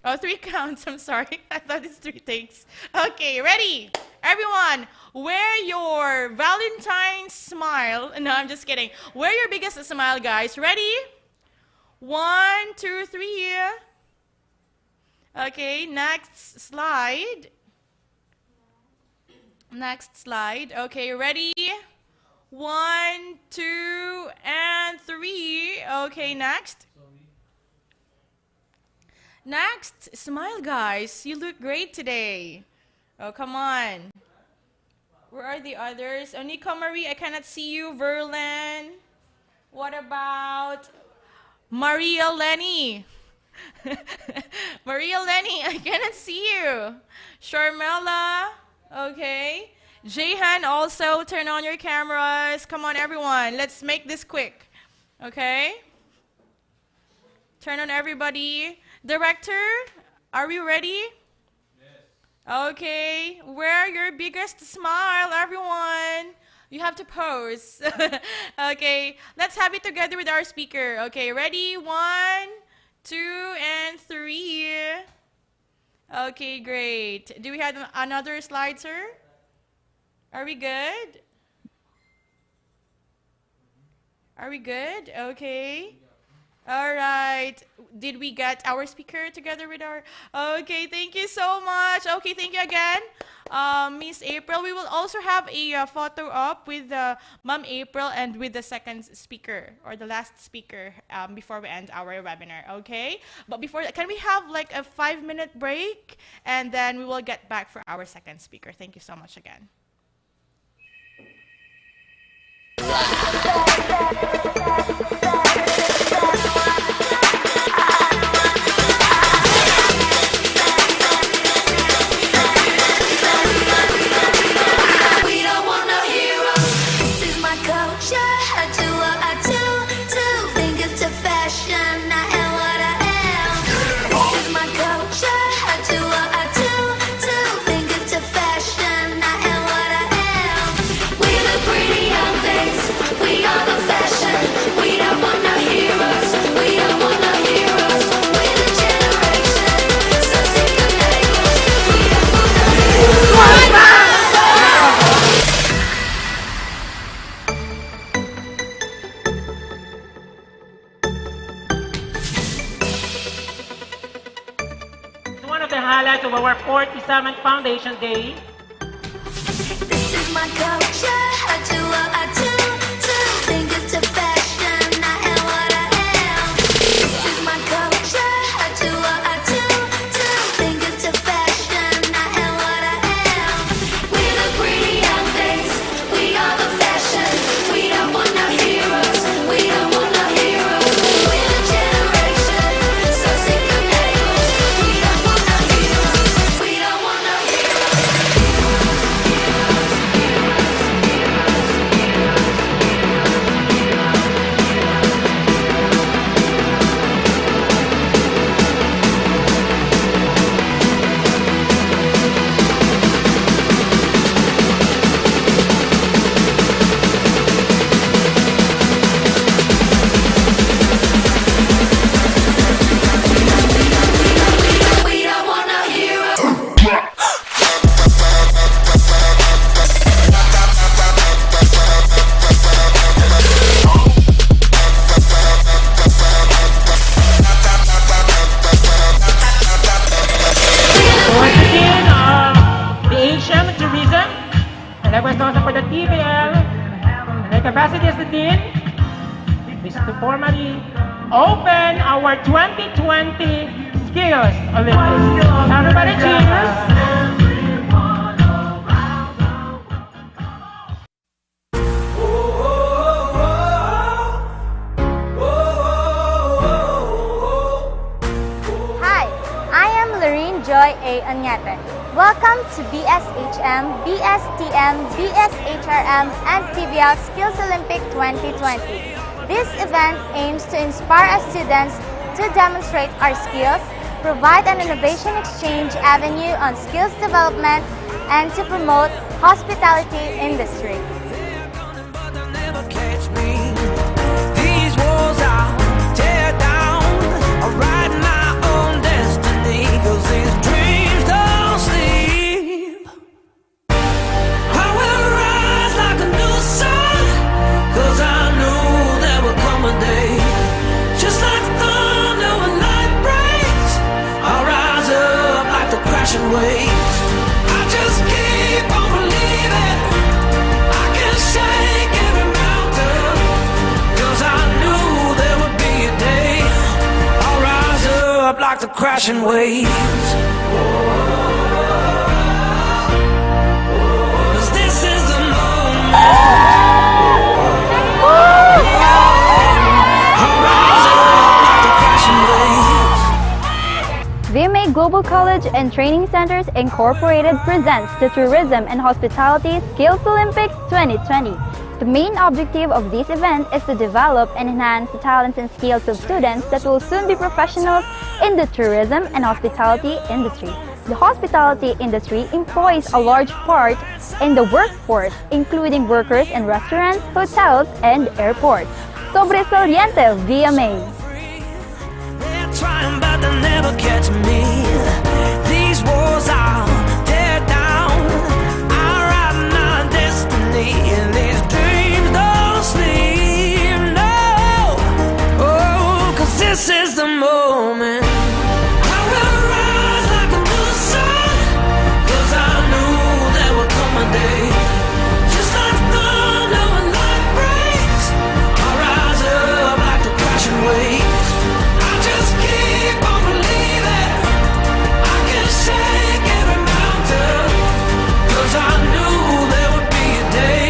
S5: Oh, 3 counts. I'm sorry. I thought it's 3 takes. Okay, ready? Everyone, wear your Valentine's smile. No, I'm just kidding. Wear your biggest smile, guys. Ready? 1, 2, 3. Okay, next slide. Next slide. Okay, ready? 1, 2, and 3. Okay, next. Next, smile, guys. You look great today. Oh, come on. Where are the others? Oh, Nico Marie, I cannot see you. Verlin. What about Maria Lenny? Maria Lenny, I cannot see you. Sharmela, okay. Jehan, also turn on your cameras. Come on, everyone. Let's make this quick. Okay? Turn on everybody. Director, are we ready? Yes. Okay. Wear your biggest smile, everyone. You have to pose. Okay. Let's have it together with our speaker. Okay. Ready? 1, 2, and 3. Okay, great. Do we have another slide, sir? Are we good? Are we good? Okay. All right. Did we get our speaker together with our... Okay, thank you so much. Okay, thank you again, Miss April. We will also have a photo up with Ma'am April and with the second speaker or the last speaker before we end our webinar, okay? But before that, can we have like a 5-minute break? And then we will get back for our second speaker. Thank you so much again.
S1: Highlights of our 47th Foundation Day.
S2: This is my culture. I do what I do. 2 fingers to fashion. I am what I am. This is my culture. I do what I do. 2 fingers to fashion. I am what I am. We're the pretty young things. We are the fashion. We don't want no heroes. We don't want no heroes. We're the generation. So sick of labels. We don't want no heroes. We don't want no heroes. We don't want no heroes.
S1: Once again, the Asian tourism, and I was also for the TVL, and the capacity as the Dean is to formally open our 2020 Skills Olympics. Everybody cheers.
S3: Hi, I am Lorene Joy A. Anyete. Welcome to BSHM, BSTM, BSHRM, and TVL Skills Olympic 2020. This event aims to inspire our students to demonstrate our skills, provide an innovation exchange avenue on skills development, and to promote hospitality industry.
S4: Never catch me. These walls I'll tear down. I'll write my own destiny. 'Cause these dreams don't sleep. I will rise like a new sun. 'Cause I know there will come a day. Just like thunder. crashing waves. 'Cause this is the moment. I'll rise up like the crashing waves.
S3: VMA Global College and Training Centers Incorporated presents the Tourism and Hospitality Skills Olympics 2020. The main objective of this event is to develop and enhance the talents and skills of students that will soon be professionals in the tourism and hospitality industry. The hospitality industry employs a large part in the workforce, including workers in restaurants, hotels, and airports. Sobresaliente VMA.
S4: They're trying, but they'll never catch me. These walls I'll tear down. I'll ride my destiny, and these dreams don't sleep, no. Oh, 'cause this is the moment. I will rise like a new sun, 'cause I knew there would come a day. Just like thunder when light breaks, I'll rise up like the crashing waves. I just keep on believing I can shake every mountain, 'cause I knew there would be a day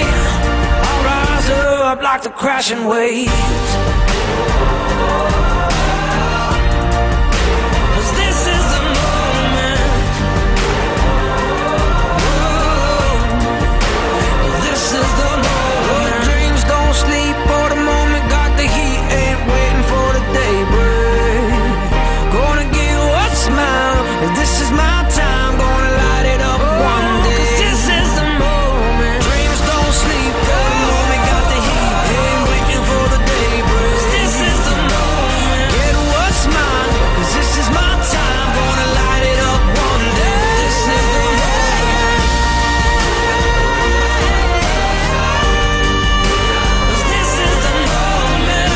S4: I'll rise up like the crashing waves. 'Cause this is the moment. This is the moment. Dreams don't sleep for the moment. Got the heat, ain't waiting for the daybreak. Gonna get what's mine. This is my time. Gonna light it up one day. 'Cause this is the moment. Dreams don't sleep for the moment. Got the heat, ain't waiting for the daybreak. This is the moment. Get what's mine. 'Cause this is my time. Gonna light it up one day. This is the moment. 'Cause this is the moment.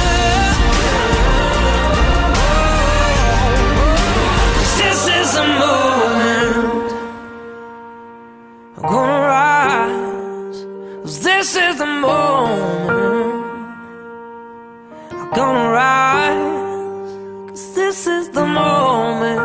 S4: 'Cause this is the moment. I'm gonna rise. 'Cause this is the moment. I'm gonna rise. 'Cause this is the moment.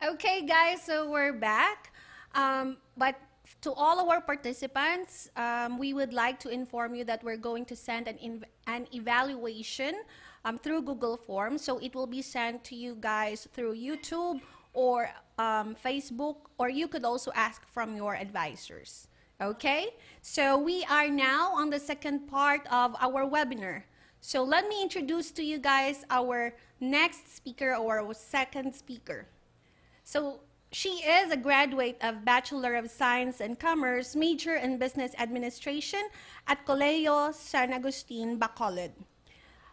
S9: Okay, guys, so we're back. But to all our participants, we would like to inform you that we're going to send an evaluation through Google Forms. So it will be sent to you guys through YouTube or Facebook, or you could also ask from your advisors. Okay, so we are now on the second part of our webinar. So let me introduce to you guys our next speaker or our second speaker. So she is a graduate of Bachelor of Science and Commerce, major in Business Administration at Colegio San Agustin, Bacolod.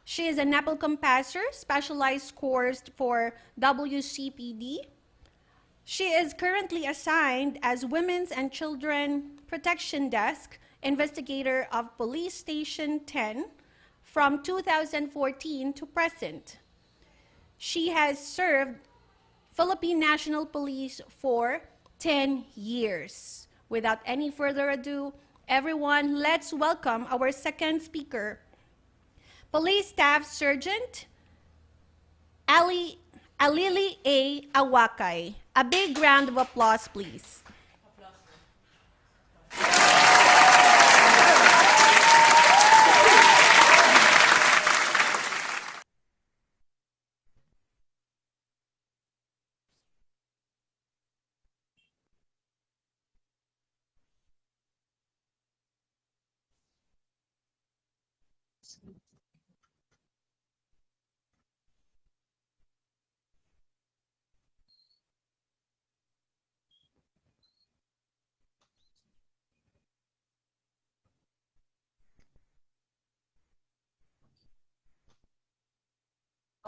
S9: She is an Apple Compasser, specialized course for WCPD. She is currently assigned as Women's and Children Protection Desk Investigator of Police Station 10 from 2014 to present. She has served Philippine National Police for 10 years. Without any further ado, everyone, let's welcome our second speaker, Police Staff Sergeant Alili A. Awakay. A big round of applause, please.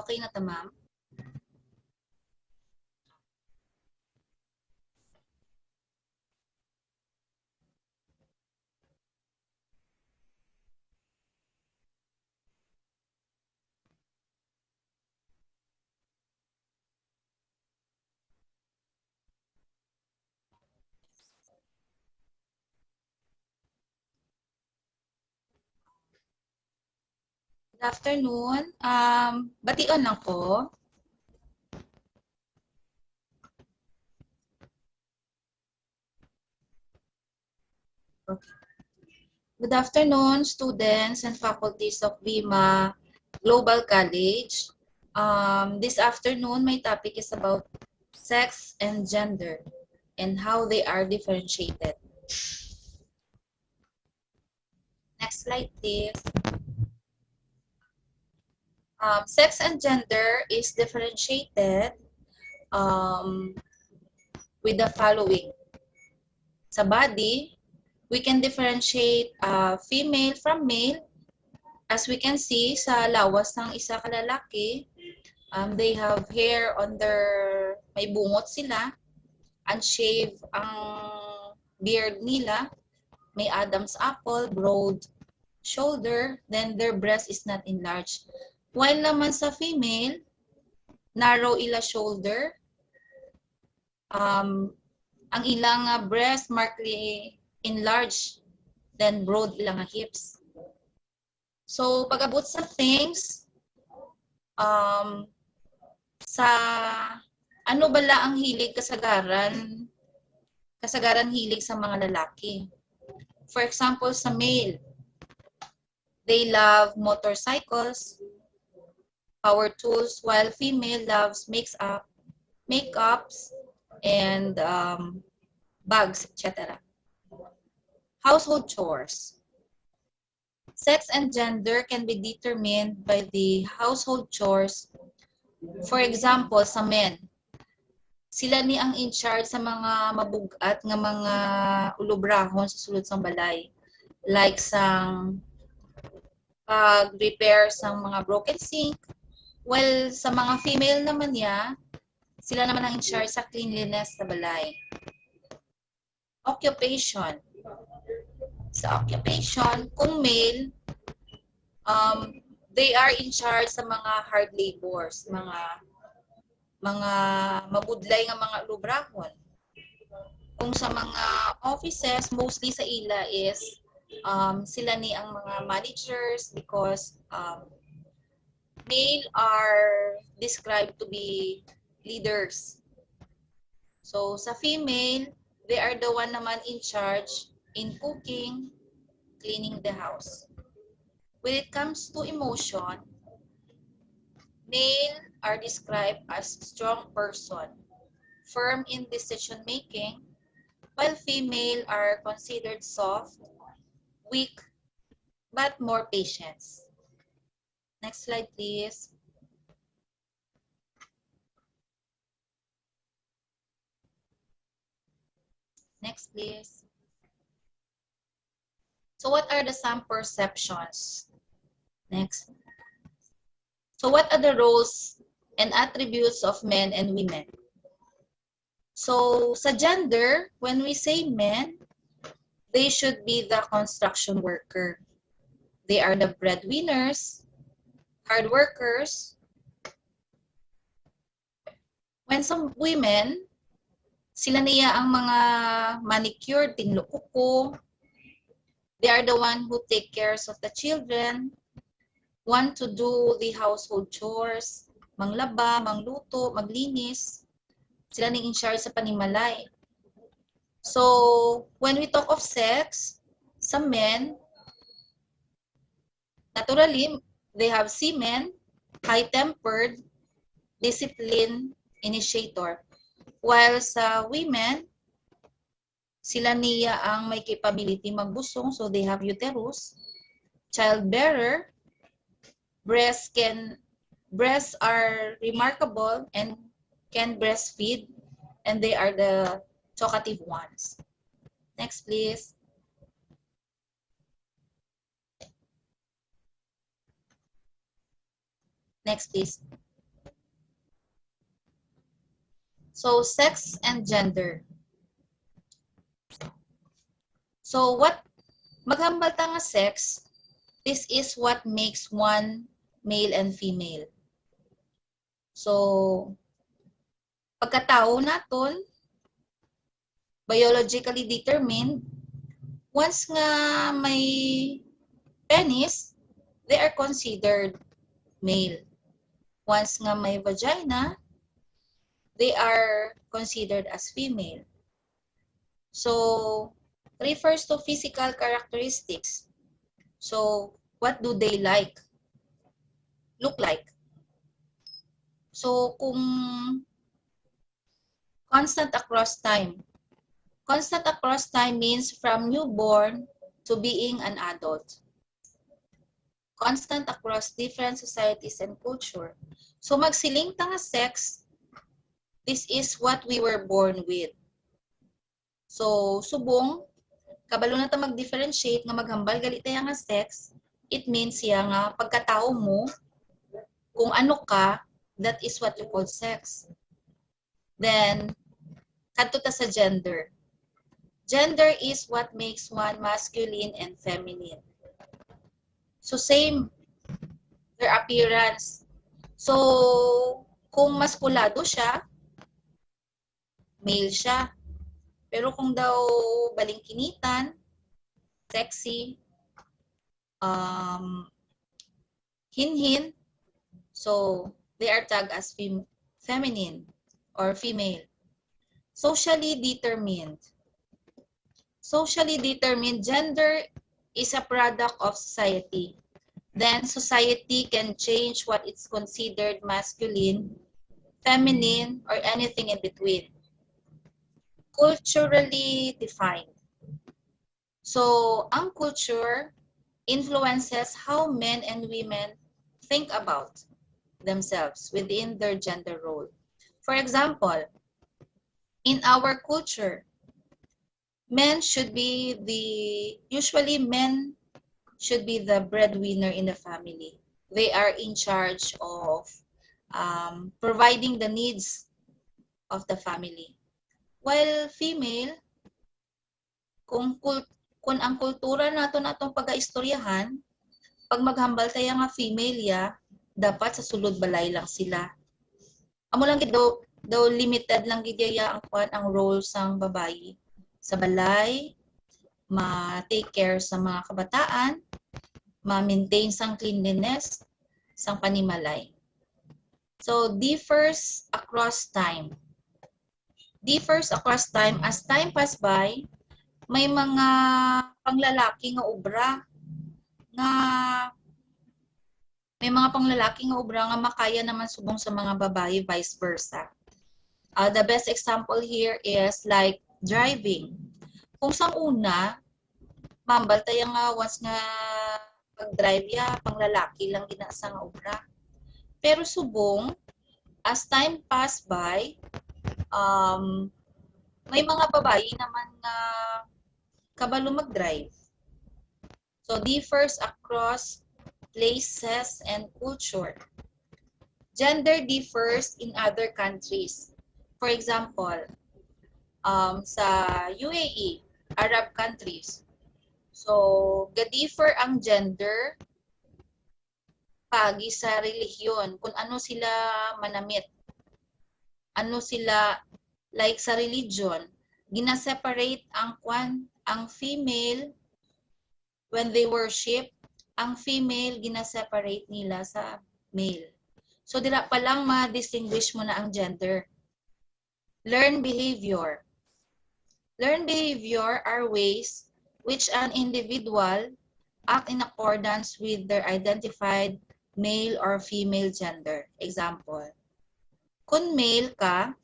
S13: Okay na to, ma'am? Good afternoon. Bation lang po. Okay. Good afternoon, students and faculties of VIMA Global College. This afternoon, my topic is about sex and gender and how they are differentiated. Next slide, please. Sex and gender is differentiated with the following. Sa body, we can differentiate female from male. As we can see sa lawas ng isa kalalaki, they have hair on their, may bungot sila, unshave ang beard nila, may Adam's apple, broad shoulder, then their breast is not enlarged. While naman sa female, narrow ila shoulder, ang ilang breast markedly enlarged, then broad ilang hips. So, pag-abot sa things, sa ano bala ang hilig kasagaran hilig sa mga lalaki. For example, sa male, they love motorcycles, power tools, while female loves makeups, and bags, etc. Household chores. Sex and gender can be determined by the household chores. For example, sa men, sila ni ang in charge sa mga mabugat nga mga ulubrahon sa sulod sang balay. Like sang pag-repair sang mga broken sink. Well, sa mga female naman niya, sila naman ang in charge sa cleanliness sa balay. Occupation. Sa occupation, kung male, they are in charge sa mga hard labors, mga mabudlay nga mga lubrahon. Kung sa mga offices, mostly sa ila is sila ni ang mga managers because male are described to be leaders. So sa female, they are the one naman in charge in cooking, cleaning the house. When it comes to emotion, male are described as strong person, firm in decision making, while female are considered soft, weak, but more patient. Next slide, please. Next, please. So what are the some perceptions? Next. So what are the roles and attributes of men and women? So sa gender, when we say men, they should be the construction worker. They are the breadwinners, hard workers. When some women, sila niya ang mga manicure, tinlukuko. They are the one who take care of the children, want to do the household chores, manglaba, mangluto, maglinis. Sila ni in charge sa panimalay. So, when we talk of sex, some men, naturally, they have semen, high-tempered, discipline, initiator. While sa women, sila niya ang may capability magbusong, so they have uterus, childbearer, breasts are remarkable and can breastfeed, and they are the talkative ones. Next, please. Next, please. So, sex and gender. So, maghambal ta nga sex, this is what makes one male and female. So, pagkatao naton, biologically determined, once nga may penis, they are considered male. Once nga may vagina, they are considered as female. So, refers to physical characteristics. So, what do they look like? So, kung constant across time. Constant across time means from newborn to being an adult. Constant across different societies and culture. So, magsiling ta nga sex, this is what we were born with. So, subong, kabalo na ta mag-differentiate nga maghambal gali tayo nga sex, it means siya nga pagkatao mo, kung ano ka, that is what you call sex. Then, kadto ta sa gender. Gender is what makes one masculine and feminine. So, same, their appearance. So, kung maskulado siya, male siya. Pero kung daw balingkinitan, sexy, hinhin, so they are tagged as feminine or female. Socially determined. Socially determined gender is a product of society. Then society can change what is considered masculine, feminine, or anything in between. Culturally defined. So, ang culture influences how men and women think about themselves within their gender role. For example, in our culture, usually men should be the breadwinner in the family. They are in charge of providing the needs of the family. While female, kung ang kultura nato natong pag-aistoryahan, pag maghambal tayo nga female ya, dapat sa sulod balay lang sila. Amo lang gid daw limited lang gid ya ang role sang babayi sa balay, ma-take care sa mga kabataan, ma-maintain sang cleanliness, sang panimalay. So differs across time. differs across time. As time pass by, may mga panglalaki nga obra nga makaya naman subong sa mga babae, vice versa. The best example here is like driving. Kung sa una, mambal tayo nga once nga pag-drive ya, panglalaki lang ginasa nga obra. Pero subong, as time pass by, may mga babae naman nga kabalo mag-drive. So, differs across places and culture. Gender differs in other countries. For example, sa UAE, Arab countries. So, ga-differ ang gender pagi sa relihiyon, kung ano sila manamit. Ano sila, like sa religion, gina-separate ang female when they worship, ang female gina-separate nila sa male. So, dira pa lang ma-distinguish mo na ang gender. Learn behavior. Learn behavior are ways which an individual act in accordance with their identified male or female gender. Example, kung male ka,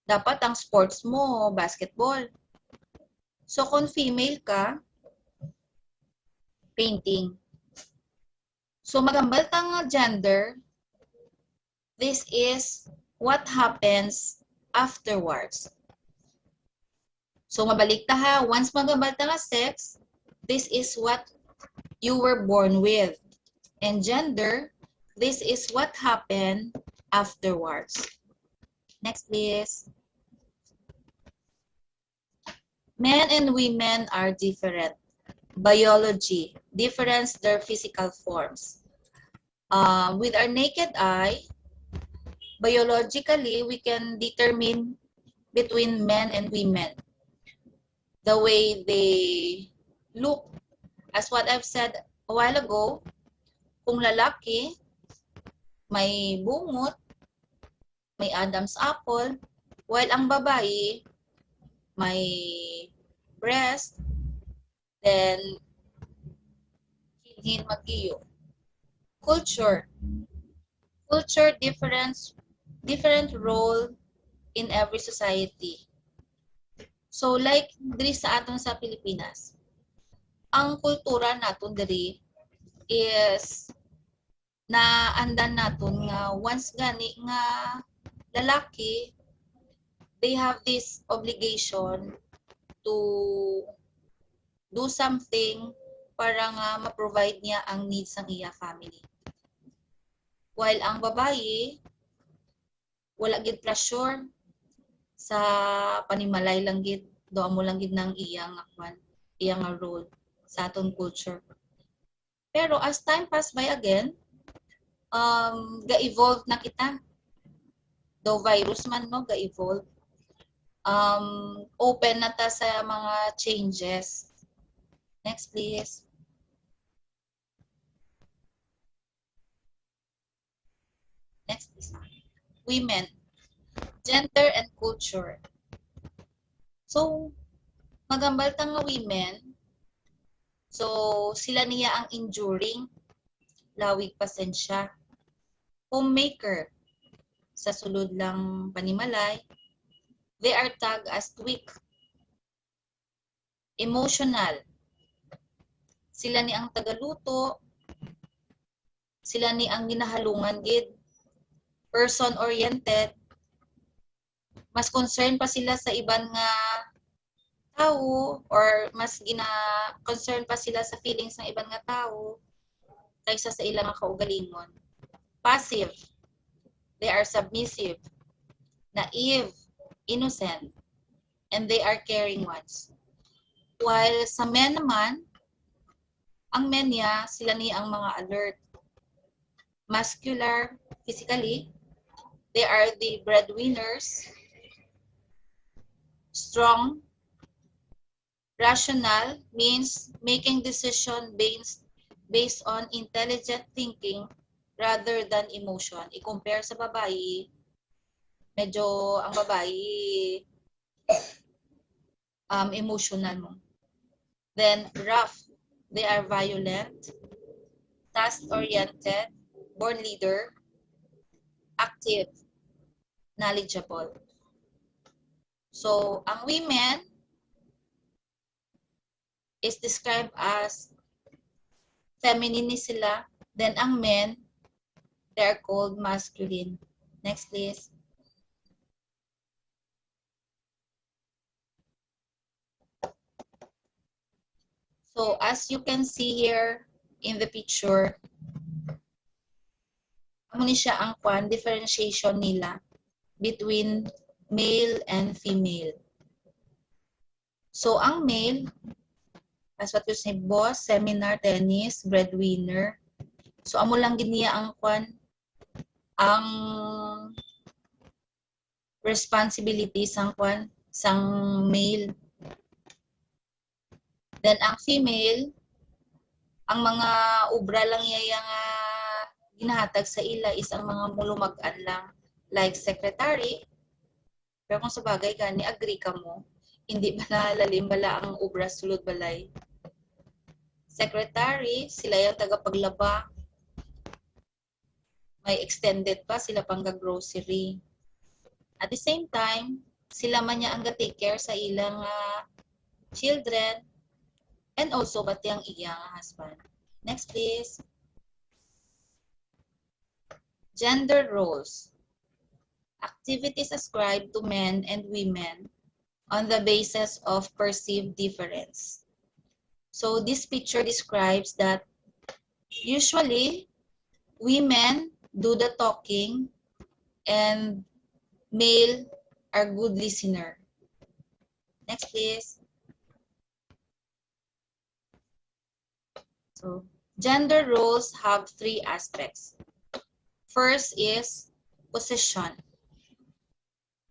S13: dapat ang sports mo, basketball. So, kung female ka, painting. So, magambal tang gender, this is what happens afterwards. So, mabalik ta ha, once magambal tang sex, this is what you were born with. And gender, this is what happened afterwards. Next, please. Men and women are different. Biology, difference their physical forms. With our naked eye, biologically, we can determine between men and women. The way they look, as what I've said a while ago, kung lalaki, may bungot, may Adam's apple, while ang babae, may breast, then hinhin magiyo. Culture. Culture different role in every society. So like diri sa aton sa Pilipinas, ang kultura naton diri is na andan naton nga once gani nga lalaki, they have this obligation to do something para nga ma-provide niya ang needs ng iya family. While ang babae, wala gid pressure sa panimalay lang gid, do mo lang gid ng iyang role sa aton culture. Pero as time pass by again, ga-evolve na kita. Do virus man no, ga-evolve. Open na ta sa mga changes. Next, please. Next, please. Women, gender and culture. So, magambal ta nga women, so sila niya ang enduring, lawig pasensya, homemaker, sa sulod lang panimalay, they are tagged as weak, emotional, sila ni ang tagaluto, sila ni ang ginahalungan gid, person-oriented, mas concerned pa sila sa iban nga tao or mas concerned pa sila sa feelings ng iban nga tao kaysa sa ilang kaugalingon. Passive, they are submissive, naive, innocent, and they are caring ones. While sa men naman, ang men niya, sila niya ang mga alert, muscular, physically, they are the breadwinners, strong, rational means making decision based on intelligent thinking rather than emotion. I-compare sa babae, medyo ang babae emotional mo. Then rough, they are violent, task-oriented, born leader, active, knowledgeable. So, ang women is described as feminine sila. Then, ang men, they are called masculine. Next, please. So, as you can see here in the picture, ano ni siya ang differentiation nila between male and female. So, ang male, as what you say, boss, seminar, tennis, breadwinner. So, amo lang giniya ang responsibilities sang male. Then, ang female, ang mga ubra lang iya nga ginahatag sa ila is ang mga mulumag-an lang. Like secretary. Pero kung sa bagay gani, agree ka mo, hindi ba nalalim bala ang ubra sulod balay? Secretary, sila yung tagapaglaba. May extended pa, sila pang grocery. At the same time, sila man niya ang take care sa ilang children and also pati ang iyang husband. Next, please. Gender roles. Activities ascribed to men and women on the basis of perceived difference. So this picture describes that usually women do the talking and male are good listener. Next, please. So, gender roles have three aspects. First is position.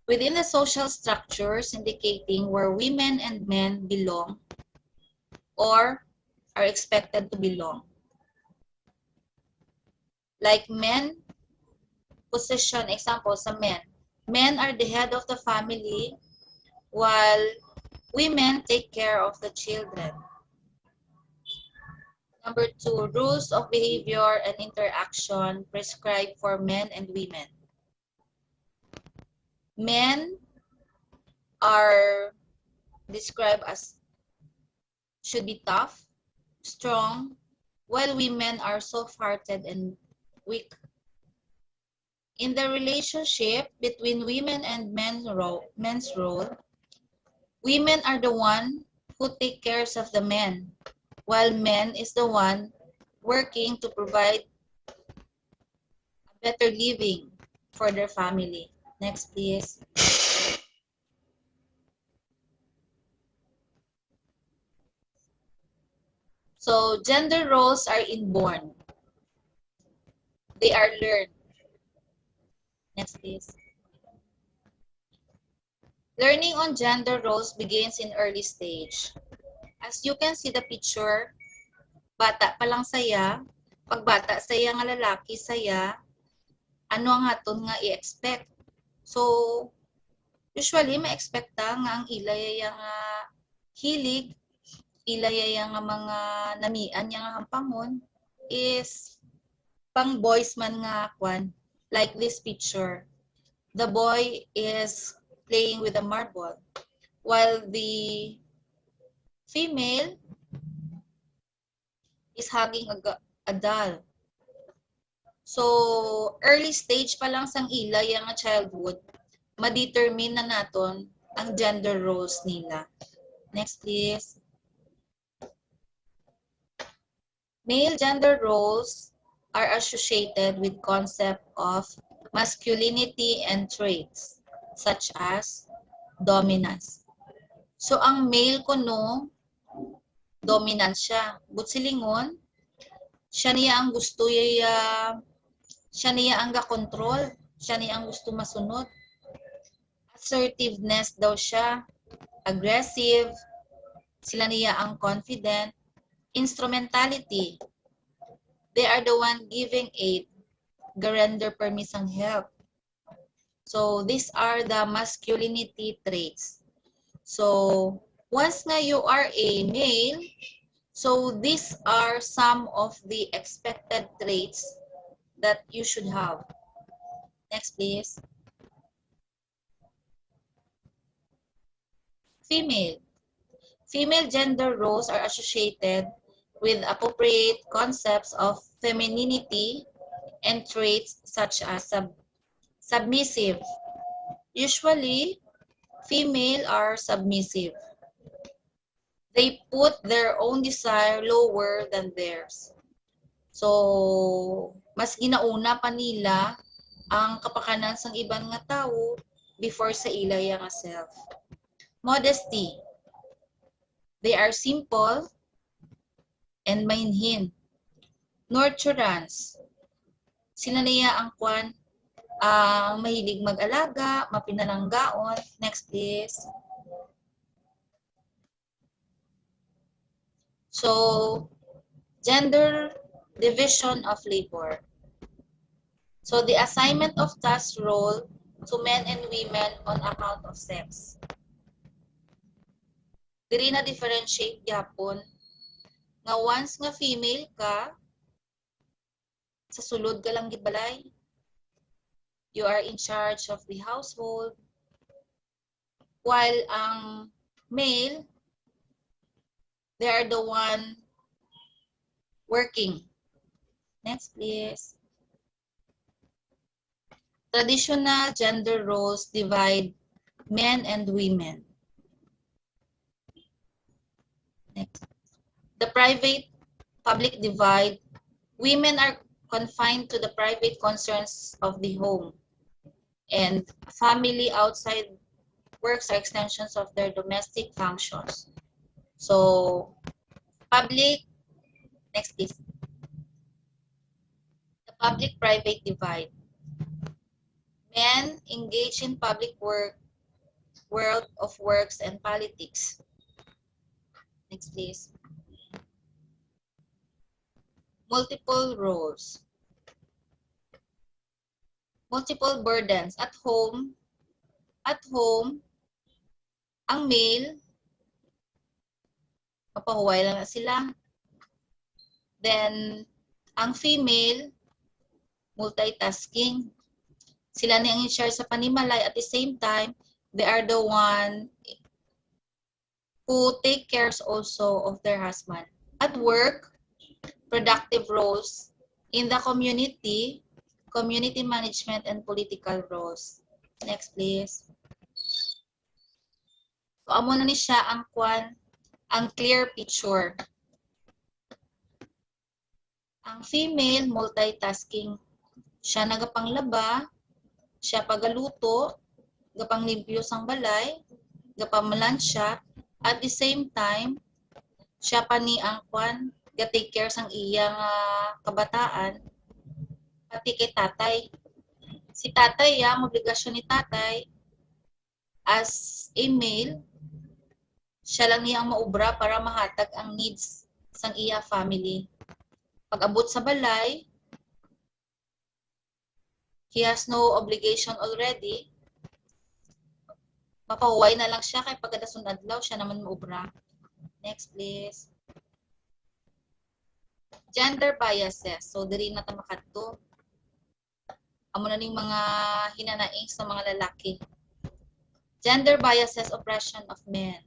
S13: Within the social structures indicating where women and men belong or are expected to belong. Like men, position, example sa men. Men are the head of the family while women take care of the children. Number 2, rules of behavior and interaction prescribed for men and women. Men are described as should be tough, strong, while women are soft-hearted and weak. In the relationship between women and men's role, women are the one who take care of the men, while men is the one working to provide a better living for their family. Next, please. So, gender roles are inborn. They are learned. Next, please. Learning on gender roles begins in early stage. As you can see the picture, bata pa lang saya, pag bata saya nga lalaki saya, ano ang haton nga i-expect? So, usually, ma-expecta nga ang ilay nga hilig, ilay nga mga namian nga hampangon is pang boys man nga kwan. Like this picture. The boy is playing with a marble, while the female is hugging a doll. So, early stage pa lang sang ila yung childhood, ma-determine na naton ang gender roles nila. Next, please. Male gender roles are associated with concept of masculinity and traits, such as dominance. So, ang male kuno, dominant siya. But silingon, siya niya ang gusto siya niya ang ga-control, siya niya ang gusto masunod. Assertiveness daw siya, aggressive, sila niya ang confident, instrumentality. They are the one giving aid, ga-render permisang help. So these are the masculinity traits. So once nga you are a male, so these are some of the expected traits that you should have. Next, please. Female. Female gender roles are associated with appropriate concepts of femininity and traits such as submissive. Usually, female are submissive. They put their own desire lower than theirs. So, mas ginauna pa nila ang kapakanan sang ibang nga tao before sa ilay nga self. Modesty. They are simple and mainhin. Nurturance. Sila niya ang mahilig mag-alaga, mapinalanggaon. Next, please. So, gender division of labor. So, the assignment of task role to men and women on account of sex. Diri na differentiate gyapon nga once nga female ka, sa sulod ka lang gibalay. You are in charge of the household. While ang male, they are the one working. Next, please. Traditional gender roles divide men and women. Next. The private-public divide. Women are confined to the private concerns of the home, and family outside works are extensions of their domestic functions. So, public, next please. The public-private divide. Men engage in public world of works and politics. Next please. Multiple roles. Multiple burdens. At home, ang male, mapahuway lang na sila. Then, ang female, multitasking. Sila na ang in-share sa panimalay. At the same time, they are the one who take care also of their husband. At work, productive roles. In the community, community management and political roles. Next, please. So, amo na ni siya ang clear picture. Ang female, multitasking. Siya nagapanglaba, siya pagaluto, gapanglimpyo sang balay, gapamalansya, at the same time, siya pa ni ang ga-take care sang iyang kabataan, pati kay tatay. Si tatay, ang obligasyon ni tatay, as a male, siya lang niya ang maubra para mahatag ang needs sang iya family. Pag abot sa balay, he has no obligation already. Mapahuway na lang siya kay pagkadasun adlaw, siya naman maubra. Next, please. Gender biases. So, diri na tamakadto. Amo na ning mga hinanaing sa mga lalaki. Gender biases, oppression of men.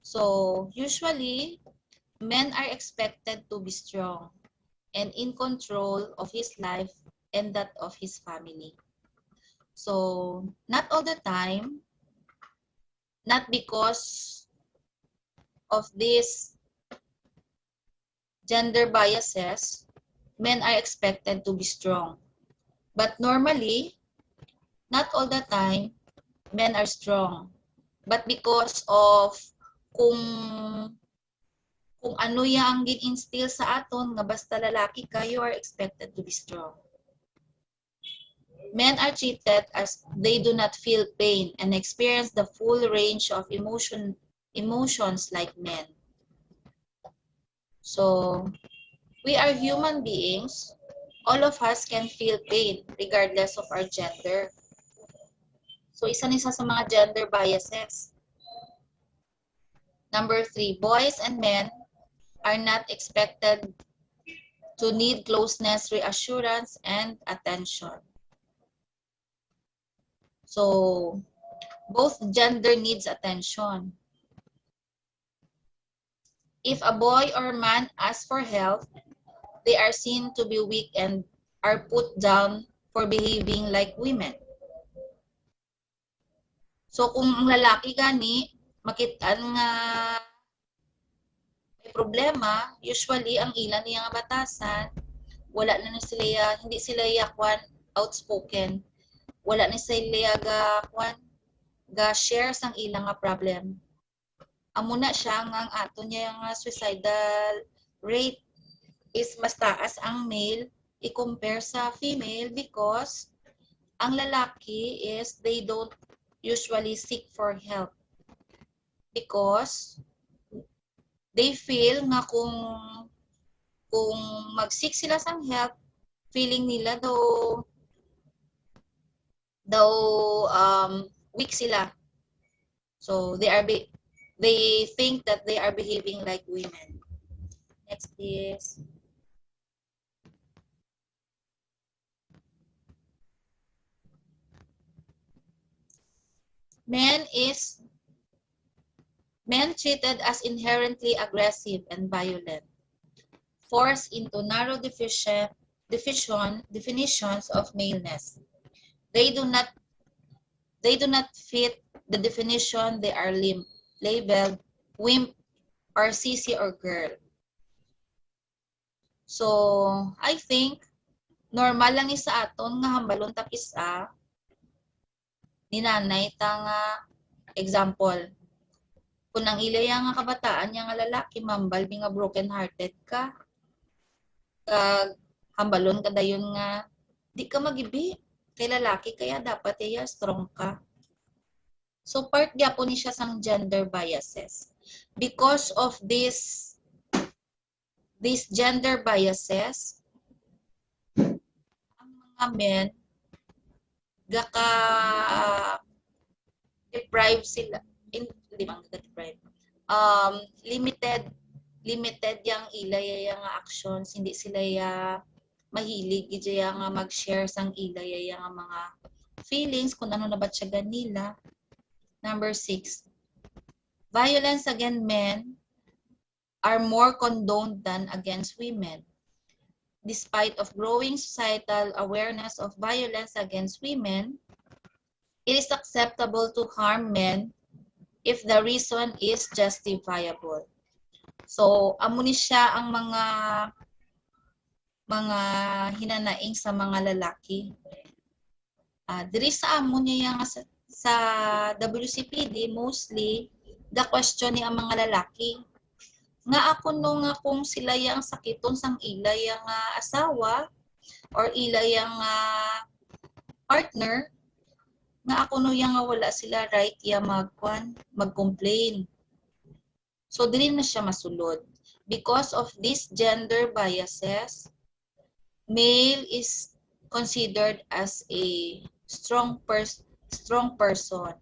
S13: So, usually, men are expected to be strong and in control of his life and that of his family. So, not all the time, not because of these gender biases, men are expected to be strong. But normally, not all the time, men are strong. But because of kung ano yang gin-instill sa aton nga basta lalaki ka, you are expected to be strong. Men are treated as they do not feel pain and experience the full range of emotions like men. So, we are human beings. All of us can feel pain regardless of our gender. So, isa sa mga gender biases. Number 3, boys and men are not expected to need closeness, reassurance, and attention. So, both gender needs attention. If a boy or man asks for help, they are seen to be weak and are put down for behaving like women. So, kung ang lalaki gani, makitaan nga may problema, usually ang ilan niya nga batasan, wala na sila, hindi sila yakwan outspoken. Wala na sila ga share sang ilang nga problem. Amo na siya nga ang ato niya nga suicidal rate is mas taas ang male i-compare sa female because ang lalaki is they don't usually seek for help because they feel nga kung mag-seek sila sang help, feeling nila daw weak sila. So they think that they are behaving like women. Next please. Men treated as inherently aggressive and violent, forced into narrow definitions of maleness. They do not fit the definition. They are labeled wimp or sissy or girl. So, I think normal lang isa aton nga hambalon tapisa ni nanay ta nga example. Kung ang ilaya nga kabataan niya nga lalaki mambal bi nga broken hearted ka, kag hambalon ka dayon nga di ka magibi kay lalaki kaya dapat iya strong ka. So part gyapon ni siya sang gender biases. Because of these gender biases, ang mga men gaka deprive sila limited yang ilay nga actions, hindi sila mahilig ija nga mag-share sang ilay nga mga feelings kung ano na ba siya ganila. Number 6, violence against men are more condoned than against women. Despite of growing societal awareness of violence against women, it is acceptable to harm men if the reason is justifiable. So, amo ni siya ang mga hinanaing sa mga lalaki. Diri sa amo niya nga sa WCPD, mostly, the-question ni ang mga lalaki. Nga ako nga kung sila yang sakiton sang ilay yang asawa or ilay yang partner, nga ako yang wala sila right ya mag-complain. So, dili na siya masulod. Because of these gender biases, male is considered as a strong person.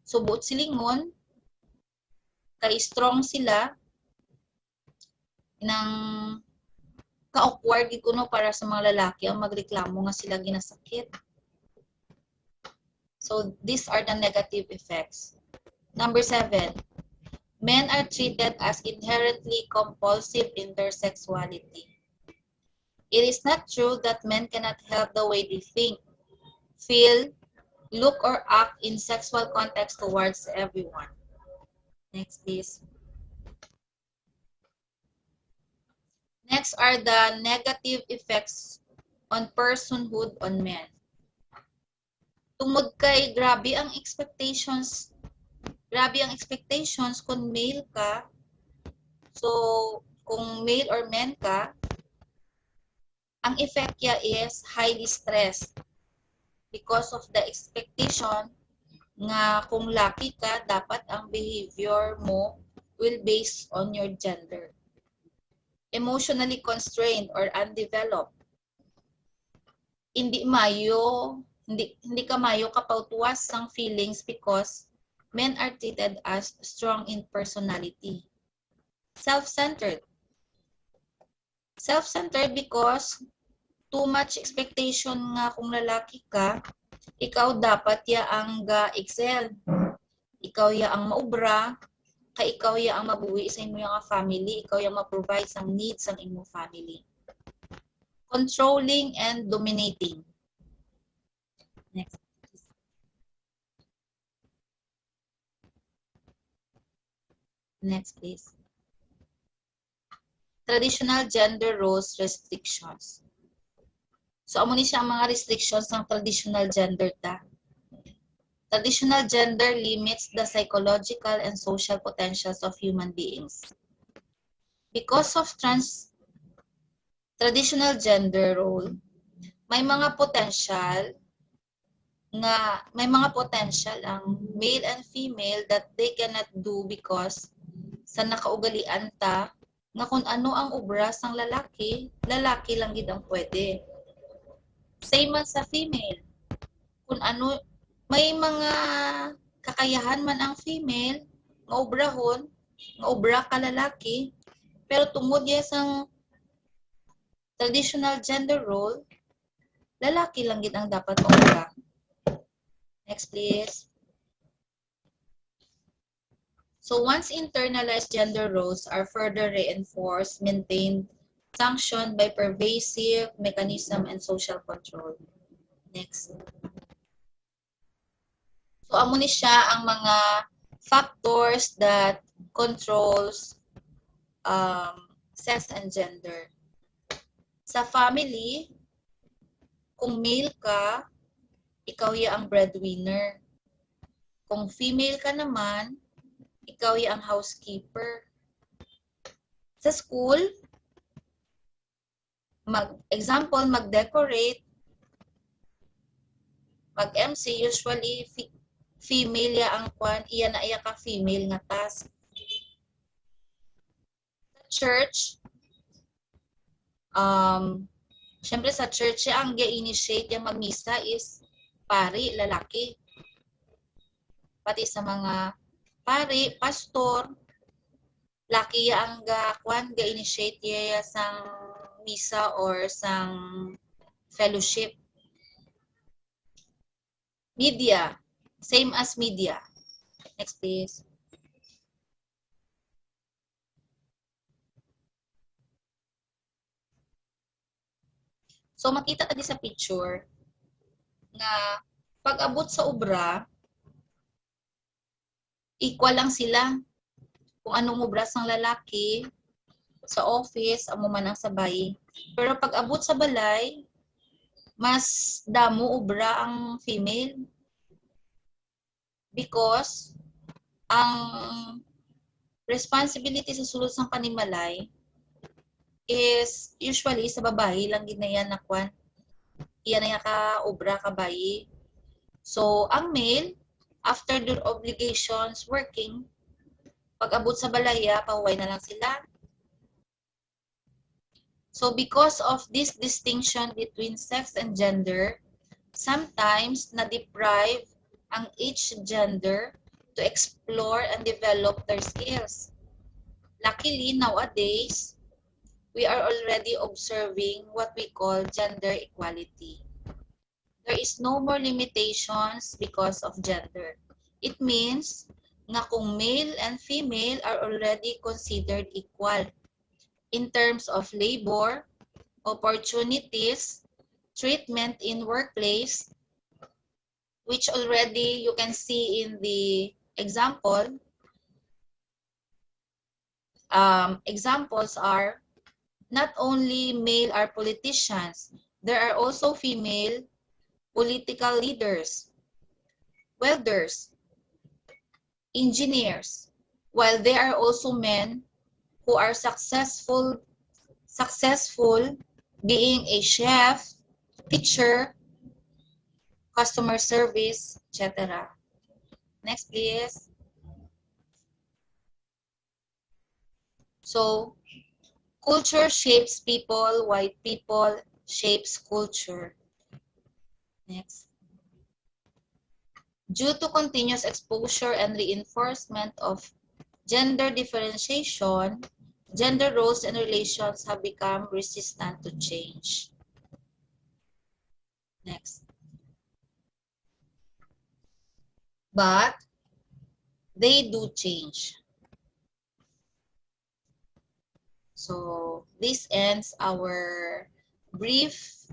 S13: So, buot silingon, kay strong sila, nang ka-awkward kuno para sa mga lalaki ang magreklamo nga sila ginasakit. So, these are the negative effects. Number 7, men are treated as inherently compulsive in their sexuality. It is not true that men cannot help the way they think, feel, look, or act in sexual context towards everyone. Next, please. Next are the negative effects on personhood on men. Tungod kay grabe ang expectations kung male ka. So, kung male or men ka, ang effect niya is highly stressed because of the expectation nga kung laki ka, dapat ang behavior mo will based on your gender. Emotionally constrained or undeveloped. Hindi hindi kamayo kapautuwas sang feelings because men are treated as strong in personality. Self-centered. Self-centered because too much expectation nga kung lalaki ka, ikaw dapat ya ang ga-excel. Ikaw ya ang maubra, kay ikaw ya ang mabuhi sa imo nga family, ikaw ya ma-provide sang needs sang imo family. Controlling and dominating. Next. Next, please. Traditional gender roles restrictions. So, amo ni siya ang mga restrictions ng traditional gender ta. Traditional gender limits the psychological and social potentials of human beings. Because of traditional gender role, may mga potential ang male and female that they cannot do because sa nakaugalian ta nga kung ano ang obra sang lalaki, lalaki lang gid ang pwede. Same man sa female. Kung ano, may mga kakayahan man ang female nga obrahon, nga obra ka lalaki, pero tungod ya sang traditional gender role, lalaki lang gid ang dapat maobra. Next, please. So once internalized gender roles are further reinforced, maintained, sanctioned by pervasive mechanism and social control. Next. So amo ni siya ang mga factors that controls sex and gender. Sa family, kung male ka, ikaw ya ang breadwinner. Kung female ka naman, ikaw ya ang housekeeper. Sa school, example, mag-decorate, mag-MC, usually female ya ang kwan, iya na iya ka female nga task. Sa church, syempre sa church ang ga-initiate yung magmisa is pari, lalaki. Pati sa mga pari, pastor, laki ang ga-initiate ya sang misa or sang fellowship. Media, same as media. Next, please. So, makita tadi sa picture na pag-abot sa obra, equal lang sila. Kung anong obra sang lalaki, sa office, amo man ang sabay. Pero pag abot sa balay, mas damo obra ang female. Because ang responsibility sa sulod sang panimalay is usually sa babae lang gid na yan na kwan. Iyan na ka obra ka bayi. So, ang male, after their obligations working, pag abot sa balaya, pahuway na lang sila. So because of this distinction between sex and gender, sometimes na-deprive ang each gender to explore and develop their skills. Luckily, nowadays, we are already observing what we call gender equality. There is no more limitations because of gender. It means na kung male and female are already considered equal in terms of labor, opportunities, treatment in workplace, which already you can see in the example. Examples are not only male are politicians, there are also female political leaders, welders, engineers, while there are also men who are successful being a chef, teacher, customer service, etc. Next, please. So, culture shapes people, while people shapes culture. Next. Due to continuous exposure and reinforcement of gender differentiation, gender roles and relations have become resistant to change. Next. But they do change. So this ends our brief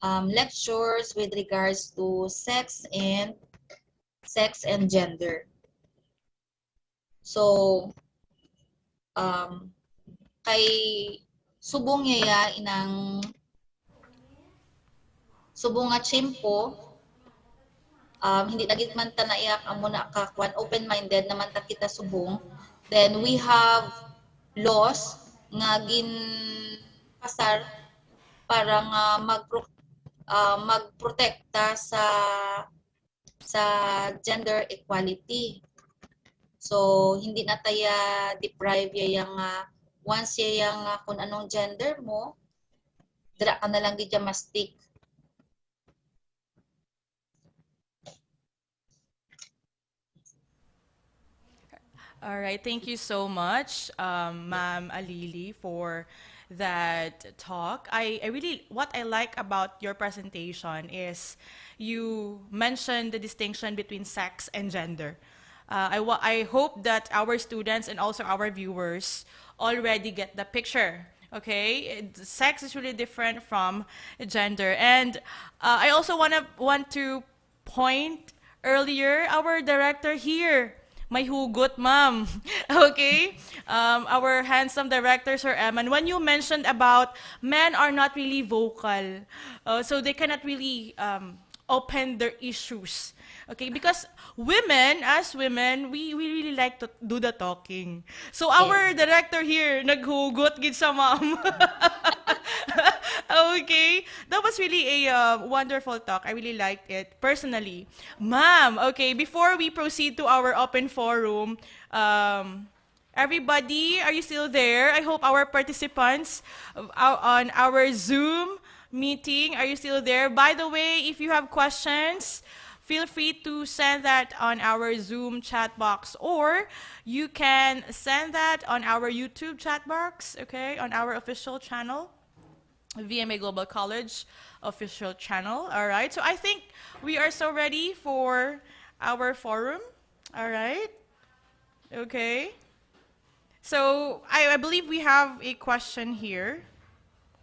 S13: lectures with regards to sex and gender. So kay subong yaya inang subong nga tiyempo, hindi na gid man ta naiyak amo na ka kwan open-minded naman ta kita subong, then we have laws nga gin pasar para nga magprotekta sa gender equality. So hindi na taya deprive yaya nga once yaya nga kung anong gender mo, dira ka na lang gid ma-stick.
S5: All right, thank you so much, Ma'am Alili, for that talk. I really, what I like about your presentation is you mentioned the distinction between sex and gender. I hope that our students and also our viewers already get the picture. Okay, sex is really different from gender, and I also want to point earlier our director here. May hugot, ma'am. Okay? Our handsome director, Sir Eman, when you mentioned about men are not really vocal, so they cannot really open their issues. Okay? Because women, as women, we really like to do the talking. So our director here, naghugot gid sa ma'am. Okay, that was really a wonderful talk. I really liked it personally. Ma'am, okay, before we proceed to our open forum, everybody, are you still there? I hope our participants on our Zoom meeting, are you still there? By the way, if you have questions, feel free to send that on our Zoom chat box, or you can send that on our YouTube chat box, okay, on our official channel. VMA Global College official channel. All right, so I think we are so ready for our forum. All right, okay. So I believe we have a question here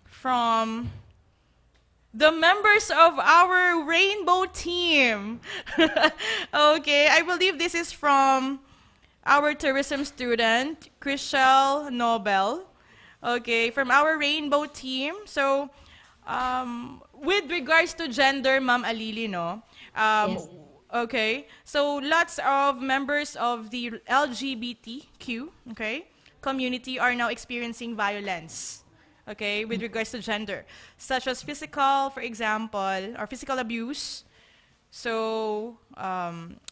S5: from the members of our rainbow team. Okay, I believe this is from our tourism student, Chriselle Nobel. Okay, from our rainbow team. So, with regards to gender, Ma'am Alili, no?
S13: Yes.
S5: Okay, so lots of members of the LGBTQ, okay, community are now experiencing violence, okay, with regards to gender, such as physical, for example, or physical abuse. So,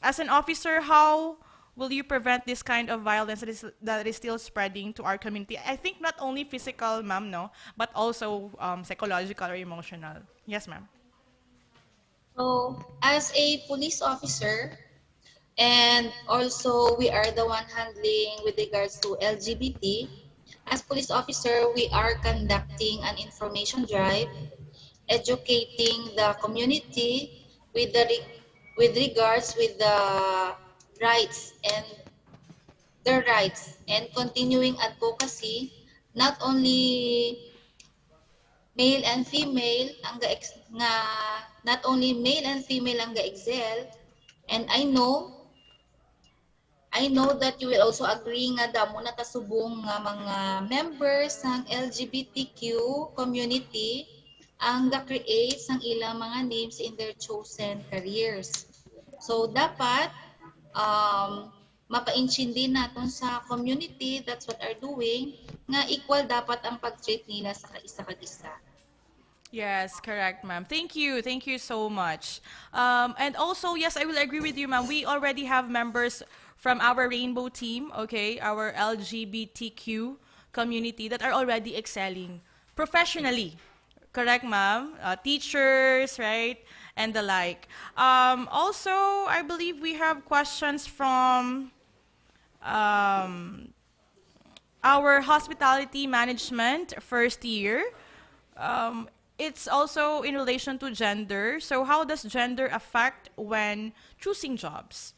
S5: as an officer, how will you prevent this kind of violence that is still spreading to our community? I think not only physical, ma'am, no, but also psychological or emotional. Yes, ma'am.
S13: So, as a police officer, and also we are the one handling with regards to LGBT, as police officer, we are conducting an information drive, educating the community with with regards with the rights and their rights, and continuing advocacy, not only male and female ang nga not only male and female ang ga-excel, and I know that you will also agree nga damo na kasubong nga mga members ng LGBTQ community ang ga-create sang ilang mga names in their chosen careers. So dapat mapa-intindi naton sa community, that's what are doing, nga equal dapat ang pag-treat nila sa kaisa kag isa.
S5: Yes, correct, ma'am. Thank you. Thank you so much. And also, yes, I will agree with you, ma'am. We already have members from our rainbow team, okay, our LGBTQ community that are already excelling professionally. Correct, ma'am? Teachers, right? and the like. Also, I believe we have questions from our hospitality management first year. Um, it's also in relation to gender. So how does gender affect when choosing jobs?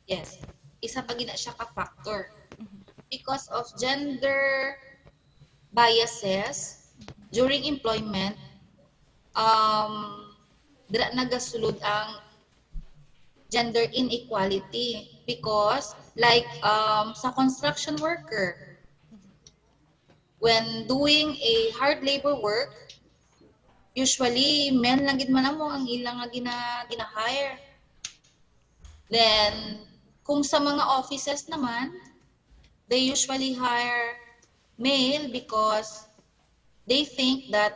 S13: Yes, isa pa gina siya ka-factor. Because of gender biases during employment, dira nagasulod ang gender inequality because like sa construction worker, when doing a hard labor work, usually men lang gid man amo ang ilang nga gina-hire. Then kung sa mga offices naman, they usually hire male because they think that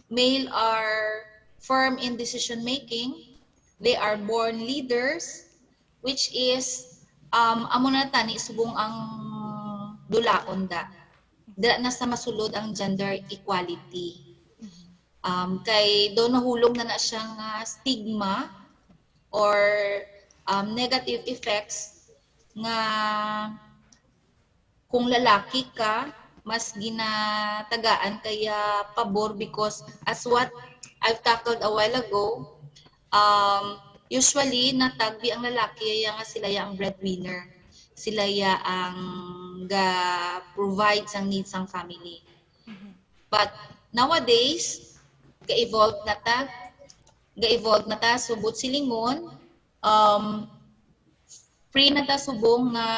S13: male are firm in decision making, they are born leaders, which is amo na tani subong ang dulaon da. Dira na sa masulod ang gender equality. Kay do nahulog na siyang stigma or negative effects nga kung lalaki ka, mas ginatagaan kaya pabor because as what I've tackled a while ago, usually natagbi ang lalaki nga sila ya ang breadwinner. Sila ya ang ga-provide sang needs sang family. But nowadays, ga-evolve na ta subot silingon, free na ta subong nga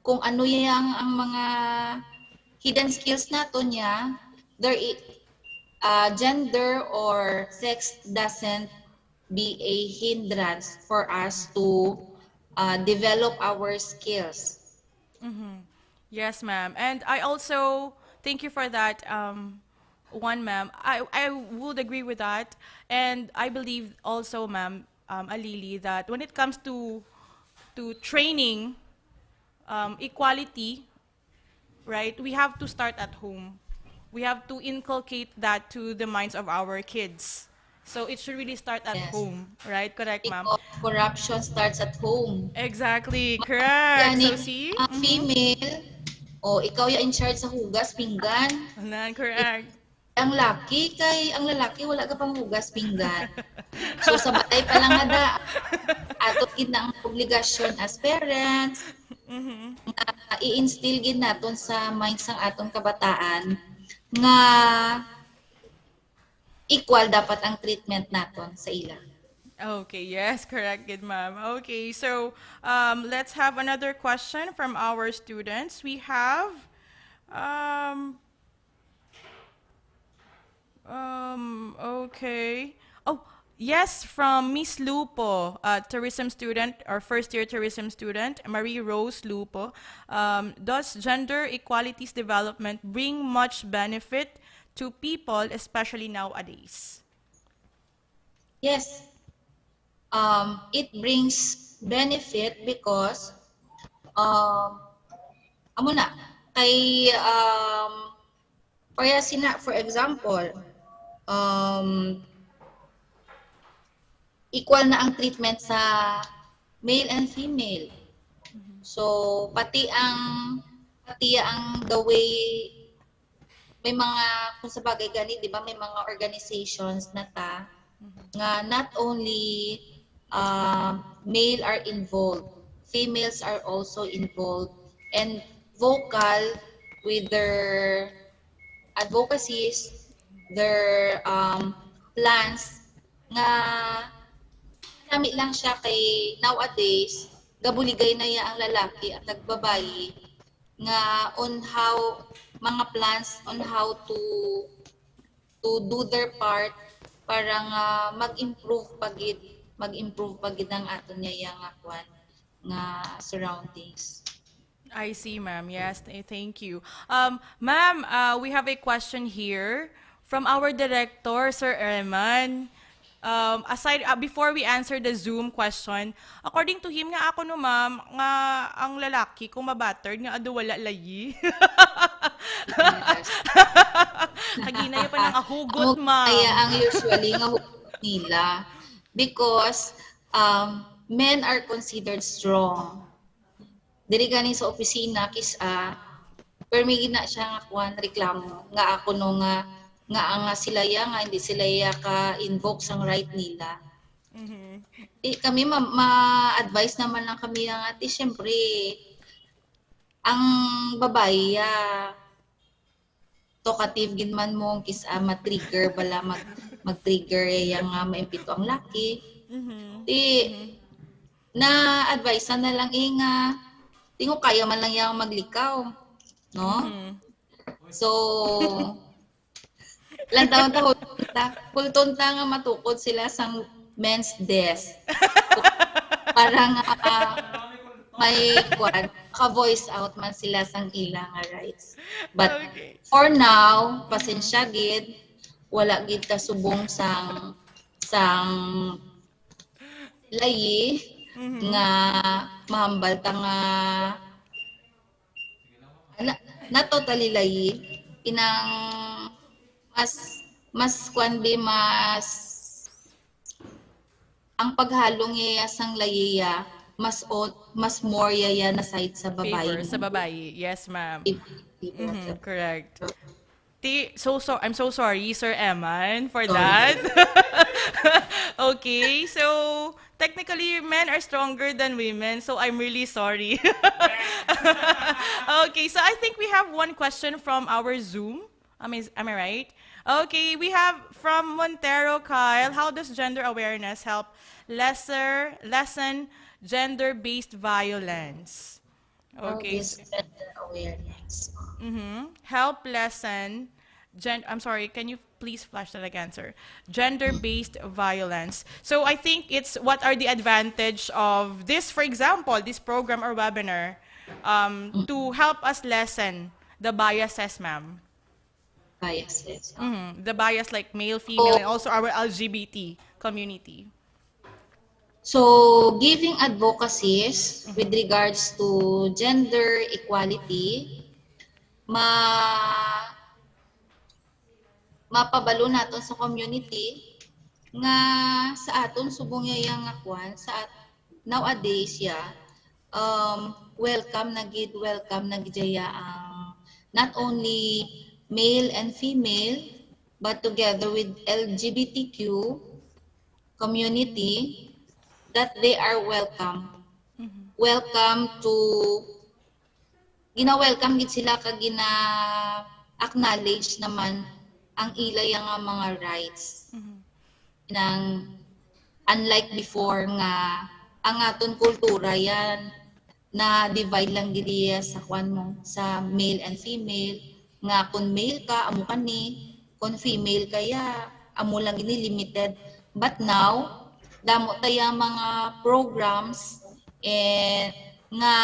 S13: kung ano yang ang mga hidden skills nato niya, gender or sex doesn't be a hindrance for us to develop our skills.
S5: Yes, ma'am. And I also thank you for that one, ma'am. I would agree with that. And I believe also, ma'am, Alili, that when it comes to training equality, right, we have to start at home. We have to inculcate that to the minds of our kids. So it should really start at home, right? Correct, ma'am?
S13: Because corruption starts at home.
S5: Exactly, correct. So see?
S13: Ang female, ikaw ya in charge sa hugas, pinggan.
S5: Correct.
S13: Ang lalaki wala ka pang hugas, pinggan. So sa batay pa lang ada, ato gid na ang obligasyon as parents, i-instill gid naton sa minds sang aton kabataan nga equal dapat ang treatment naton sa ila.
S5: Okay, yes, correct, good ma'am. Okay, so let's have another question from our students. We have okay. Oh, yes, from Miss Lupo, tourism student, or first-year tourism student, Marie Rose Lupo. Does gender equalities development bring much benefit to people, especially nowadays?
S13: Yes. It brings benefit because amo na kay for example, equal na ang treatment sa male and female. So pati ang the way may mga kung sa bagay gani, di ba, may mga organizations na nga not only male are involved, females are also involved and vocal with their advocacies, their plans nga nami lang siya kay nowadays gabuligay na ya ang lalaki at nagbabayi nga on how mga plans on how to do their part para nga mag-improve pagid ang aton niya nga kwan nga surroundings.
S5: I see, ma'am. Yes, thank you. Ma'am, we have a question here from our director, Sir Erman. Before we answer the Zoom question, according to him nga ako no, ma'am, nga ang lalaki kung mabattered nga ado wala layi. Kaginay pa nang ahugot, ma'am.
S13: Kaya ang usually nga nila because men are considered strong. Diri gani sa opisina pero may gina siya nga kuan reklamo nga ako no nga sila ya nga hindi sila ya ka invoke sang right nila. Kami ma-advise naman lang kami nga ati syempre ang babae talkative gid man mo ma-trigger bala mag-trigger yang maimpito ang laki. Na-advise na lang nga tingo kaya man lang yang maglikaw, no? So lang taon kulton nga matukod sila sang men's desk. Parang may ka-voice out man sila sang ilang rights. But for now, pasensya gid wala gid ta subong sang layi nga mahambal ta nga na totally layi inang mas ang paghalong yaya sang layiya mas more yaya na side sa babae.
S5: Favor sa babae. Yes, ma'am. Correct. I'm so sorry, Sir Eman, for that. Okay, so technically men are stronger than women, so I'm really sorry. Okay, so I think we have one question from our Zoom. Am I right? Okay, we have from Montero Kyle. How does gender awareness help lessen gender-based violence? Okay.
S13: Gender awareness.
S5: Help lessen I'm sorry, can you please flash that again, sir? Gender-based violence. So I think it's what are the advantage of this, for example, this program or webinar to help us lessen the biases, ma'am.
S13: Biases.
S5: The bias like male, female, and also our LGBT community.
S13: So, giving advocacies with regards to gender equality, mapabalo naton sa community nga sa aton subong yang akwan nowadays welcome na gid ang not only male and female but together with LGBTQ community that they are welcome to gina-welcome gid sila kag acknowledge naman ang ilay nga mga rights. Unlike before nga ang aton kultura yan na divide lang gid sa sa male and female nga kung male ka amo kani, kung female kaya amo lang gini limited. But now damo taya mga programs nga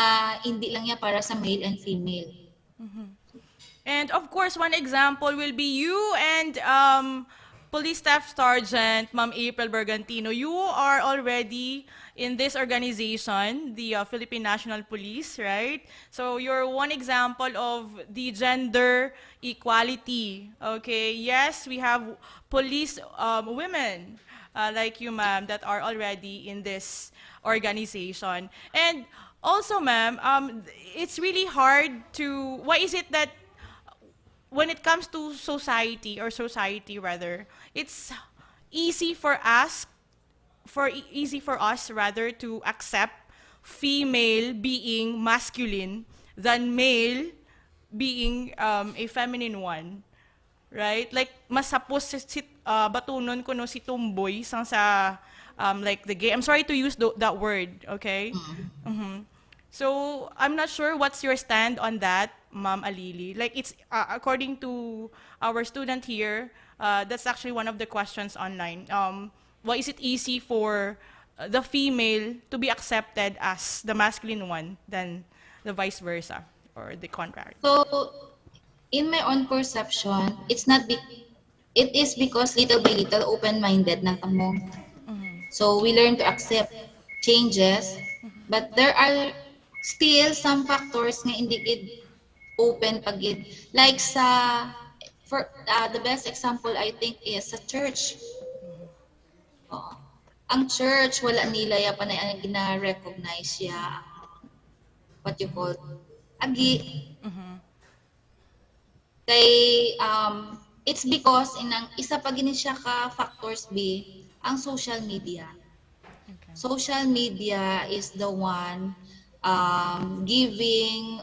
S13: hindi lang ya para sa male and female.
S5: And of course, one example will be you and Police Staff Sergeant Ma'am April Bergantino. You are already in this organization, the Philippine National Police, right? So you're one example of the gender equality. Okay, yes, we have police women like you, ma'am, that are already in this organization. And also, ma'am, it's really hard to, why is it that when it comes to society rather, it's easy for us rather to accept female being masculine than male being a feminine one, right? Like masapos batunon ko no si tomboy sang sa like the gay. I'm sorry to use that word, okay? So I'm not sure what's your stand on that, Ma'am Alili. Like it's according to our student here, that's actually one of the questions online. Why is it easy for the female to be accepted as the masculine one than the vice versa or the contrary?
S13: So in my own perception, it is because little by little open-minded na tamo. So we learn to accept changes, but there are still some factors nga hindi gid open pagid. Like the best example I think is sa church. Oo. Ang church, wala nila ya pa na gina-recognize ya, what you call, agi. Kay, it's because inang isa pa gini siya ka factors B, ang social media. Social media is the one giving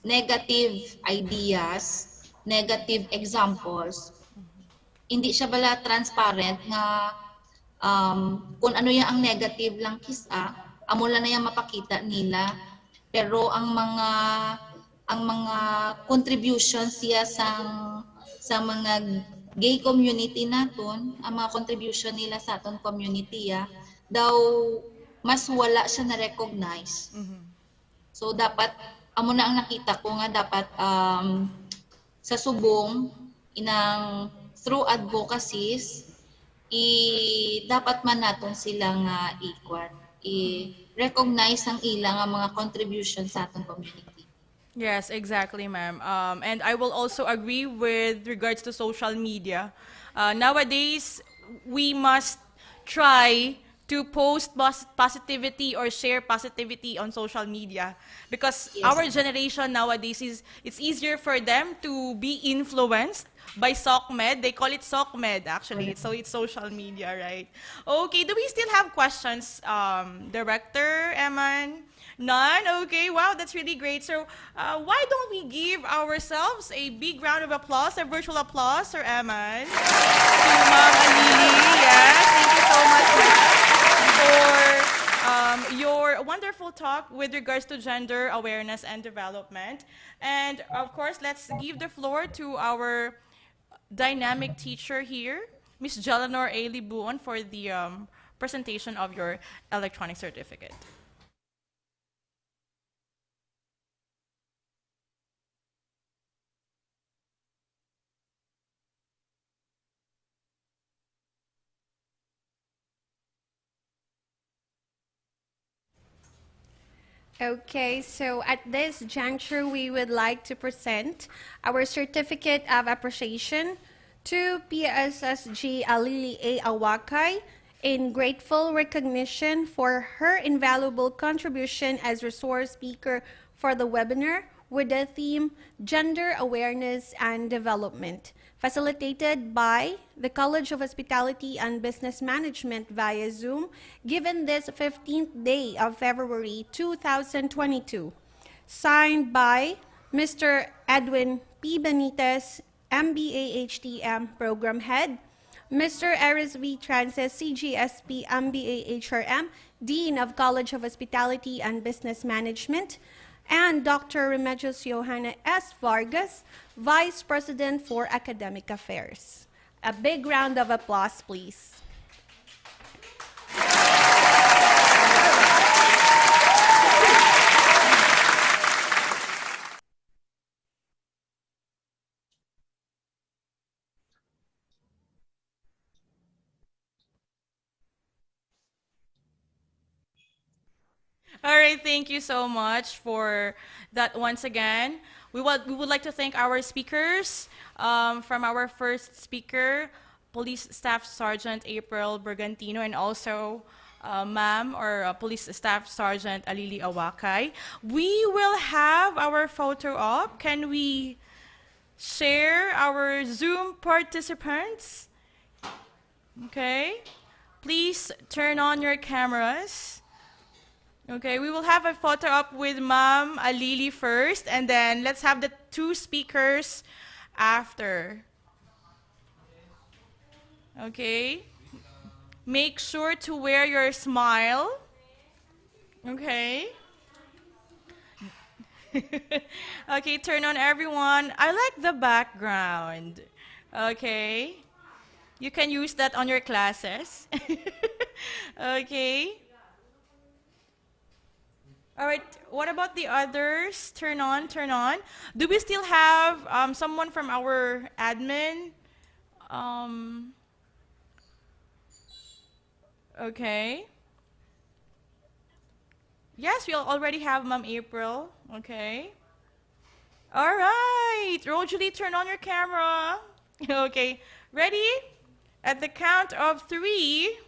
S13: negative ideas, negative examples. Hindi siya bala transparent nga kung ano yung ang negative lang kisa, amo lang na yung mapakita nila. Pero ang mga contributions siya sa mga gay community naton, ang mga contribution nila sa aton community daw mas wala siya na recognize. So dapat amo na ang nakita ko nga dapat sa subong inang through advocacies dapat man naton sila nga i-recognize ang ilang nga mga contribution sa atong community.
S5: Yes, exactly, ma'am. And I will also agree with regards to social media. Nowadays, we must try to post positivity or share positivity on social media because our generation nowadays it's easier for them to be influenced by SOCMED. They call it SOCMED actually. So it's social media, right? Okay, do we still have questions, Director Eman? None? Okay, wow, that's really great. So why don't we give ourselves a big round of applause, a virtual applause, Sir Eman, to Ma'am Alili. Yes, thank you so much, ma'am, for your wonderful talk with regards to gender awareness and development. And of course, let's give the floor to our dynamic teacher here, Ms. Jelanor A. Libuon, for the presentation of your electronic certificate.
S9: Okay, so at this juncture, we would like to present our Certificate of Appreciation to PSSG Alili A. Awakay in grateful recognition for her invaluable contribution as resource speaker for the webinar with the theme Gender Awareness and Development, facilitated by the College of Hospitality and Business Management via Zoom, given this 15th day of February 2022. Signed by Mr. Edwin P. Benitez, MBA HTM Program Head, Mr. Aris V. Trances, CGSP MBA HRM, Dean of College of Hospitality and Business Management, and Dr. Remedios Johanna S. Vargas, Vice President for Academic Affairs. A big round of applause, please.
S5: All right, thank you so much for that once again. We would like to thank our speakers. From our first speaker, Police Staff Sergeant April Bergantino, and also ma'am or Police Staff Sergeant Alili Awakay. We will have our photo op. Can we share our Zoom participants? Okay. Please turn on your cameras. Okay, we will have a photo up with Ma'am Alili first, and then let's have the two speakers after. Okay. Make sure to wear your smile. Okay. Okay, turn on everyone. I like the background. Okay. You can use that on your classes. Okay. All right, what about the others? Turn on, turn on. Do we still have someone from our admin? Okay. Yes, we already have Ma'am April. Okay. All right, Rosalie, turn on your camera. Okay, ready? At the count of 3.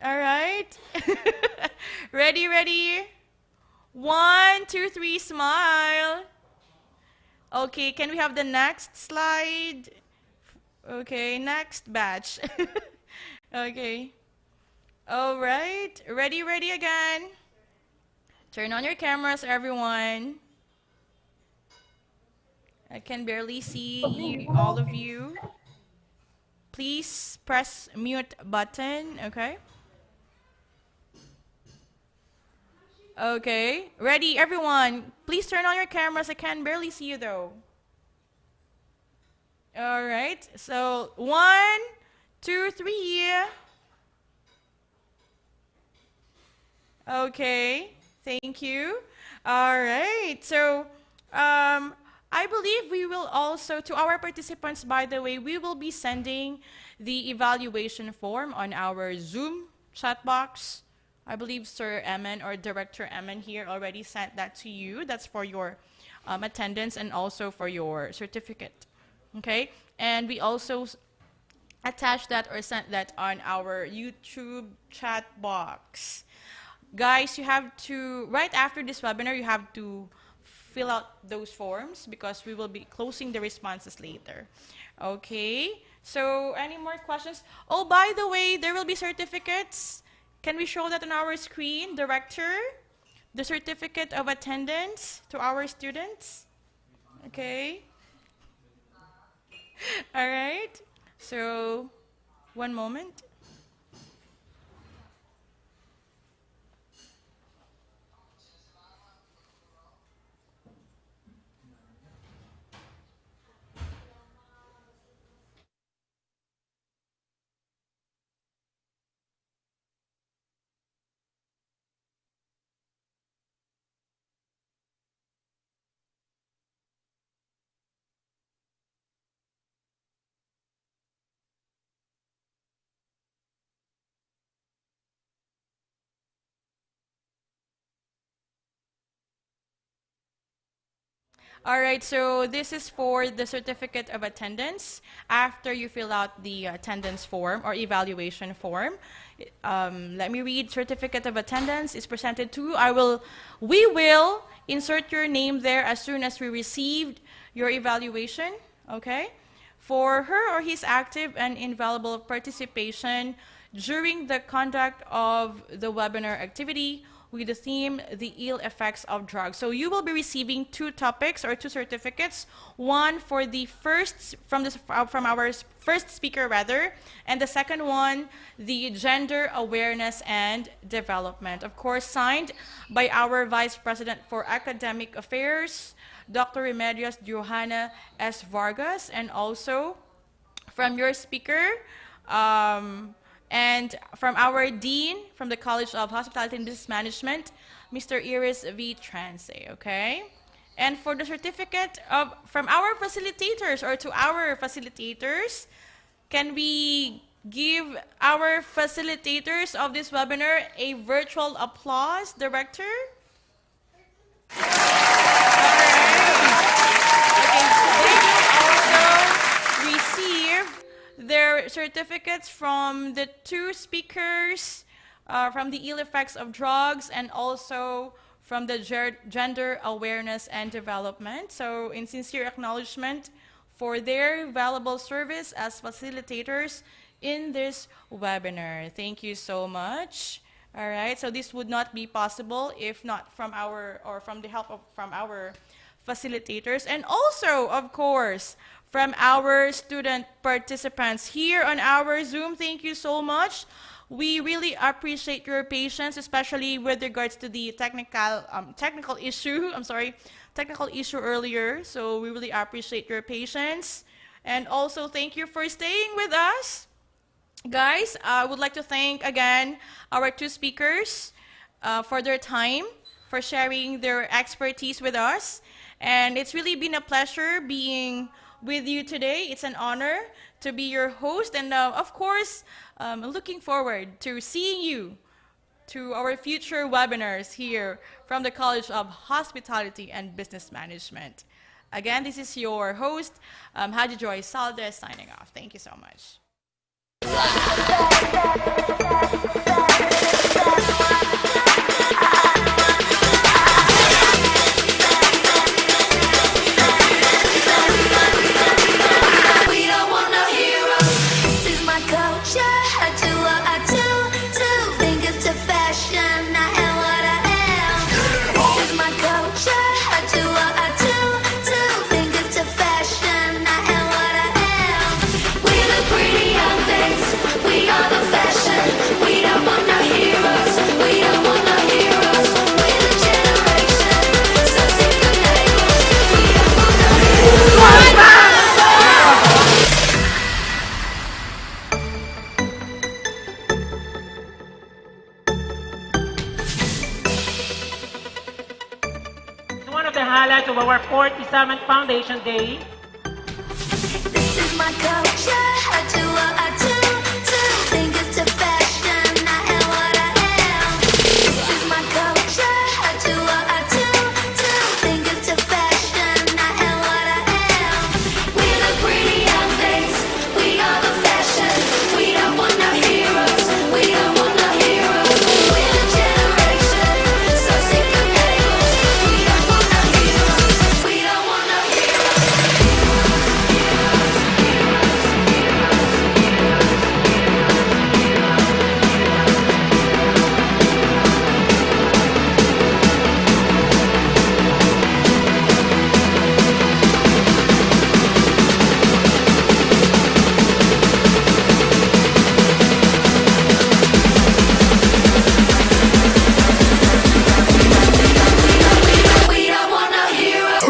S5: All right. Ready, ready? 1, 2, 3, smile. Okay, can we have the next slide? Okay, next batch. Okay. All right. Ready, ready again. Turn on your cameras, everyone. I can barely see you, all of you. Please press mute button, okay? Okay, ready, everyone. Please turn on your cameras. I can barely see you though. All right, so 1, 2, 3. Okay, thank you. All right, so I believe we will also, to our participants, by the way, we will be sending the evaluation form on our Zoom chat box. I believe Sir Emin or Director Emin here already sent that to you. That's for your attendance and also for your certificate. Okay, and we also attached that or sent that on our YouTube chat box. Guys, you have to, right after this webinar, you have to fill out those forms because we will be closing the responses later. Okay, so any more questions? Oh, by the way, there will be certificates. Can we show that on our screen, Director? The certificate of attendance to our students? Okay. All right, so one moment. All right, so this is for the certificate of attendance. After you fill out the attendance form or evaluation form, let me read. Certificate of attendance is presented to. We will insert your name there as soon as we received your evaluation. Okay, for her or his active and invaluable participation during the conduct of the webinar activity with the theme, the ill effects of drugs. So you will be receiving 2 topics or 2 certificates, one for the first, from our first speaker rather, and the second one, the gender awareness and development. Of course, signed by our Vice President for Academic Affairs, Dr. Remedios Johanna S. Vargas, and also from your speaker, and from our Dean from the College of Hospitality and Business Management, Mr. Iris V. Transe, okay? And for the certificate from our facilitators or to our facilitators, can we give our facilitators of this webinar a virtual applause, Director? All right. Okay, they will also receive their certificates from the 2 speakers, from the ill effects of drugs and also from the gender awareness and development. So in sincere acknowledgement for their valuable service as facilitators in this webinar. Thank you so much. All right, so this would not be possible if not from the help from our facilitators, and also, of course, from our student participants here on our Zoom. Thank you so much. We really appreciate your patience, especially with regards to the technical issue. Technical issue earlier. So we really appreciate your patience, and also thank you for staying with us, guys. I would like to thank again our 2 speakers for their time, for sharing their expertise with us, and it's really been a pleasure being with you today. It's an honor to be your host, and of course, looking forward to seeing you to our future webinars here from the College of Hospitality and Business Management. Again, this is your host, Haji Joy Saldes, signing off. Thank you so much.
S2: We don't want no heroes. This is my culture. I do what I do. Two fingers to fashion. I am what I am. This is my culture. I do what I do. Two fingers to fashion. I am what I am. We're the pretty young things. We are the fashion. We don't want no heroes. We don't want no heroes. We're the generation. So sick of labels. We don't want no heroes.
S1: One of the highlights of our 47th Foundation Day.
S2: This is my culture. I do what I do. Two fingers to fashion. I am what I am. This is my culture. I do what I do. Two fingers to fashion. I am what I am. We're the pretty young things. We are the fashion. We don't want no heroes. We don't want no heroes. We're the generation. So sick of labels. We don't want no heroes. We don't want no heroes. We don't want no heroes.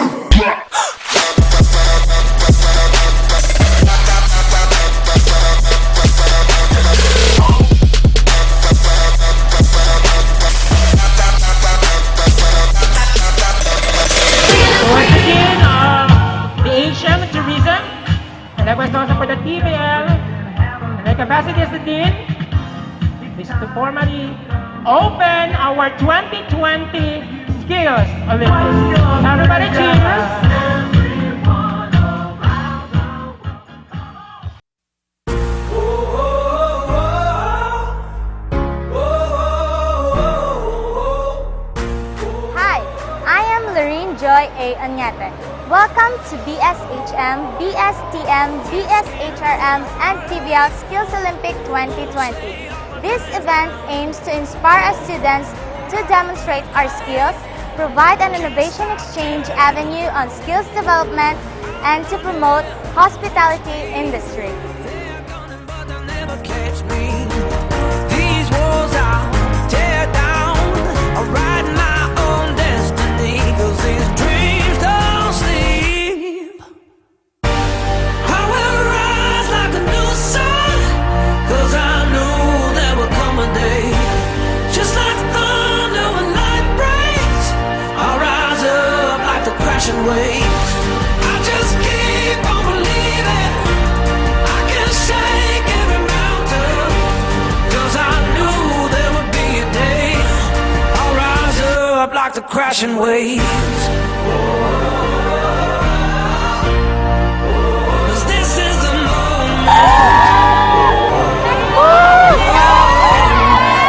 S1: Once again, the Asian tourism, and that was also for the TBL, and the capacity as the Dean, is to formally open our 2020 Skills Olympics. Everybody cheers!
S3: Hi, I am Lorene Joy A. Anyete. Welcome to BSHM, BSTM, BSHRM, and TBL Skills Olympic 2020. This event aims to inspire our students to demonstrate our skills, provide an innovation exchange avenue on skills development, and to promote hospitality industry.
S4: Never catch me. These walls I'll tear down. I'll write my own destiny. 'Cause these dreams don't sleep. I will rise like a new sun. 'Cause I know there will come a day. Just like thunder when light breaks. I'll rise up like the crashing waves. I just keep on believing. I can shake every mountain. 'Cause I knew there would be a day. I'll rise up like the crashing waves. 'Cause this is the moment.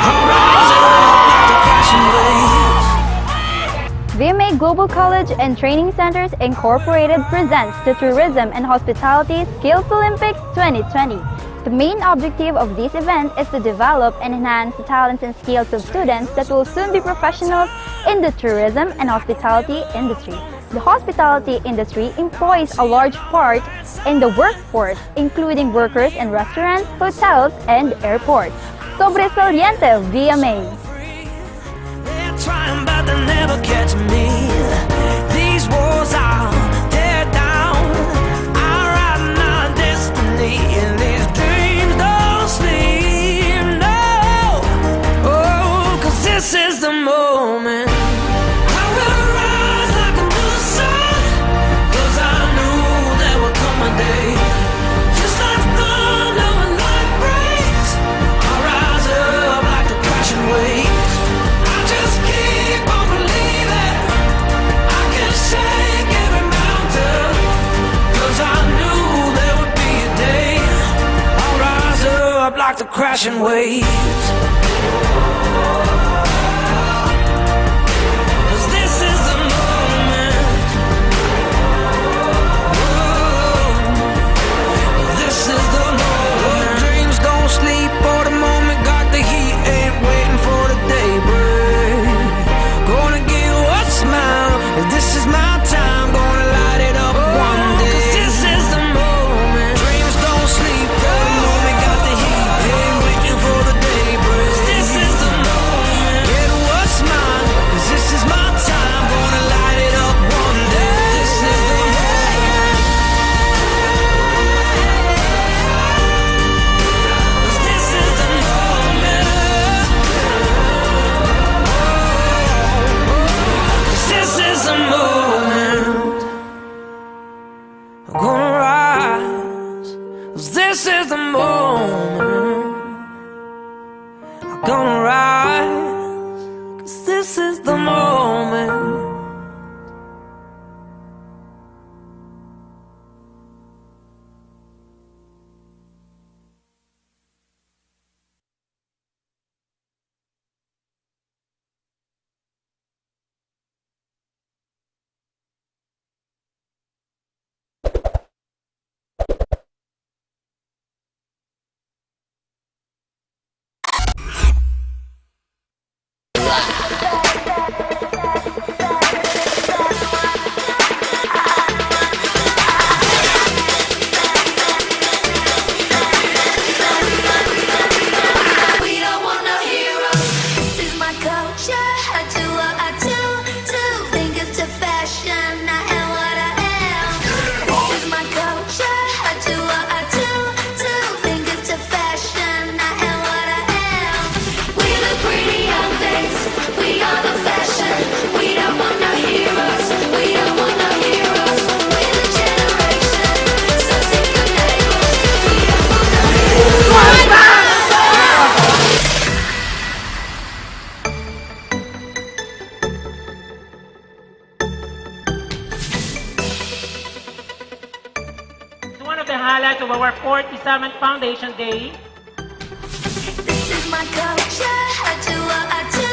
S4: I'll rise up like the crashing waves.
S3: VMA Global College and Training Centers Incorporated presents the Tourism and Hospitality Skills Olympics 2020. The main objective of this event is to develop and enhance the talents and skills of students that will soon be professionals in the tourism and hospitality industry. The hospitality industry employs a large part in the workforce, including workers in restaurants, hotels, and airports. Sobresaliente VMA.
S4: They're trying, but they never catch me. These walls I'll tear down. I write my destiny, and these dreams don't sleep. No, oh, 'cause this is the moment. I will rise like a new sun. 'Cause I knew there would come a day. Just like thunder when light breaks. I'll rise up like the crashing waves. I just keep on believing. like the crashing waves. 'Cause this is the moment. This is the moment. Dreams don't sleep for the moment. Got the heat, ain't waiting for the daybreak. Gonna give you a smile. This is my time. Gonna light it up one day. 'Cause this is the moment. Dreams don't sleep for the moment. Got the heat, ain't waiting for the daybreak. This is the moment. Get what's mine. 'Cause this is my time. Gonna light it up one day. This is the moment. 'Cause this is the moment. 'Cause this is the moment. I'm gonna rise. 'Cause this is the moment. I'm gonna rise. 'Cause this is the moment.
S2: We don't want no heroes. This is my culture. I do what I do. Two fingers to fashion. I am what I am. This is my culture. I do what I do. Two fingers to fashion. I am what I am. We look pretty young things. We are the fashion. We don't want no heroes. We don't want no heroes. We're the generation. So sick of labels. We don't want no heroes.
S1: It's one of the highlights of our 47th Foundation Day.
S2: This is my culture. I do what I do.